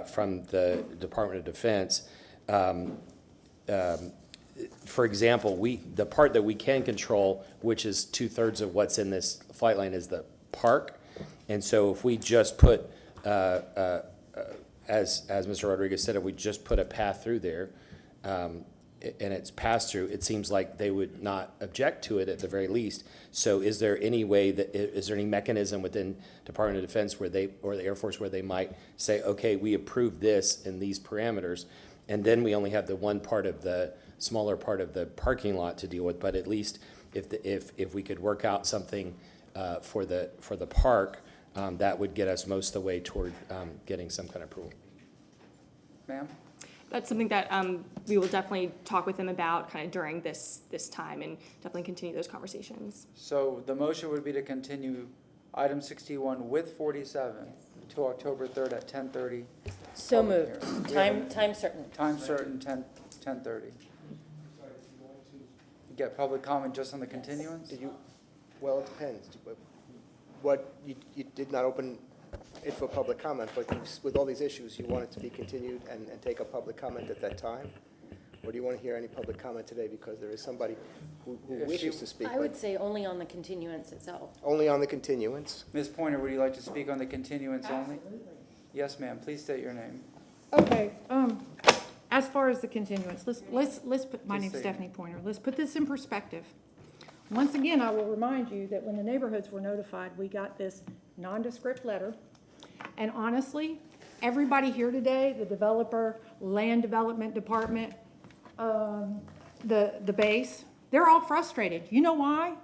from the Department of Defense? For example, the part that we can control, which is 2/3 of what's in this flight line, is the park. And so if we just put, as Mr. Rodriguez said, if we just put a path through there, and it's passed through, it seems like they would not object to it at the very least. So is there any way is there any mechanism within Department of Defense where or the Air Force where they might say, okay, we approve this in these parameters, and then we only have the one part of the smaller part of the parking lot to deal with, but at least if we could work out something for the park, that would get us most of the way toward getting some kind of approval. Ma'am? That's something that we will definitely talk with them about kind of during this time, and definitely continue those conversations. So the motion would be to continue item 61 with 47 to October 3rd at 10:30. So moved. Time certain. Time certain, 10:30. You get public comment just on the continuance? Well, it depends. You did not open it for public comment, but with all these issues, you want it to be continued and take a public comment at that time? Or do you want to hear any public comment today because there is somebody who wishes to speak? I would say only on the continuance itself. Only on the continuance? Ms. Pointer, would you like to speak on the continuance only? Yes, ma'am. Please state your name. Okay, as far as the continuance, let's put, my name's Stephanie Pointer, let's put this in perspective. Once again, I will remind you that when the neighborhoods were notified, we got this nondescript letter. And honestly, everybody here today, the developer, land development department, the base, they're all frustrated. You know why?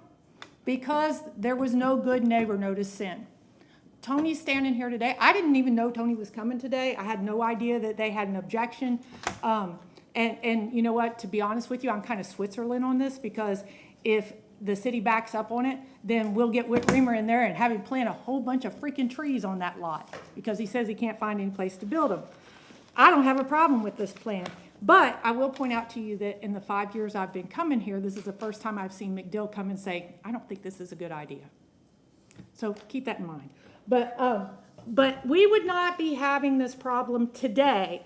Because there was no good neighbor notice sent. Tony's standing here today. I didn't even know Tony was coming today. I had no idea that they had an objection. And you know what? To be honest with you, I'm kind of Switzerland on this, because if the city backs up on it, then we'll get Whit Reamer in there and have him plant a whole bunch of freaking trees on that lot because he says he can't find any place to build them. I don't have a problem with this plan, but I will point out to you that in the 5 years I've been coming here, this is the first time I've seen McDill come and say, I don't think this is a good idea. So keep that in mind. But we would not be having this problem today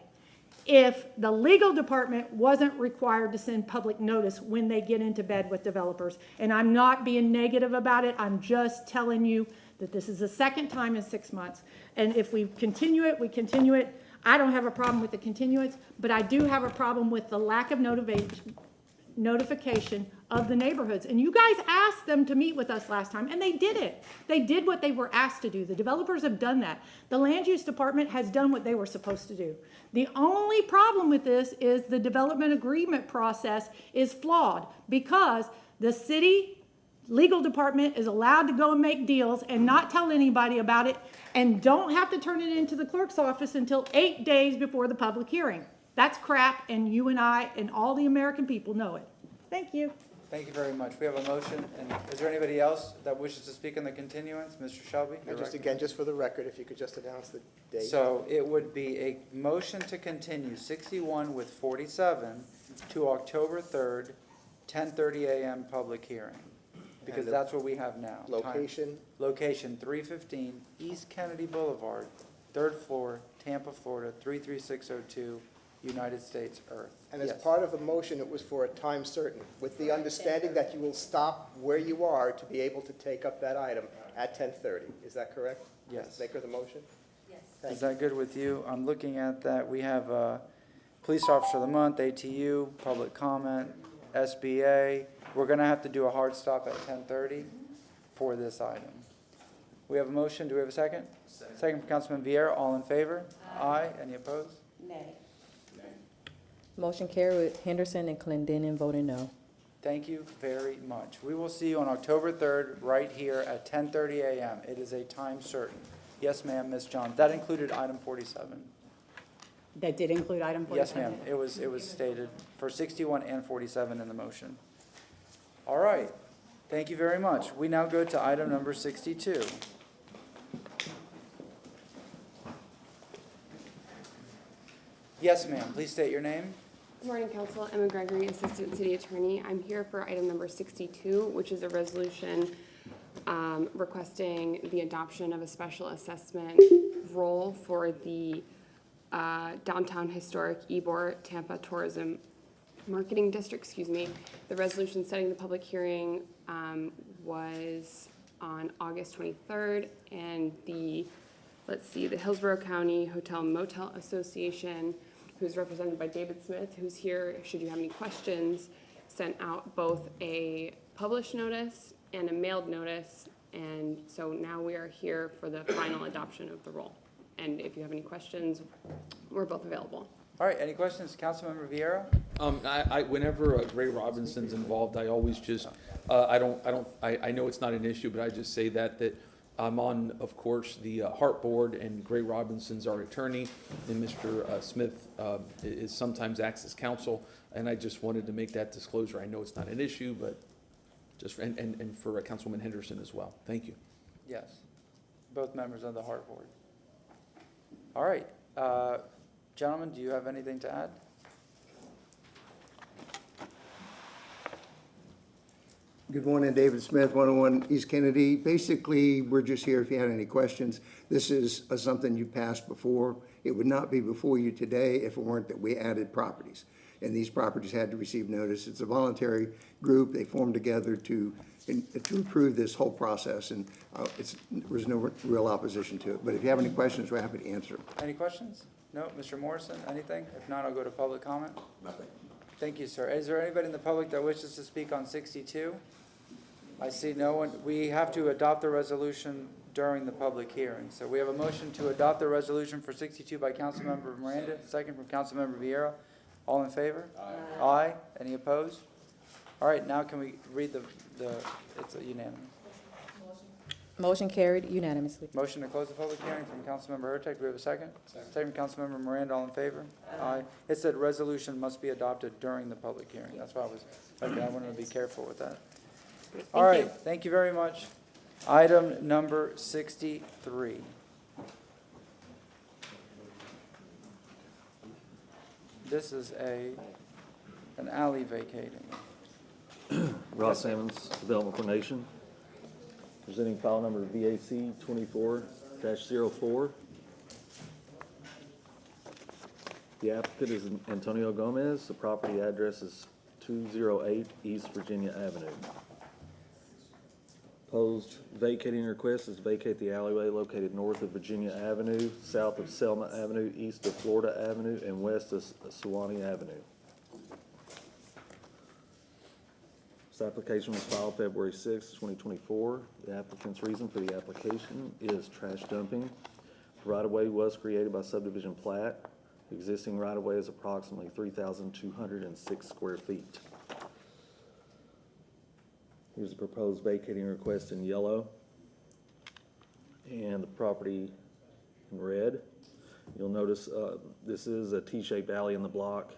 if the legal department wasn't required to send public notice when they get into bed with developers. And I'm not being negative about it. I'm just telling you that this is the second time in 6 months. And if we continue it, we continue it. I don't have a problem with the continuance, but I do have a problem with the lack of notification of the neighborhoods. And you guys asked them to meet with us last time, and they did it. They did what they were asked to do. The developers have done that. The land use department has done what they were supposed to do. The only problem with this is the development agreement process is flawed because the city legal department is allowed to go and make deals and not tell anybody about it and don't have to turn it into the clerk's office until 8 days before the public hearing. That's crap, and you and I and all the American people know it. Thank you. Thank you very much. We have a motion, and is there anybody else that wishes to speak on the continuance? Mr. Shelby? And just again, just for the record, if you could just announce the date. So it would be a motion to continue 61 with 47 to October 3rd, 10:30 a.m. public hearing, because And the that's what we have now. Location? Location 315 East Kennedy Boulevard, 3rd floor, Tampa, Florida, 33602, United States, Earth. And as Yes. part of the motion, it was for a time certain, with the understanding that you will stop where you are to be able to take up that item at 10:30. Is that correct? Yes. Maker of the motion? Is that good with you? I'm looking at that. We have Police Officer of the Month, ATU, public comment, SBA. We're going to have to do a hard stop at 10:30 for this item. We have a motion. Do we have a second? Second from Councilman Vieira. All in favor? Aye. Any opposed? Nay. Motion carried with Henderson and Clendenin voting no. Thank you very much. We will see you on October 3rd, right here at 10:30 a.m. It is a time certain. Yes, ma'am, Ms. Johns. That included item 47. That did include item 47? Yes, ma'am. It was stated for 61 and 47 in the motion. All right. Thank you very much. We now go to item number 62. Yes, ma'am. Please state your name. Good morning, Council. Emma Gregory, Assistant City Attorney. I'm here for item number 62, which is a resolution requesting the adoption of a special assessment role for the Downtown Historic Ybor Tampa Tourism Marketing District, The resolution setting the public hearing was on August 23rd, and the Hillsborough County Hotel Motel Association, who's represented by David Smith, who's here, should you have any questions, sent out both a published notice and a mailed notice, and so now we are here for the final adoption of the role. And if you have any questions, we're both available. All right. Any questions? Councilmember Vieira? Whenever Gray Robinson's involved, I always just, I know it's not an issue, but I just say that I'm on, of course, the Hart Board, and Gray Robinson's our attorney, and Mr. Smith is sometimes acts as counsel, and I just wanted to make that disclosure. I know it's not an issue, but just, and for Councilwoman Henderson as well. Thank you. Yes. Both members of the Hart Board. All right. Gentlemen, do you have anything to add? Good morning, David Smith, 101 East Kennedy. Basically, we're just here if you had any questions. This is something you passed before. It would not be before you today if it weren't that we added properties. And these properties had to receive notice. It's a voluntary group. They formed together to improve this whole process, and there was no real opposition to it. But if you have any questions, we're happy to answer them. Any questions? No? Mr. Morrison, anything? If not, I'll go to public comment. Nothing. Thank you, sir. Is there anybody in the public that wishes to speak on 62? I see no one. We have to adopt the resolution during the public hearing. So we have a motion to adopt the resolution for 62 by Councilmember Miranda, second from Councilmember Vieira. All in favor? Aye. Aye. Any opposed? All right, now can we read it's a unanimous. Motion carried unanimously. Motion to close the public hearing from Councilmember Hurtak. Do we have a second? Second from Councilmember Miranda. All in favor? Aye. It said resolution must be adopted during the public hearing. That's why I wanted to be careful with that. All right, thank you very much. Item number 63. This is an alley vacating. Ross Sammons, Development for Nation, presenting file number VAC 24-04. The applicant is Antonio Gomez. The property address is 208 East Virginia Avenue. Proposed vacating request is vacate the alleyway located north of Virginia Avenue, south of Selma Avenue, east of Florida Avenue, and west of Suwannee Avenue. This application was filed February 6, 2024. The applicant's reason for the application is trash dumping. The right-of-way was created by subdivision plat. The existing right-of-way is approximately 3,206 square feet. Here's the proposed vacating request in yellow and the property in red. You'll notice this is a T-shaped alley in the block.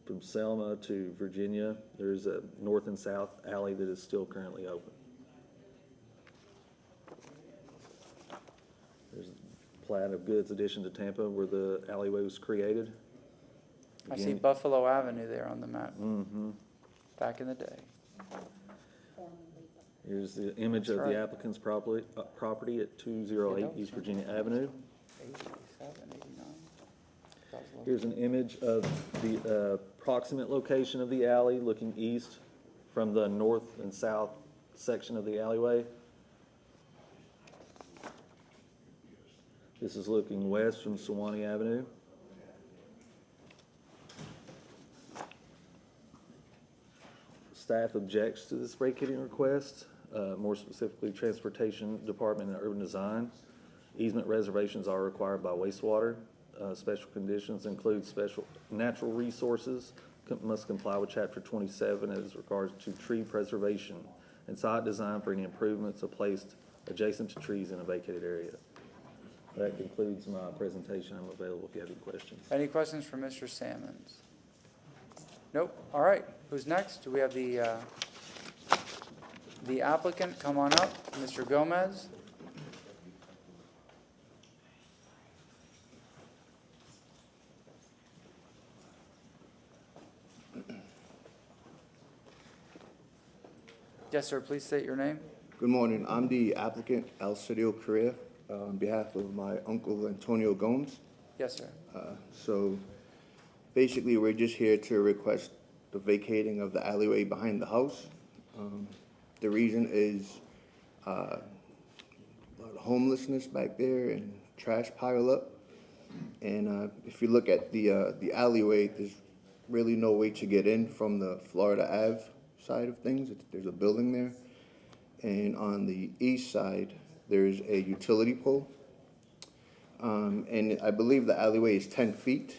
From Selma to Virginia, there's a north and south alley that is still currently open. There's a plat of goods addition to Tampa where the alleyway was created. I see Again- Buffalo Avenue there on the map, Mm-hmm. back in the day. Here's the image That's of right. the applicant's property at 208 East Virginia Avenue. 87, 89. Here's an image of the approximate location of the alley looking east from the north and south section of the alleyway. This is looking west from Sewanee Avenue. Staff objects to this vacating request, more specifically Transportation Department and Urban Design. Easement reservations are required by wastewater. Special conditions include special natural resources, must comply with Chapter 27 as regards to tree preservation and site design for any improvements are placed adjacent to trees in a vacated area. That concludes my presentation. I'm available if you have any questions. Any questions for Mr. Sammons? Nope. All right. Who's next? Do we have the applicant? Come on up, Mr. Gomez. Yes, sir. Please state your name. Good morning. I'm the applicant, Alcidio Correa, on behalf of my uncle Antonio Gomes. Yes, sir. So basically, we're just here to request the vacating of the alleyway behind the house. The reason is a lot of homelessness back there and trash pile up. And if you look at the alleyway, there's really no way to get in from the Florida Ave side of things. There's a building there. And on the east side, there's a utility pole. And I believe the alleyway is 10 feet.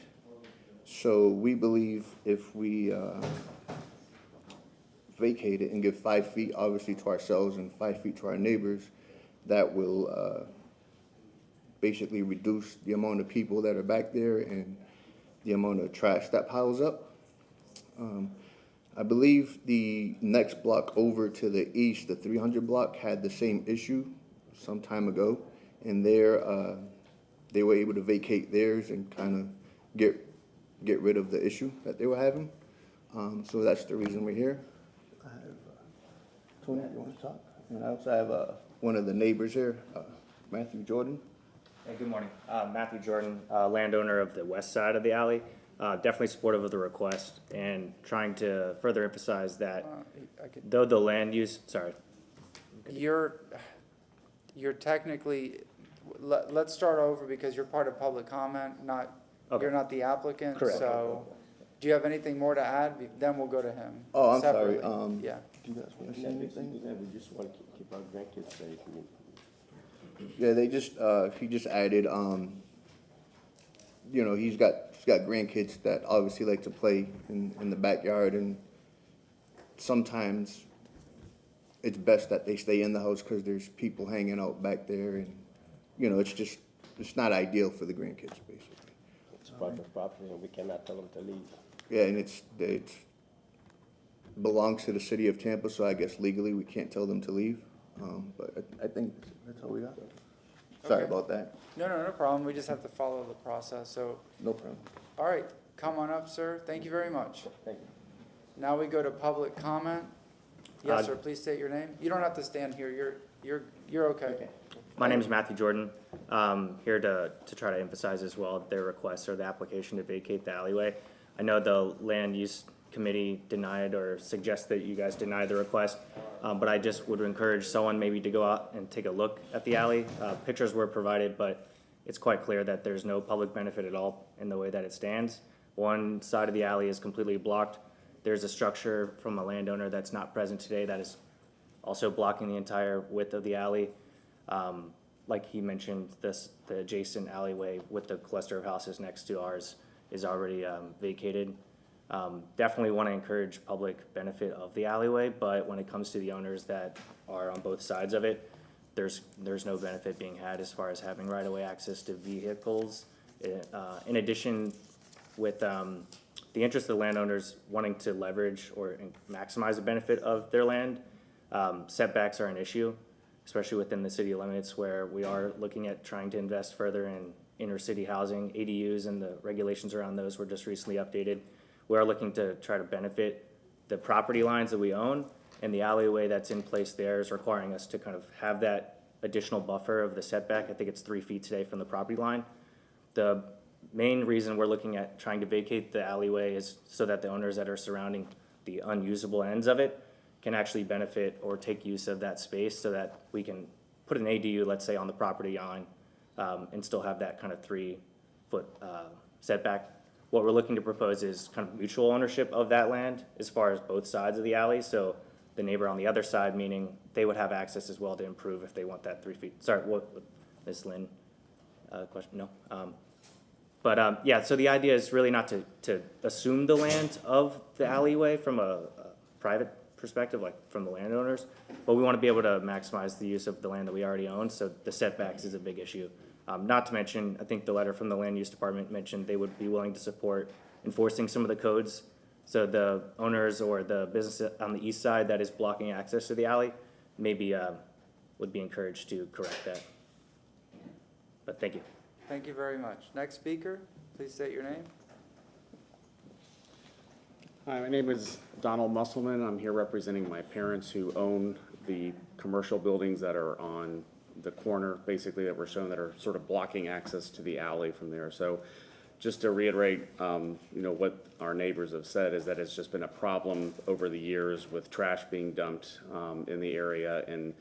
So we believe if we vacate it and give 5 feet, obviously, to ourselves and 5 feet to our neighbors, that will basically reduce the amount of people that are back there and the amount of trash that piles up. I believe the next block over to the east, the 300 block, had the same issue some time ago. And there, they were able to vacate theirs and kind of get rid of the issue that they were having. So that's the reason we're here. I have, Tony, you want to talk? And I also have one of the neighbors here, Matthew Jordan. Hey, good morning. Matthew Jordan, landowner of the west side of the alley. Definitely supportive of the request and trying to further emphasize that though the land use, sorry. You're technically, let's start over because you're part of public comment, not, you're not the applicant. Correct. So, do you have anything more to add? Then we'll go to him. Oh, I'm separately. sorry. Yeah. Do you guys want to say anything? We just want to keep our grandkids safe. Yeah, they just, he just added, you know, he's got grandkids that obviously like to play in the backyard, and sometimes it's best that they stay in the house because there's people hanging out back there, and, you know, it's not ideal for the grandkids, basically. It's private property, and we cannot tell them to leave. Yeah, and it belongs to the city of Tampa, so I guess legally we can't tell them to leave. But I think that's all we got. Sorry Okay. about that. No problem. We just have to follow the process. So, No problem. all right, come on up, sir. Thank you very much. Thank you. Now we go to public comment. Yes, Uh, sir. Please state your name. You don't have to stand here. You're okay. My name is Matthew Jordan. Here to try to emphasize as well their request or the application to vacate the alleyway. I know the land use committee denied or suggested that you guys deny the request, but I just would encourage someone maybe to go out and take a look at the alley. Pictures were provided, but it's quite clear that there's no public benefit at all in the way that it stands. One side of the alley is completely blocked. There's a structure from a landowner that's not present today that is also blocking the entire width of the alley. Like he mentioned, the adjacent alleyway with the cluster of houses next to ours is already vacated. Definitely want to encourage public benefit of the alleyway, but when it comes to the owners that are on both sides of it, there's no benefit being had as far as having right-of-way access to vehicles. In addition, with the interest of the landowners wanting to leverage or maximize the benefit of their land, setbacks are an issue, especially within the city limits where we are looking at trying to invest further in inner city housing. ADUs and the regulations around those were just recently updated. We are looking to try to benefit the property lines that we own, and the alleyway that's in place there is requiring us to kind of have that additional buffer of the setback. I think it's 3 feet today from the property line. The main reason we're looking at trying to vacate the alleyway is so that the owners that are surrounding the unusable ends of it can actually benefit or take use of that space so that we can put an ADU, let's say, on the property line and still have that kind of 3-foot setback. What we're looking to propose is kind of mutual ownership of that land as far as both sides of the alley. So the neighbor on the other side, meaning they would have access as well to improve if they want that 3 feet. Sorry, what, Ms. Lynn, question? No. Yeah, so the idea is really not to assume the land of the alleyway from a private perspective, like from the landowners, but we want to be able to maximize the use of the land that we already own, so the setbacks is a big issue. Not to mention, I think the letter from the land use department mentioned they would be willing to support enforcing some of the codes, so the owners or the business on the east side that is blocking access to the alley maybe would be encouraged to correct that. But thank you. Thank you very much. Next speaker, please state your name. Hi, my name is Donald Musselman. I'm here representing my parents who own the commercial buildings that are on the corner, basically, that were shown that are sort of blocking access to the alley from there. So just to reiterate, what our neighbors have said is that it's just been a problem over the years with trash being dumped in the area and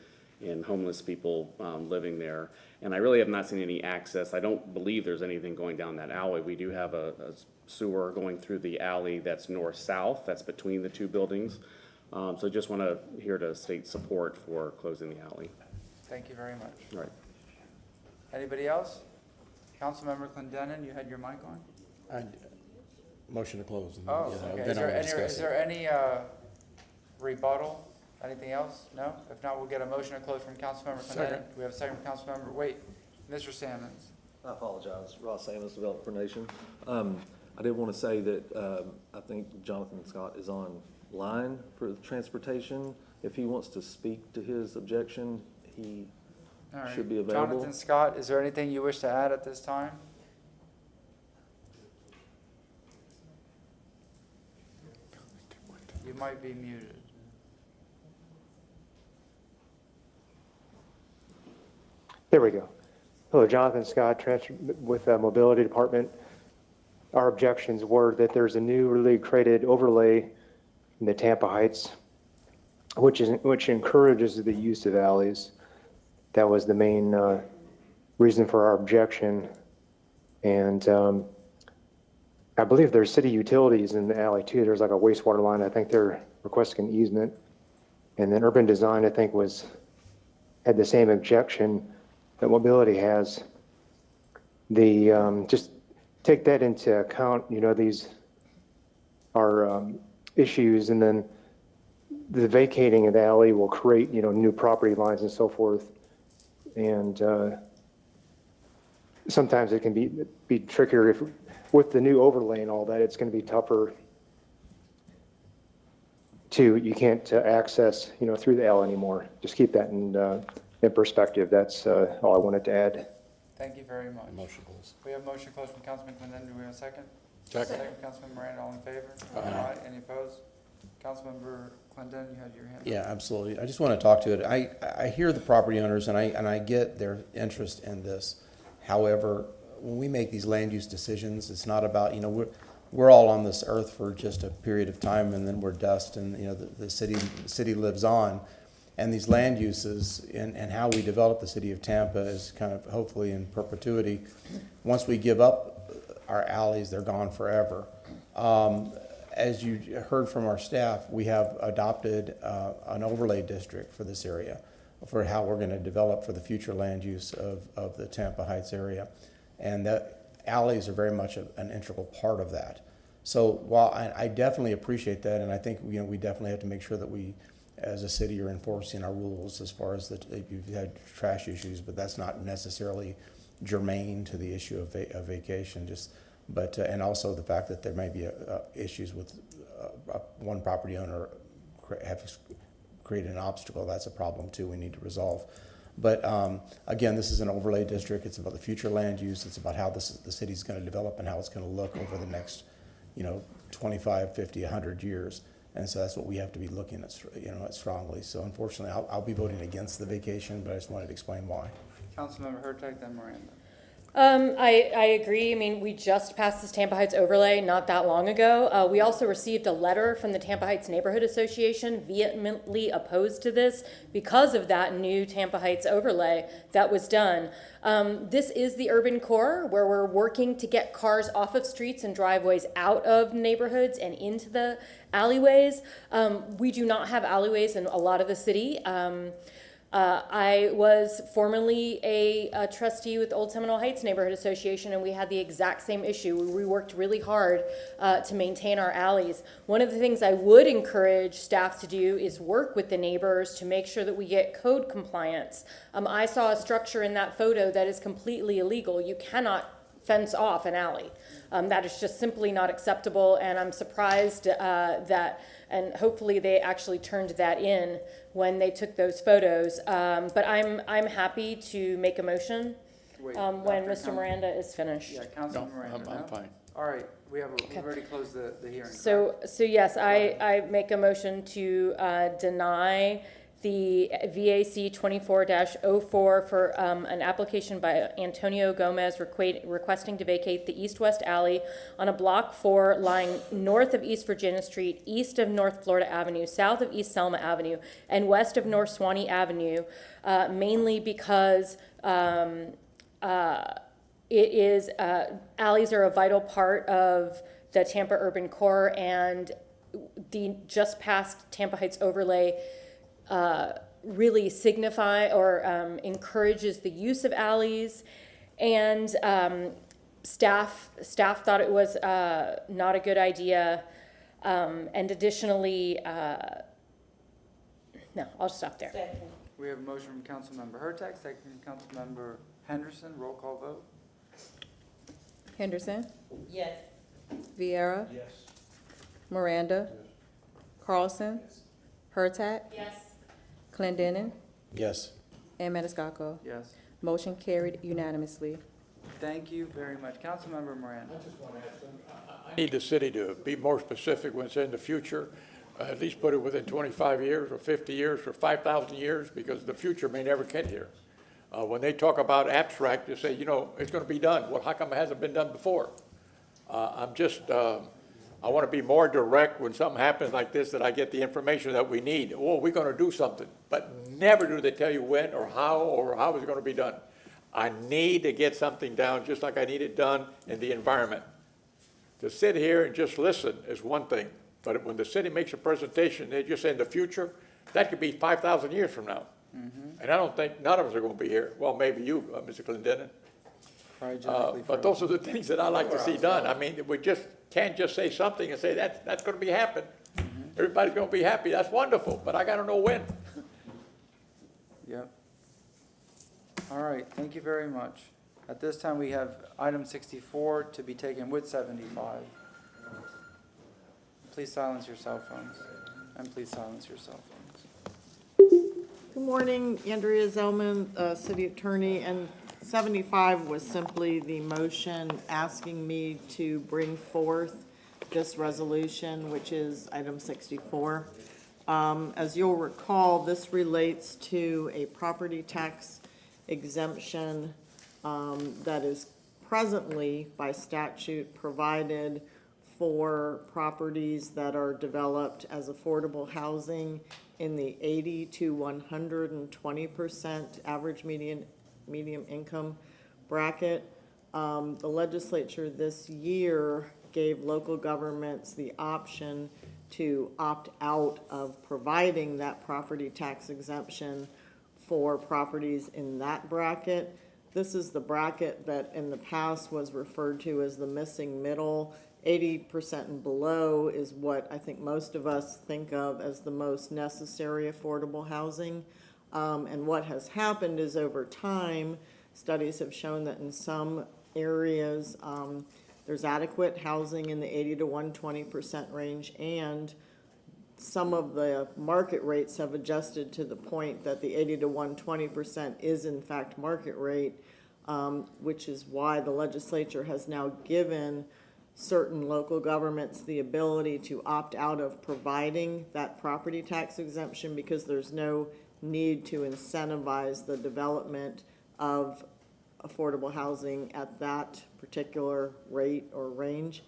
homeless people living there. And I really have not seen any access. I don't believe there's anything going down that alley. We do have a sewer going through the alley that's north-south, that's between the two buildings. So just want to here to state support for closing the alley. Thank you very much. All right. Anybody else? Councilmember Clendenin, you had your mic on? Motion to close. Oh, okay. Is there any rebuttal? Anything else? No? If not, we'll get a motion to close from Councilmember Clendenin. We have a second from Councilmember, wait, Mr. Sammons. I apologize. Ross Sammons, Developer Nation. I did want to say that I think Jonathan Scott is online for transportation. If he wants to speak to his objection, he should be available. Jonathan Scott, is there anything you wish to add at this time? You might be muted. There we go. Hello, Jonathan Scott, with the Mobility Department. Our objections were that there's a newly created overlay in the Tampa Heights, which encourages the use of alleys. That was the main reason for our objection. And I believe there's city utilities in the alley too. There's like a wastewater line. I think they're requesting an easement. And then urban design, I think, had the same objection that mobility has. Just take that into account. These are issues, and then the vacating of the alley will create, new property lines and so forth. And sometimes it can be trickier with the new overlay and all that. It's going to be tougher you can't access, through the alley anymore. Just keep that in perspective. That's all I wanted to add. Thank you very much. Motion closed. We have motion closed from Councilman Clendenin. Do we have a second? Second. Councilman Miranda, all in favor? Aye. Any opposed? Councilmember Clendenin, you had your hand up. Yeah, absolutely. I just want to talk to it. I hear the property owners and I get their interest in this. However, when we make these land use decisions, it's not about, we're all on this earth for just a period of time and then we're dust, and the city lives on. And these land uses and how we develop the city of Tampa is kind of hopefully in perpetuity. Once we give up our alleys, they're gone forever. As you heard from our staff, we have adopted an overlay district for this area for how we're going to develop for the future land use of the Tampa Heights area. And that alleys are very much an integral part of that. So while I definitely appreciate that, and I think we definitely have to make sure that we as a city are enforcing our rules as far as if you've had trash issues, but that's not necessarily germane to the issue of vacation. But and also the fact that there may be issues with one property owner have created an obstacle. That's a problem too. We need to resolve. But again, this is an overlay district. It's about the future land use. It's about how the city's going to develop and how it's going to look over the next, 25, 50, 100 years. And so that's what we have to be looking at, at strongly. So unfortunately, I'll be voting against the vacation, but I just wanted to explain why. Councilmember Hurtak, then Miranda. I agree. I mean, we just passed this Tampa Heights overlay not that long ago. We also received a letter from the Tampa Heights Neighborhood Association vehemently opposed to this because of that new Tampa Heights overlay that was done. This is the urban core where we're working to get cars off of streets and driveways out of neighborhoods and into the alleyways. We do not have alleyways in a lot of the city. I was formerly a trustee with Old Seminole Heights Neighborhood Association, and we had the exact same issue. We worked really hard to maintain our alleys. One of the things I would encourage staff to do is work with the neighbors to make sure that we get code compliance. I saw a structure in that photo that is completely illegal. You cannot fence off an alley. That is just simply not acceptable, and I'm surprised and hopefully they actually turned that in when they took those photos. But I'm happy to make a motion when Mr. Miranda is finished. Yeah, Councilman Miranda. I'm fine. All right, we've already closed the hearing. So yes, I make a motion to deny the VAC 24-04 for an application by Antonio Gomez requesting to vacate the east-west alley on a block 4 lying north of East Virginia Street, east of North Florida Avenue, south of East Selma Avenue, and west of North Swanee Avenue, mainly because alleys are a vital part of the Tampa urban core, and the just passed Tampa Heights overlay really signify or encourages the use of alleys, and staff thought it was not a good idea, and additionally, no, I'll stop there. We have a motion from Councilmember Hurtak, second from Councilmember Henderson. Roll call vote. Henderson, Yes. Vieira, Yes. Miranda, Carlson, Hurtak, Yes. Clendenin, Yes. and Maniscalco. Yes. Motion carried unanimously. Thank you very much. Councilmember Miranda. I need the city to be more specific when it's in the future, at least put it within 25 years or 50 years or 5,000 years, because the future may never get here. When they talk about abstract, you say, it's going to be done. Well, how come it hasn't been done before? I want to be more direct when something happens like this, that I get the information that we need. Oh, we're going to do something, but never do they tell you when or how it's going to be done. I need to get something down just like I need it done in the environment. To sit here and just listen is one thing, but when the city makes a presentation, they just say in the future, that could be 5,000 years from now. Mm-hmm. And I don't think none of us are going to be here. Well, maybe you, Mr. Clendenin. But those are the things that I like to see done. I mean, we just can't just say something and say that's going to be happen. Mm-hmm. Everybody's going to be happy. That's wonderful, but I got to know when. Yep. All right, thank you very much. At this time, we have item 64 to be taken with 75. Please silence your cell phones, and please silence your cell phones. Good morning, Andrea Zellman, City Attorney, and 75 was simply the motion asking me to bring forth this resolution, which is item 64. As you'll recall, this relates to a property tax exemption that is presently by statute provided for properties that are developed as affordable housing in the 80 to 120% average median income bracket. The legislature this year gave local governments the option to opt out of providing that property tax exemption for properties in that bracket. This is the bracket that in the past was referred to as the missing middle. 80% and below is what I think most of us think of as the most necessary affordable housing. And what has happened is over time, studies have shown that in some areas, there's adequate housing in the 80 to 120% range, and some of the market rates have adjusted to the point that the 80 to 120% is in fact market rate, which is why the legislature has now given certain local governments the ability to opt out of providing that property tax exemption, because there's no need to incentivize the development of affordable housing at that particular rate or range.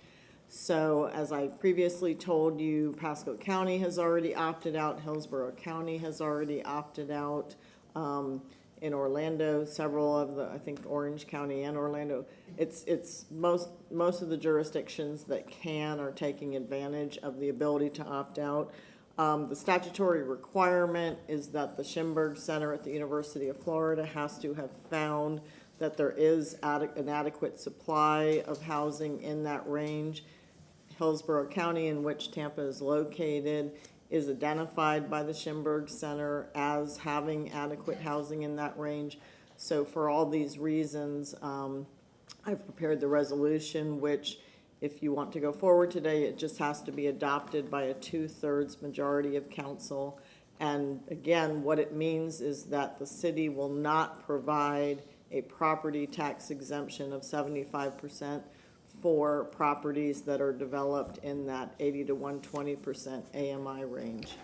So as I previously told you, Pasco County has already opted out, Hillsborough County has already opted out. In Orlando, several of the, I think Orange County and Orlando, it's most of the jurisdictions that can are taking advantage of the ability to opt out. The statutory requirement is that the Schimberg Center at the University of Florida has to have found that there is an adequate supply of housing in that range. Hillsborough County, in which Tampa is located, is identified by the Schimberg Center as having adequate housing in that range. So for all these reasons, I've prepared the resolution, which if you want to go forward today, it just has to be adopted by a 2/3 majority of council. And again, what it means is that the city will not provide a property tax exemption of 75% for properties that are developed in that 80 to 120% AMI range.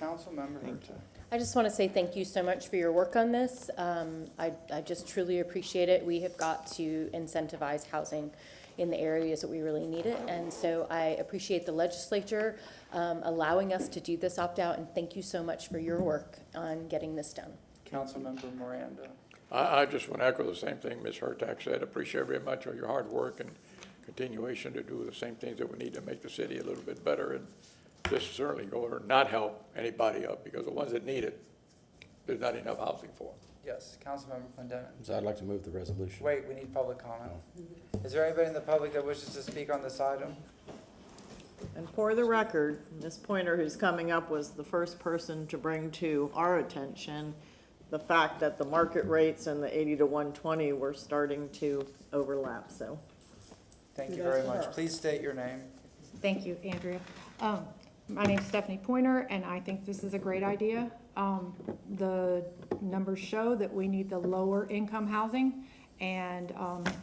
Councilmember. Thank you. I just want to say thank you so much for your work on this. I just truly appreciate it. We have got to incentivize housing in the areas that we really need it. And so I appreciate the legislature allowing us to do this opt-out, and thank you so much for your work on getting this done. Councilmember Miranda. I just want to echo the same thing Ms. Hurtak said. Appreciate very much of your hard work and continuation to do the same things that we need to make the city a little bit better, and just certainly go over and not help anybody up, because the ones that need it, there's not enough housing for them. Yes, Councilmember Clendenin. So I'd like to move the resolution. Wait, we need public comment. Is there anybody in the public that wishes to speak on this item? And for the record, Ms. Pointer, who's coming up, was the first person to bring to our attention the fact that the market rates and the 80 to 120 were starting to overlap, so. Thank you very much. Please state your name. Thank you, Andrea. My name's Stephanie Pointer, and I think this is a great idea. The numbers show that we need the lower income housing, and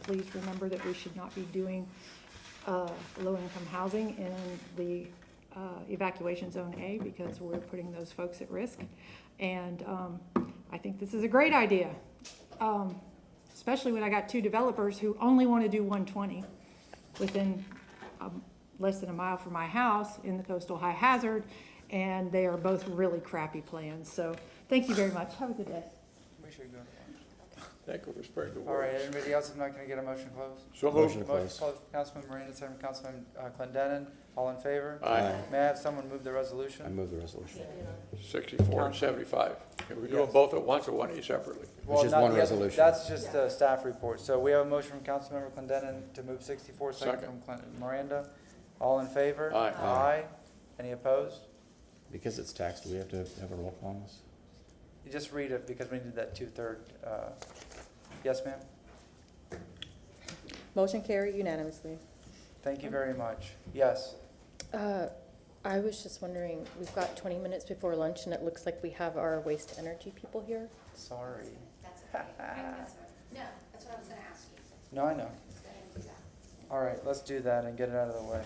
please remember that we should not be doing low income housing in the evacuation zone A, because we're putting those folks at risk. And I think this is a great idea, especially when I got two developers who only want to do 120 within less than a mile from my house in the coastal high hazard, and they are both really crappy plans. So thank you very much. Have a good day. We should go. Thank you for spreading the word. All right, anybody else? I'm not going to get a motion closed. So moved. Motion closed. Councilman Miranda, second from Councilman Clendenin. All in favor? Aye. May I have someone move the resolution? I move the resolution. 64 and 75. Can we do them both at once or one each separately? Well, just not one yet. resolution. That's just a staff report. So we have a motion from Councilmember Clendenin to move 64, second from Miranda. All in favor? Aye. Aye. Any opposed? Because it's taxed, do we have to have a roll call on this? You just read it because we did that 2/3. Yes, ma'am? Motion carried unanimously. Thank you very much. Yes. I was just wondering, we've got 20 minutes before lunch, and it looks like we have our waste energy people here. Sorry. That's okay. No, that's what I was gonna ask you. No, I know. All right, let's do that and get it out of the way.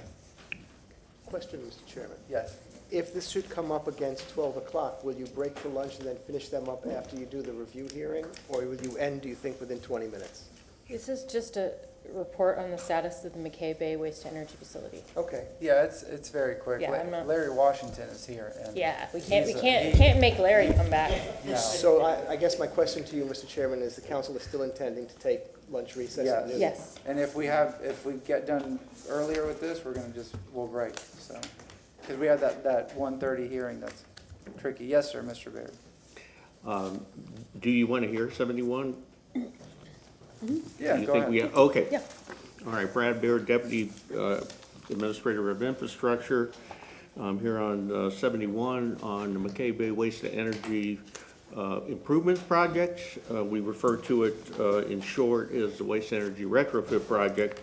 Question, Mr. Chairman. Yes. If this should come up against 12 o'clock, will you break for lunch and then finish them up after you do the review hearing? Or will you end, do you think, within 20 minutes? This is just a report on the status of the McKay Bay Waste Energy Facility. Okay. Yeah, it's very quick. Yeah, I'm not- Larry Washington is here. And Yeah, we can't make Larry come back. No. So I guess my question to you, Mr. Chairman, is the council is still intending to take lunch recess at noon? Yes. And if we get done earlier with this, we'll break, so. Because we have that 1:30 hearing that's tricky. Yes, sir, Mr. Baird. Do you want to hear 71? Yeah, Do you go think ahead. we have? Okay. Yeah. All right, Brad Baird, Deputy Administrator of Infrastructure. Here on 71 on the McKay Bay Waste to Energy Improvements Project. We refer to it in short as the Waste Energy Retrofit Project.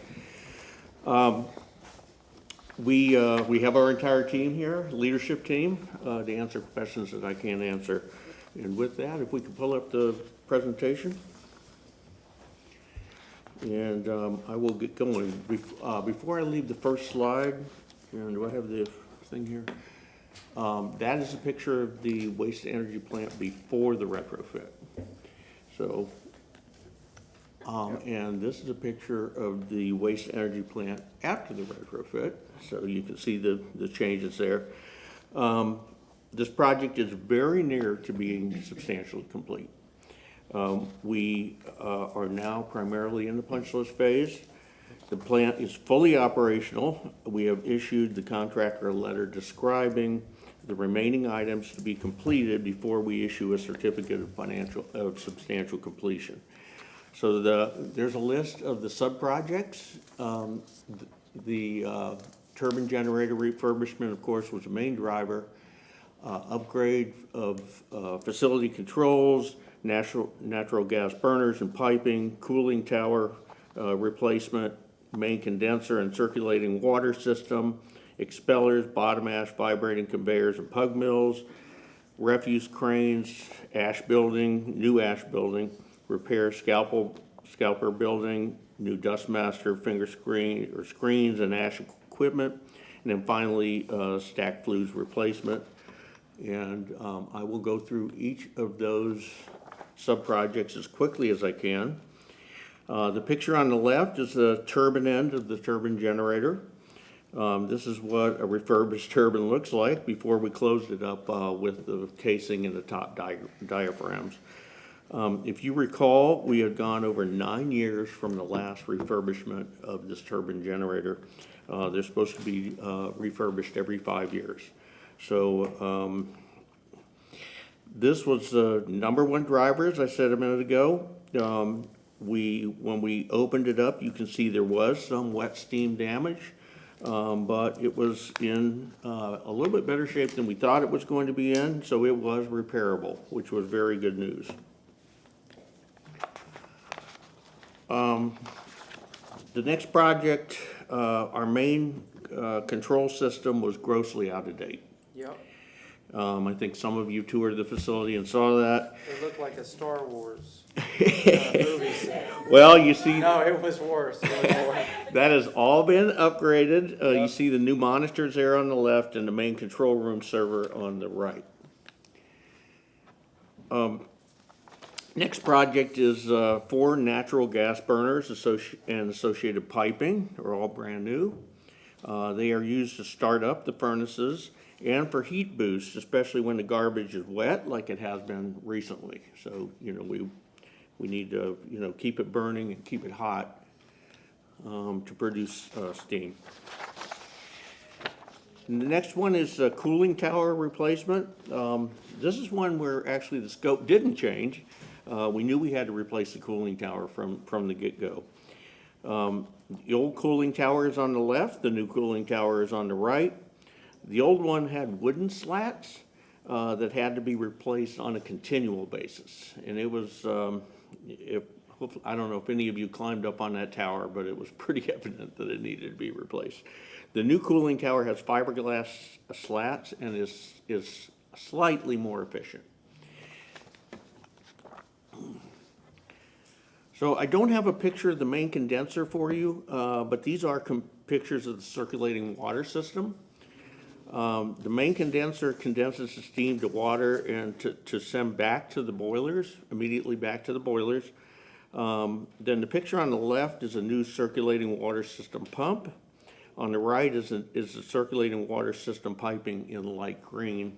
We have our entire team here, leadership team, to answer questions that I can't answer. And with that, if we could pull up the presentation. And I will get going. Before I leave the first slide, and do I have the thing here? That is a picture of the waste energy plant before the retrofit. So, and this is a picture of the waste energy plant after the retrofit. So you can see the changes there. This project is very near to being substantially complete. We are now primarily in the punch list phase. The plant is fully operational. We have issued the contractor a letter describing the remaining items to be completed before we issue a certificate of substantial completion. So there's a list of the sub-projects. The turbine generator refurbishment, of course, was the main driver. Upgrade of facility controls, natural gas burners and piping, cooling tower replacement, main condenser and circulating water system, expellers, bottom ash, vibrating conveyors and pug mills, refuse cranes, ash building, new ash building, repair scalper building, new dust master, finger screen or screens and ash equipment, and then finally stack flues replacement. And I will go through each of those sub-projects as quickly as I can. The picture on the left is the turbine end of the turbine generator. This is what a refurbished turbine looks like before we closed it up with the casing and the top diaphragms. If you recall, we had gone over 9 years from the last refurbishment of this turbine generator. They're supposed to be refurbished every 5 years. So this was the #1 driver, as I said a minute ago. When we opened it up, you can see there was some wet steam damage, but it was in a little bit better shape than we thought it was going to be in, so it was repairable, which was very good news. The next project, our main control system was grossly out of date. Yep. I think some of you toured the facility and saw that. It looked like a Star Wars movie set. Well, you see. No, it was worse. It was worse. That has all been upgraded. You see the new monitors there on the left and the main control room server on the right. Next project is 4 natural gas burners and associated piping. They're all brand new. They are used to start up the furnaces and for heat boost, especially when the garbage is wet, like it has been recently. So, you know, we need to, you know, keep it burning and keep it hot to produce steam. And the next one is a cooling tower replacement. This is one where actually the scope didn't change. We knew we had to replace the cooling tower from the get-go. The old cooling tower is on the left, the new cooling tower is on the right. The old one had wooden slats that had to be replaced on a continual basis. And it was, I don't know if any of you climbed up on that tower, but it was pretty evident that it needed to be replaced. The new cooling tower has fiberglass slats and is slightly more efficient. So I don't have a picture of the main condenser for you, but these are pictures of the circulating water system. The main condenser condenses the steam to water and to send back to the boilers, immediately back to the boilers. Then the picture on the left is a new circulating water system pump. On the right is the circulating water system piping in light green.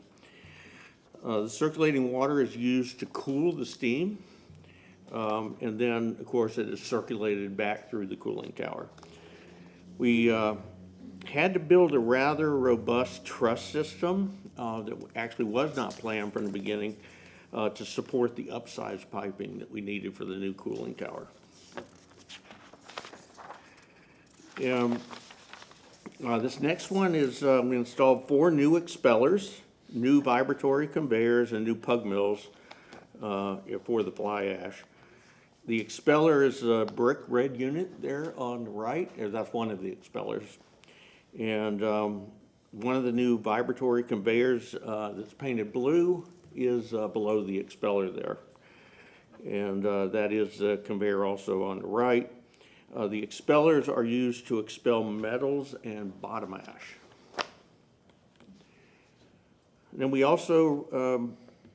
The circulating water is used to cool the steam. And then, of course, it is circulated back through the cooling tower. We had to build a rather robust truss system that actually was not planned from the beginning to support the upsized piping that we needed for the new cooling tower. This next one is, we installed 4 new expellers, new vibratory conveyors, and new pug mills for the fly ash. The expeller is a brick red unit there on the right, or that's one of the expellers. And one of the new vibratory conveyors that's painted blue is below the expeller there. And that is the conveyor also on the right. The expellers are used to expel metals and bottom ash. And then we also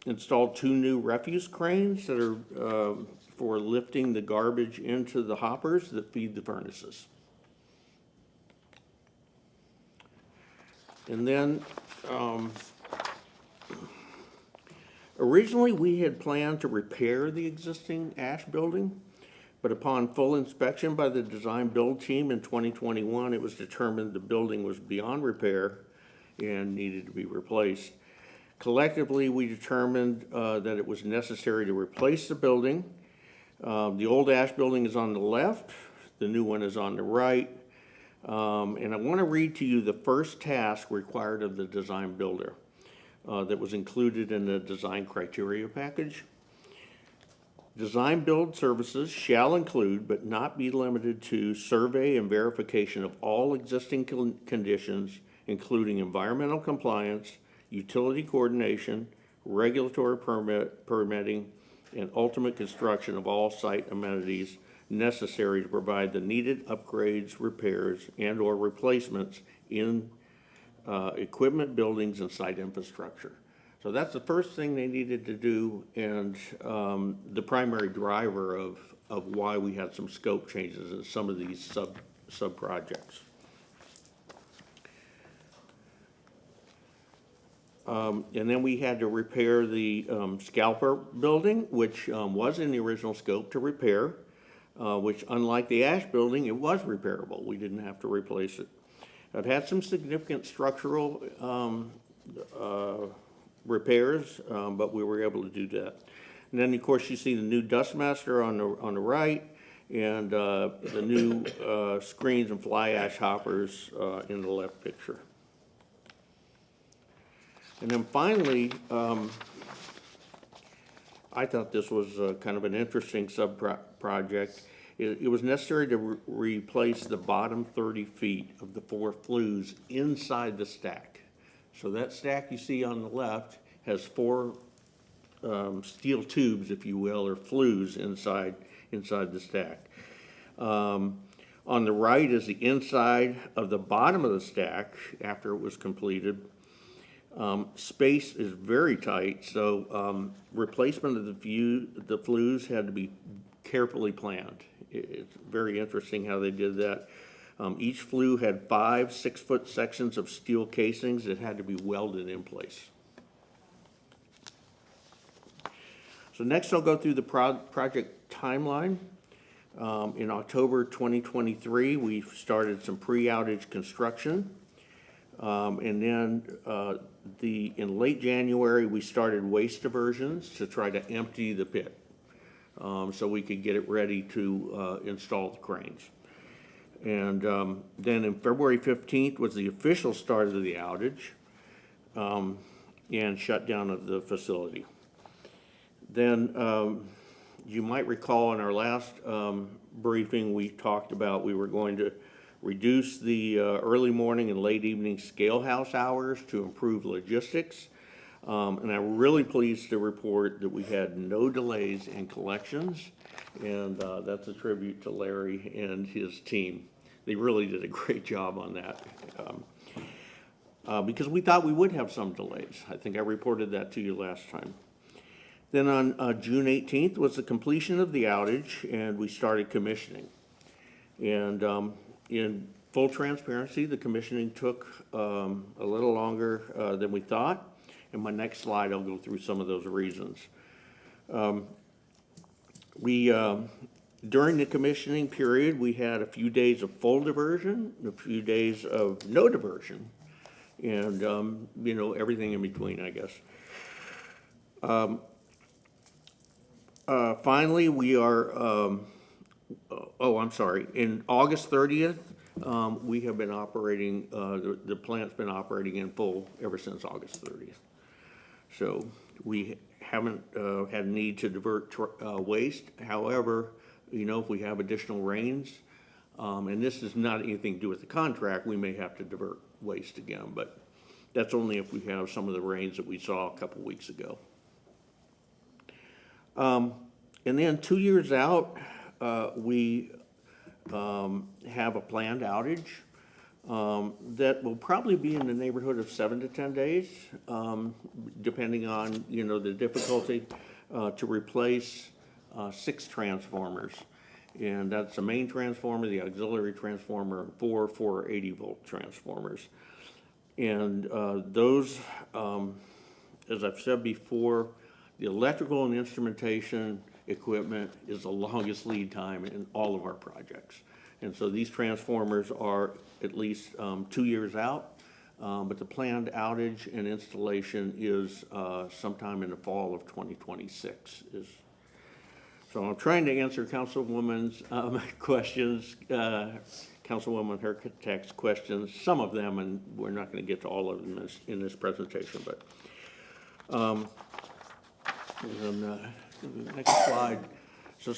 installed 2 new refuse cranes that are for lifting the garbage into the hoppers that feed the furnaces. And then originally we had planned to repair the existing ash building, but upon full inspection by the design build team in 2021, it was determined the building was beyond repair and needed to be replaced. Collectively, we determined that it was necessary to replace the building. The old ash building is on the left, the new one is on the right. And I want to read to you the first task required of the design builder that was included in the design criteria package. Design build services shall include, but not be limited to, survey and verification of all existing conditions, including environmental compliance, utility coordination, regulatory permitting, and ultimate construction of all site amenities necessary to provide the needed upgrades, repairs, and/or replacements in equipment, buildings, and site infrastructure. So that's the first thing they needed to do, and the primary driver of why we had some scope changes in some of these sub projects. And then we had to repair the scalper building, which was in the original scope to repair, which, unlike the ash building, it was repairable. We didn't have to replace it. It had some significant structural repairs, but we were able to do that. And then, of course, you see the new dustmaster on the right, and the new screens and fly ash hoppers in the left picture. And then finally, I thought this was kind of an interesting sub-project. It was necessary to replace the bottom 30 feet of the 4 flues inside the stack. So that stack you see on the left has 4 steel tubes, if you will, or flues inside the stack. On the right is the inside of the bottom of the stack after it was completed. Space is very tight, so replacement of the flues had to be carefully planned. It's very interesting how they did that. Each flue had 5 6-foot sections of steel casings that had to be welded in place. So next I'll go through the project timeline. In October 2023, we started some pre-outage construction. And then in late January, we started waste diversions to try to empty the pit so we could get it ready to install the cranes. And then in February 15th was the official start of the outage and shutdown of the facility. Then you might recall in our last briefing, we talked about we were going to reduce the early morning and late evening scale house hours to improve logistics. And I'm really pleased to report that we had no delays in collections, and that's a tribute to Larry and his team. They really did a great job on that because we thought we would have some delays. I think I reported that to you last time. Then on June 18th was the completion of the outage, and we started commissioning. And in full transparency, the commissioning took a little longer than we thought. In my next slide, I'll go through some of those reasons. During the commissioning period, we had a few days of full diversion, a few days of no diversion, and you know, everything in between, I guess. Finally, we are, I'm sorry, in August 30th, we have been operating, the plant's been operating in full ever since August 30th. So we haven't had need to divert waste. However, you know, if we have additional rains, and this is not anything to do with the contract, we may have to divert waste again, but that's only if we have some of the rains that we saw a couple weeks ago. And then 2 years out, we have a planned outage that will probably be in the neighborhood of 7 to 10 days, depending on, you know, the difficulty to replace 6 transformers. And that's the main transformer, the auxiliary transformer, and 4 480-volt transformers. And those, as I've said before, the electrical and instrumentation equipment is the longest lead time in all of our projects. And so these transformers are at least 2 years out, but the planned outage and installation is sometime in the fall of 2026. So I'm trying to answer Councilwoman's questions, Councilwoman Hurtak's questions, some of them, and we're not going to get to all of them in this presentation, but next slide. So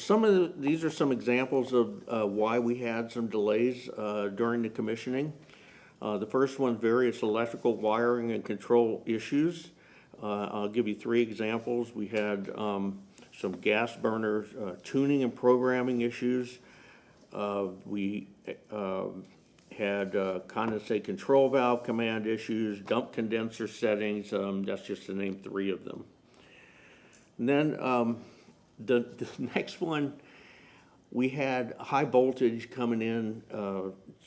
these are some examples of why we had some delays during the commissioning. The first one, various electrical wiring and control issues. I'll give you 3 examples. We had some gas burner tuning and programming issues. We had condensate control valve command issues, dump condenser settings. That's just to name 3 of them. And then the next one, we had high voltage coming in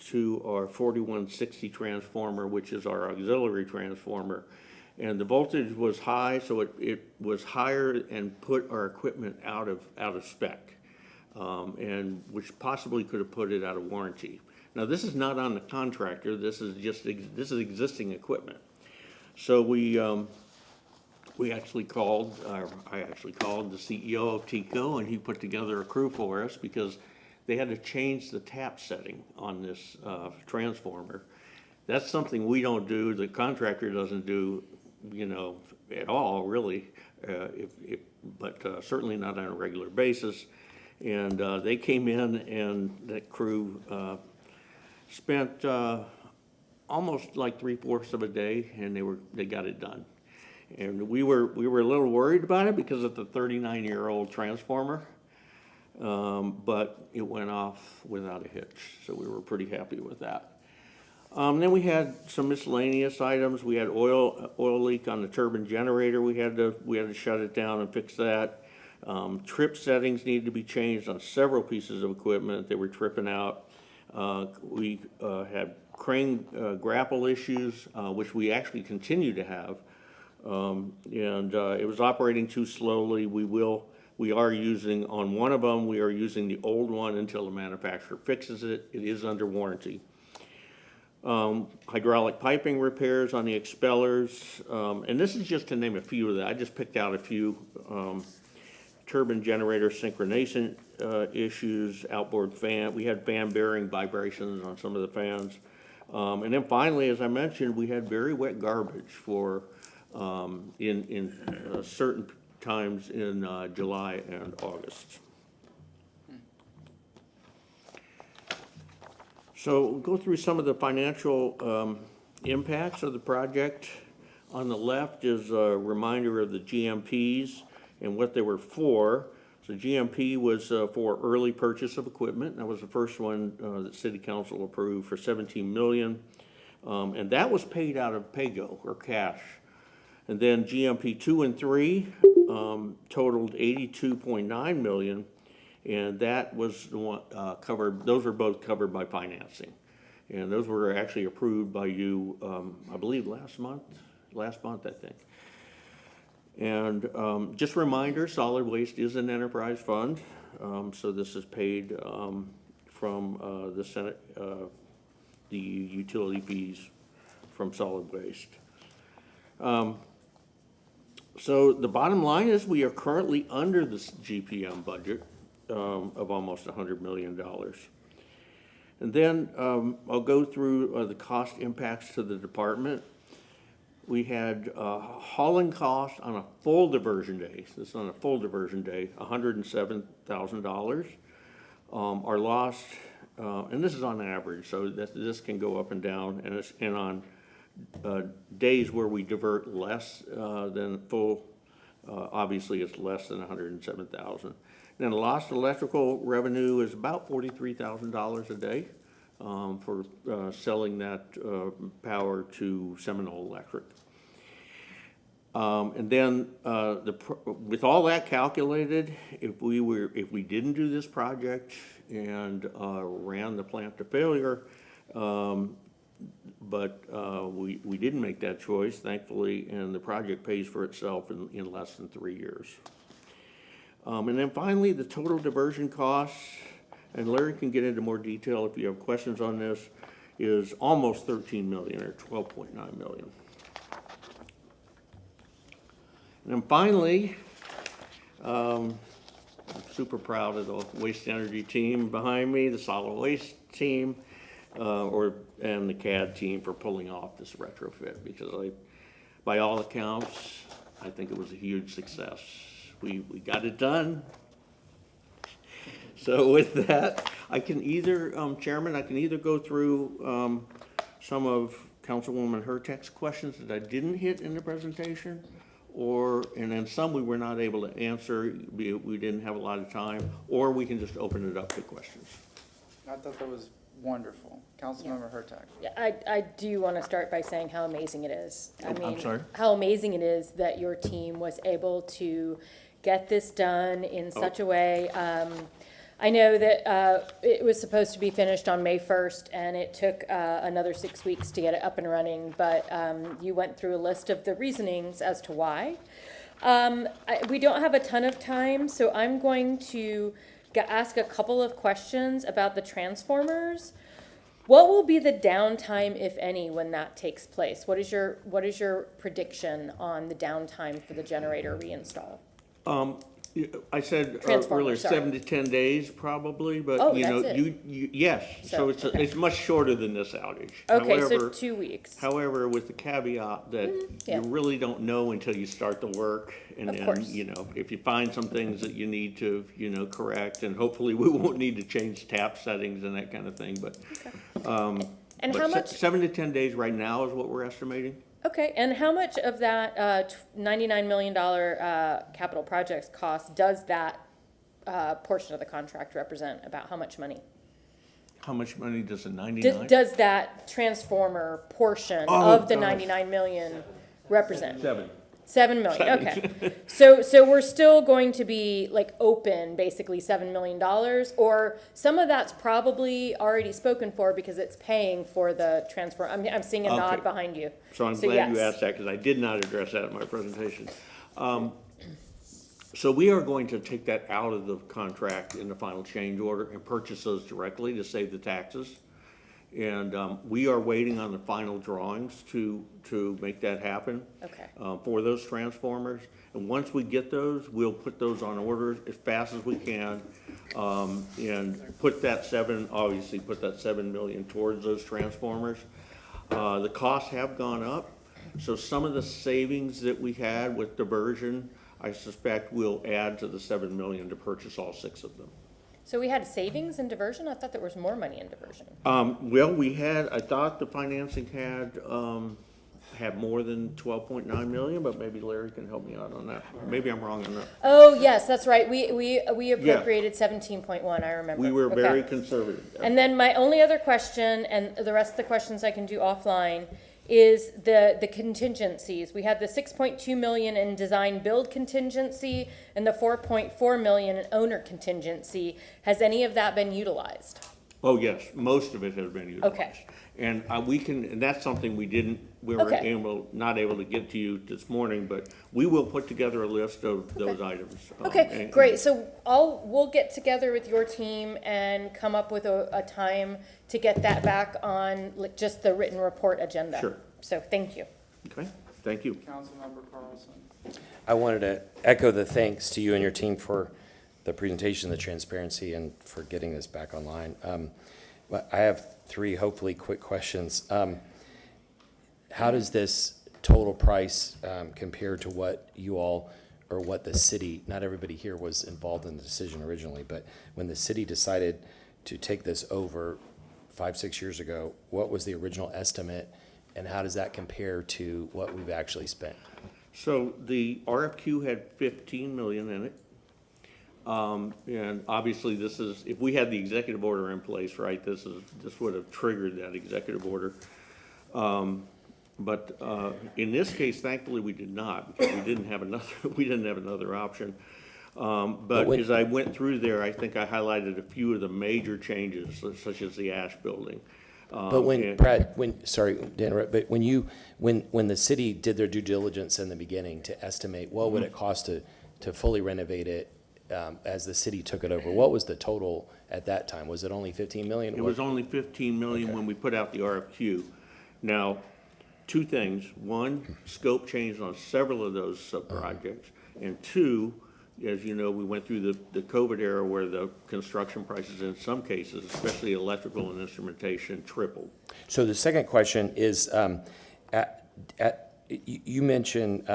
to our 4160 transformer, which is our auxiliary transformer. And the voltage was high, so it was higher and put our equipment out of spec, and which possibly could have put it out of warranty. Now, this is not on the contractor. This is existing equipment. So I actually called the CEO of TECO, and he put together a crew for us because they had to change the tap setting on this transformer. That's something we don't do. The contractor doesn't do, you know, at all, really, but certainly not on a regular basis. And they came in, and that crew spent almost like 3/4 of a day, and they got it done. And we were a little worried about it because of the 39-year-old transformer, but it went off without a hitch, so we were pretty happy with that. Then we had some miscellaneous items. We had oil leak on the turbine generator. We had to shut it down and fix that. Trip settings needed to be changed on several pieces of equipment. They were tripping out. We had crane grapple issues, which we actually continue to have. It was operating too slowly. We are using, on one of them, we are using the old one until the manufacturer fixes it. It is under warranty. Hydraulic piping repairs on the expellers, and this is just to name a few of them. I just picked out a few. Turbine generator synchronization issues, outboard fan. We had fan bearing vibrations on some of the fans. And then finally, as I mentioned, we had very wet garbage for in certain times in July and August. So we'll go through some of the financial impacts of the project. On the left is a reminder of the GMPs and what they were for. So GMP was for early purchase of equipment. That was the first one that City Council approved for $17 million. And that was paid out of PAYGO, or cash. And then GMP 2 and 3 totaled $82.9 million. And that was the one covered, those were both covered by financing. And those were actually approved by you, I believe last month, I think. And just a reminder, solid waste is an enterprise fund. So this is paid from the Senate, the utility fees from solid waste. So the bottom line is we are currently under this GPM budget of almost $100 million. And then I'll go through the cost impacts to the department. We had hauling costs on a full diversion day, so this is on a full diversion day, $107,000. Our lost, and this is on average, so this can go up and down, and on days where we divert less than full, obviously it's less than 107,000. Then lost electrical revenue is about $43,000 a day for selling that power to Seminole Electric. And then with all that calculated, if we didn't do this project and ran the plant to failure, but we didn't make that choice, thankfully, and the project pays for itself in less than 3 years. And then finally, the total diversion costs, and Larry can get into more detail if you have questions on this, is almost 13 million or 12.9 million. And then finally, I'm super proud of the waste energy team behind me, the solid waste team, and the CAD team for pulling off this retrofit, because by all accounts, I think it was a huge success. We got it done. So with that, I can either, Chairman, I can either go through some of Councilwoman Hurtek's questions that I didn't hit in the presentation, and then some we were not able to answer, we didn't have a lot of time, or we can just open it up to questions. I thought that was wonderful. Councilmember Hurtek. Yeah, I do want to start by saying how amazing it is. I'm sorry? How amazing it is that your team was able to get this done in such a way. I know that it was supposed to be finished on May 1st, and it took another 6 weeks to get it up and running, but you went through a list of the reasonings as to why. We don't have a ton of time, so I'm going to ask a couple of questions about the transformers. What will be the downtime, if any, when that takes place? What is your prediction on the downtime for the generator reinstall? I said earlier, 7 to 10 days probably, but yes. So it's much shorter than this outage. Okay, however, so 2 weeks. However, with the caveat that you really don't know until you start the work, and then if you find some things that you need to correct, and hopefully we won't need to change tap settings and that kind of thing. But and how much? 7 to 10 days right now is what we're estimating. Okay, and how much of that $99 million capital projects cost does that portion of the contract represent? About how much money? How much money does the 99? Does that transformer portion of the 99 million represent? 7 million, okay. So we're still going to be like open basically $7 million, or some of that's probably already spoken for because it's paying for the transfer. I'm seeing a nod behind you. So I'm glad you asked that, because I did not address that in my presentation. So we are going to take that out of the contract in the final change order and purchase those directly to save the taxes. And we are waiting on the final drawings to make that happen. Okay. For those transformers. And once we get those, we'll put those on order as fast as we can, and put that $7 million towards those transformers. The costs have gone up, so some of the savings that we had with diversion, I suspect will add to the $7 million to purchase all 6 of them. So we had savings in diversion? I thought there was more money in diversion. Well, I thought the financing had more than 12.9 million, but maybe Larry can help me out on that. Maybe I'm wrong on that. Oh, yes, that's right. We appropriated 17.1, I remember. We were very conservative. And then my only other question, and the rest of the questions I can do offline, is the contingencies. We had the 6.2 million in design build contingency and the 4.4 million in owner contingency. Has any of that been utilized? Oh, yes, most of it has been utilized. Okay. And and that's something we were not able to get to you this morning, but we will put together a list of those items. Okay, great. So we'll get together with your team and come up with a time to get that back on just the written report agenda. Sure. So thank you. Okay, thank you. Councilmember Carlson. I wanted to echo the thanks to you and your team for the presentation, the transparency, and for getting this back online. Well, I have three hopefully quick questions. How does this total price compare to what you all, or what the city, not everybody here was involved in the decision originally, but when the city decided to take this over 5-6 years ago, what was the original estimate, and how does that compare to what we've actually spent? So the RFQ had 15 million in it. And obviously this is, if we had the executive order in place, right, this would have triggered that executive order. But in this case, thankfully, we did not, because we didn't have another option. But as I went through there, I think I highlighted a few of the major changes, such as the ash building. But when, Brad, sorry to interrupt, but when the city did their due diligence in the beginning to estimate what would it cost to fully renovate it, as the city took it over, what was the total at that time? Was it only 15 million? It was only 15 million when we put out the RFQ. Now, two things. One, scope changed on several of those sub-projects. And two, as you know, we went through the COVID era where the construction prices in some cases, especially electrical and instrumentation, tripled. So the second question is, you mentioned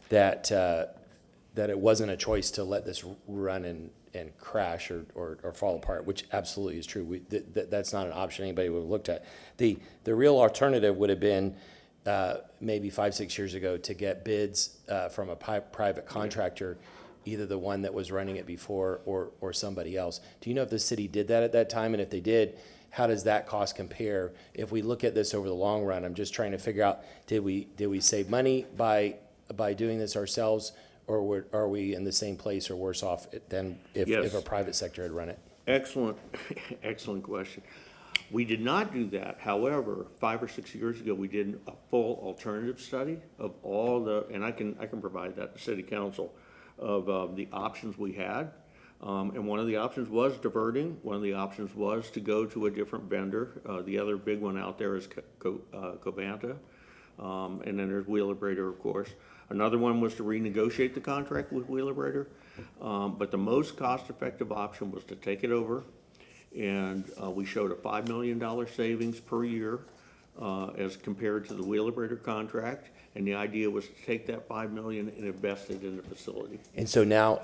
that it wasn't a choice to let this run and crash or fall apart, which absolutely is true. That's not an option anybody would have looked at. The real alternative would have been maybe 5-6 years ago to get bids from a private contractor, either the one that was running it before or somebody else. Do you know if the city did that at that time? And if they did, how does that cost compare? If we look at this over the long run, I'm just trying to figure out, did we save money by doing this ourselves, or are we in the same place or worse off than if a private sector had run it? Excellent, excellent question. We did not do that. However, 5 or 6 years ago, we did a full alternative study of all the, and I can provide that to City Council, of the options we had. And one of the options was diverting. One of the options was to go to a different vendor. The other big one out there is Covanta. And then there's Wheelabrator, of course. Another one was to renegotiate the contract with Wheelabrator. But the most cost-effective option was to take it over. And we showed a $5 million savings per year as compared to the Wheelabrator contract. And the idea was to take that $5 million and invest it in the facility. And so now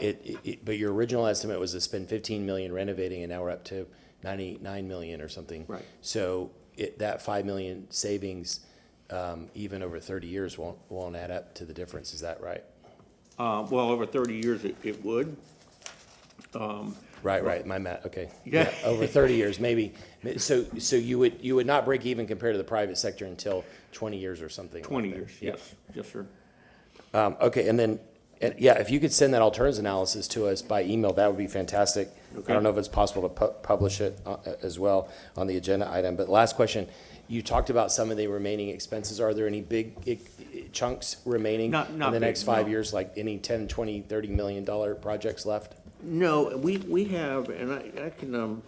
but your original estimate was to spend 15 million renovating, and now we're up to 99 million or something. Right. So that 5 million savings, even over 30 years, won't add up to the difference. Is that right? Well, over 30 years, it would. Right. My math. Okay. Yeah. Over 30 years, maybe. So you would not break even compared to the private sector until 20 years or something. 20 like years. Yeah. Yes, sir. Okay, and then, if you could send that alternatives analysis to us by email, that would be fantastic. Okay. I don't know if it's possible to publish it as well on the agenda item. But last question, you talked about some of the remaining expenses. Are there any big chunks remaining Not in the big, next 5 no. years, like any 10, 20, $30 million projects left? No, we have, and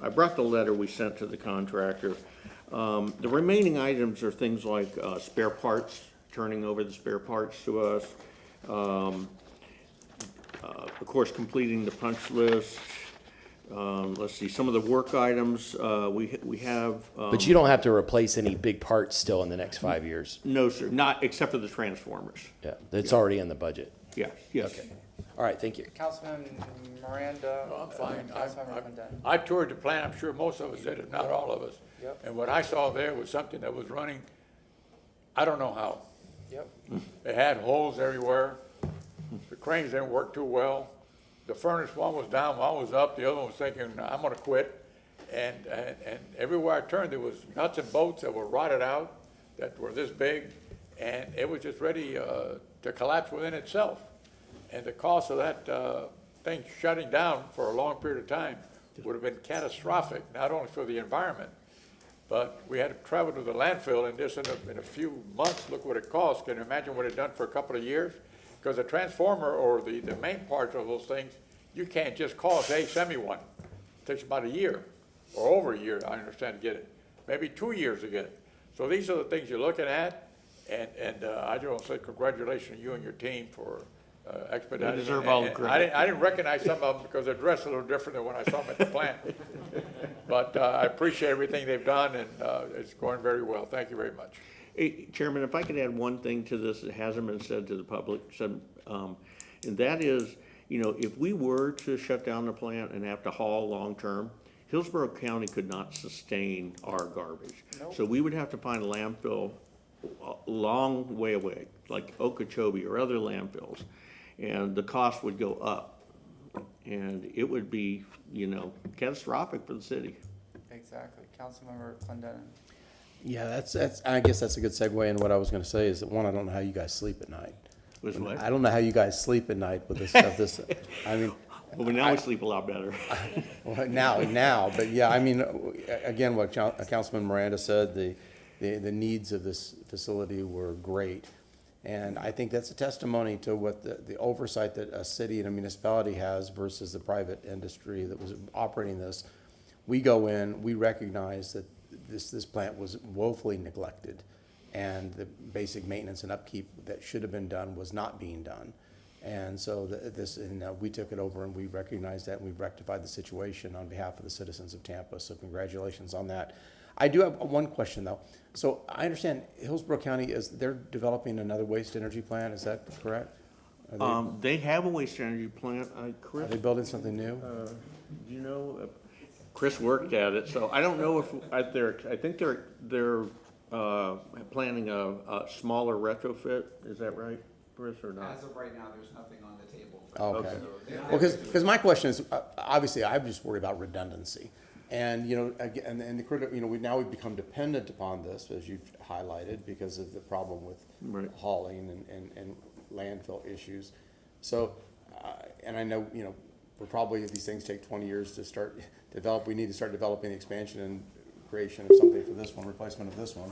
I brought the letter we sent to the contractor. The remaining items are things like spare parts, turning over the spare parts to us. Of course, completing the punch list. Let's see, some of the work items we have. But you don't have to replace any big parts still in the next 5 years? No, sir, not except for the transformers. Yeah, that's already in the budget? Yes. Okay. All right, thank you. Councilman Miranda. No, I'm fine. Councilmember Condon. I toured the plant, I'm sure most of us did, if not all of us. Yep. And what I saw there was something that was running, I don't know how. Yep. It had holes everywhere. The cranes didn't work too well. The furnace, one was down, one was up, the other one was thinking, I'm gonna quit. And everywhere I turned, there was nuts and bolts that were rotted out, that were this big, and it was just ready to collapse within itself. And the cost of that thing shutting down for a long period of time would have been catastrophic, not only for the environment, but we had to travel to the landfill and just in a few months, look what it cost. Can you imagine what it done for a couple of years? Because the transformer or the main parts of those things, you can't just call us, hey, send me one. It takes about a year or over a year, I understand, to get it. Maybe 2 years to get it. So these are the things you're looking at. And I just want to say congratulations to you and your team for expedited. They deserve all the And credit. I didn't recognize some of them because they're dressed a little different than when I saw them at the plant. But I appreciate everything they've done, and it's going very well. Thank you very much. Hey, Chairman, if I could add one thing to this that hasn't been said to the public, and that is, you know, if we were to shut down the plant and have to haul long-term, Hillsborough County could not sustain our garbage. So we would have to find a landfill a long way away, like Okeechobee or other landfills, and the cost would go up. And it would be, you know, catastrophic for the city. Exactly. Councilmember Clendenin. Yeah, I guess that's a good segue, and what I was gonna say is that, one, I don't know how you guys sleep at night. With what? I don't know how you guys sleep at night with this stuff, I mean. Well, now we sleep a lot better. Well, now, but yeah, I mean, again, what Councilman Miranda said, the needs of this facility were great. And I think that's a testimony to what the oversight that a city and a municipality has versus the private industry that was operating this. We go in, we recognize that this plant was woefully neglected, and the basic maintenance and upkeep that should have been done was not being done. And so we took it over, and we recognized that, and we've rectified the situation on behalf of the citizens of Tampa. So congratulations on that. I do have one question though. So I understand Hillsborough County they're developing another waste energy plant. Is that correct? They have a waste energy plant. Chris, Are they building something new? You know, Chris worked at it, so I don't know if I think they're planning a smaller retrofit. Is that right, Chris, or not? As of right now, there's nothing on the table. Okay. Well, because my question is, obviously, I'm just worried about redundancy. And, you know, again, and the critical, you know, we've become dependent upon this, as you've highlighted, because of the problem with hauling and landfill issues. So, and I know, you know, these things take 20 years to start develop. We need to start developing the expansion and creation of something for this one, replacement of this one.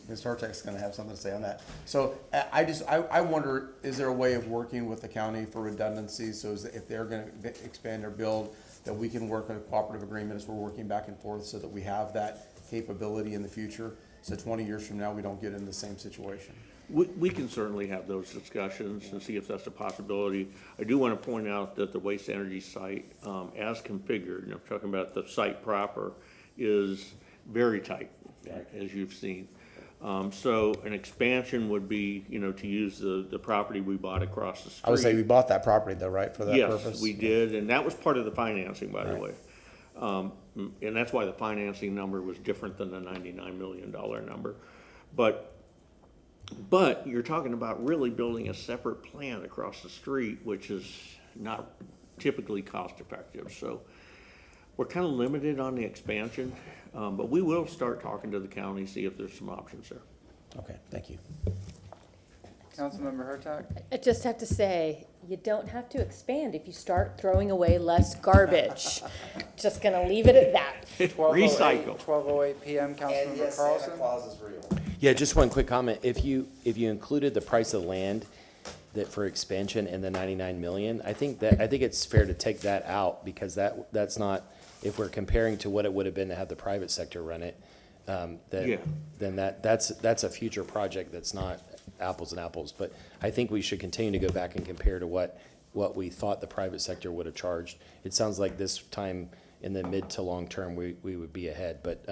Ms. Hartek's going to have something to say on that. So I wonder, is there a way of working with the county for redundancy, so that if they're going to expand or build, that we can work on a cooperative agreement as we're working back and forth, so that we have that capability in the future, so 20 years from now we don't get in the same situation? We can certainly have those discussions and see if that's a possibility. I do want to point out that the waste energy site, as configured, you know, talking about the site proper, is very tight, as you've seen. So an expansion would be, you know, to use the property we bought across the street. I would say we bought that property though, right, for that purpose? Yes, we did, and that was part of the financing, by the way. And that's why the financing number was different than the $99 million number. But you're talking about really building a separate plant across the street, which is not typically cost effective. So we're kind of limited on the expansion, but we will start talking to the county, see if there's some options there. Okay, thank you. Councilmember Hurtak. I just have to say, you don't have to expand if you start throwing away less garbage. Just gonna leave it at that. Recycle. 12:08 p.m. Councilmember Carlson. Claus is real. Yeah, just one quick comment. If you included the price of land that for expansion in the 99 million, I think it's fair to take that out, because that's not, if we're comparing to what it would have been to have the private sector run it, then that's a future project that's not apples and apples. But I think we should continue to go back and compare to what we thought the private sector would have charged. It sounds like this time in the mid to long term we would be ahead, but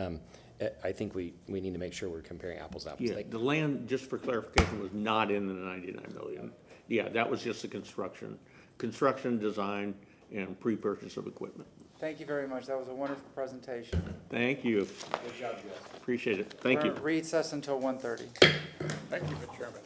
I think we need to make sure we're comparing apples to apples. Yeah, the land, just for clarification, was not in the 99 million. Yeah, that was just the construction, design, and pre-purchase of equipment. Thank you very much. That was a wonderful presentation. Thank you. Good job, guys. Appreciate it. Thank you. Recess until 1:30. Thank you, Mr. Chairman.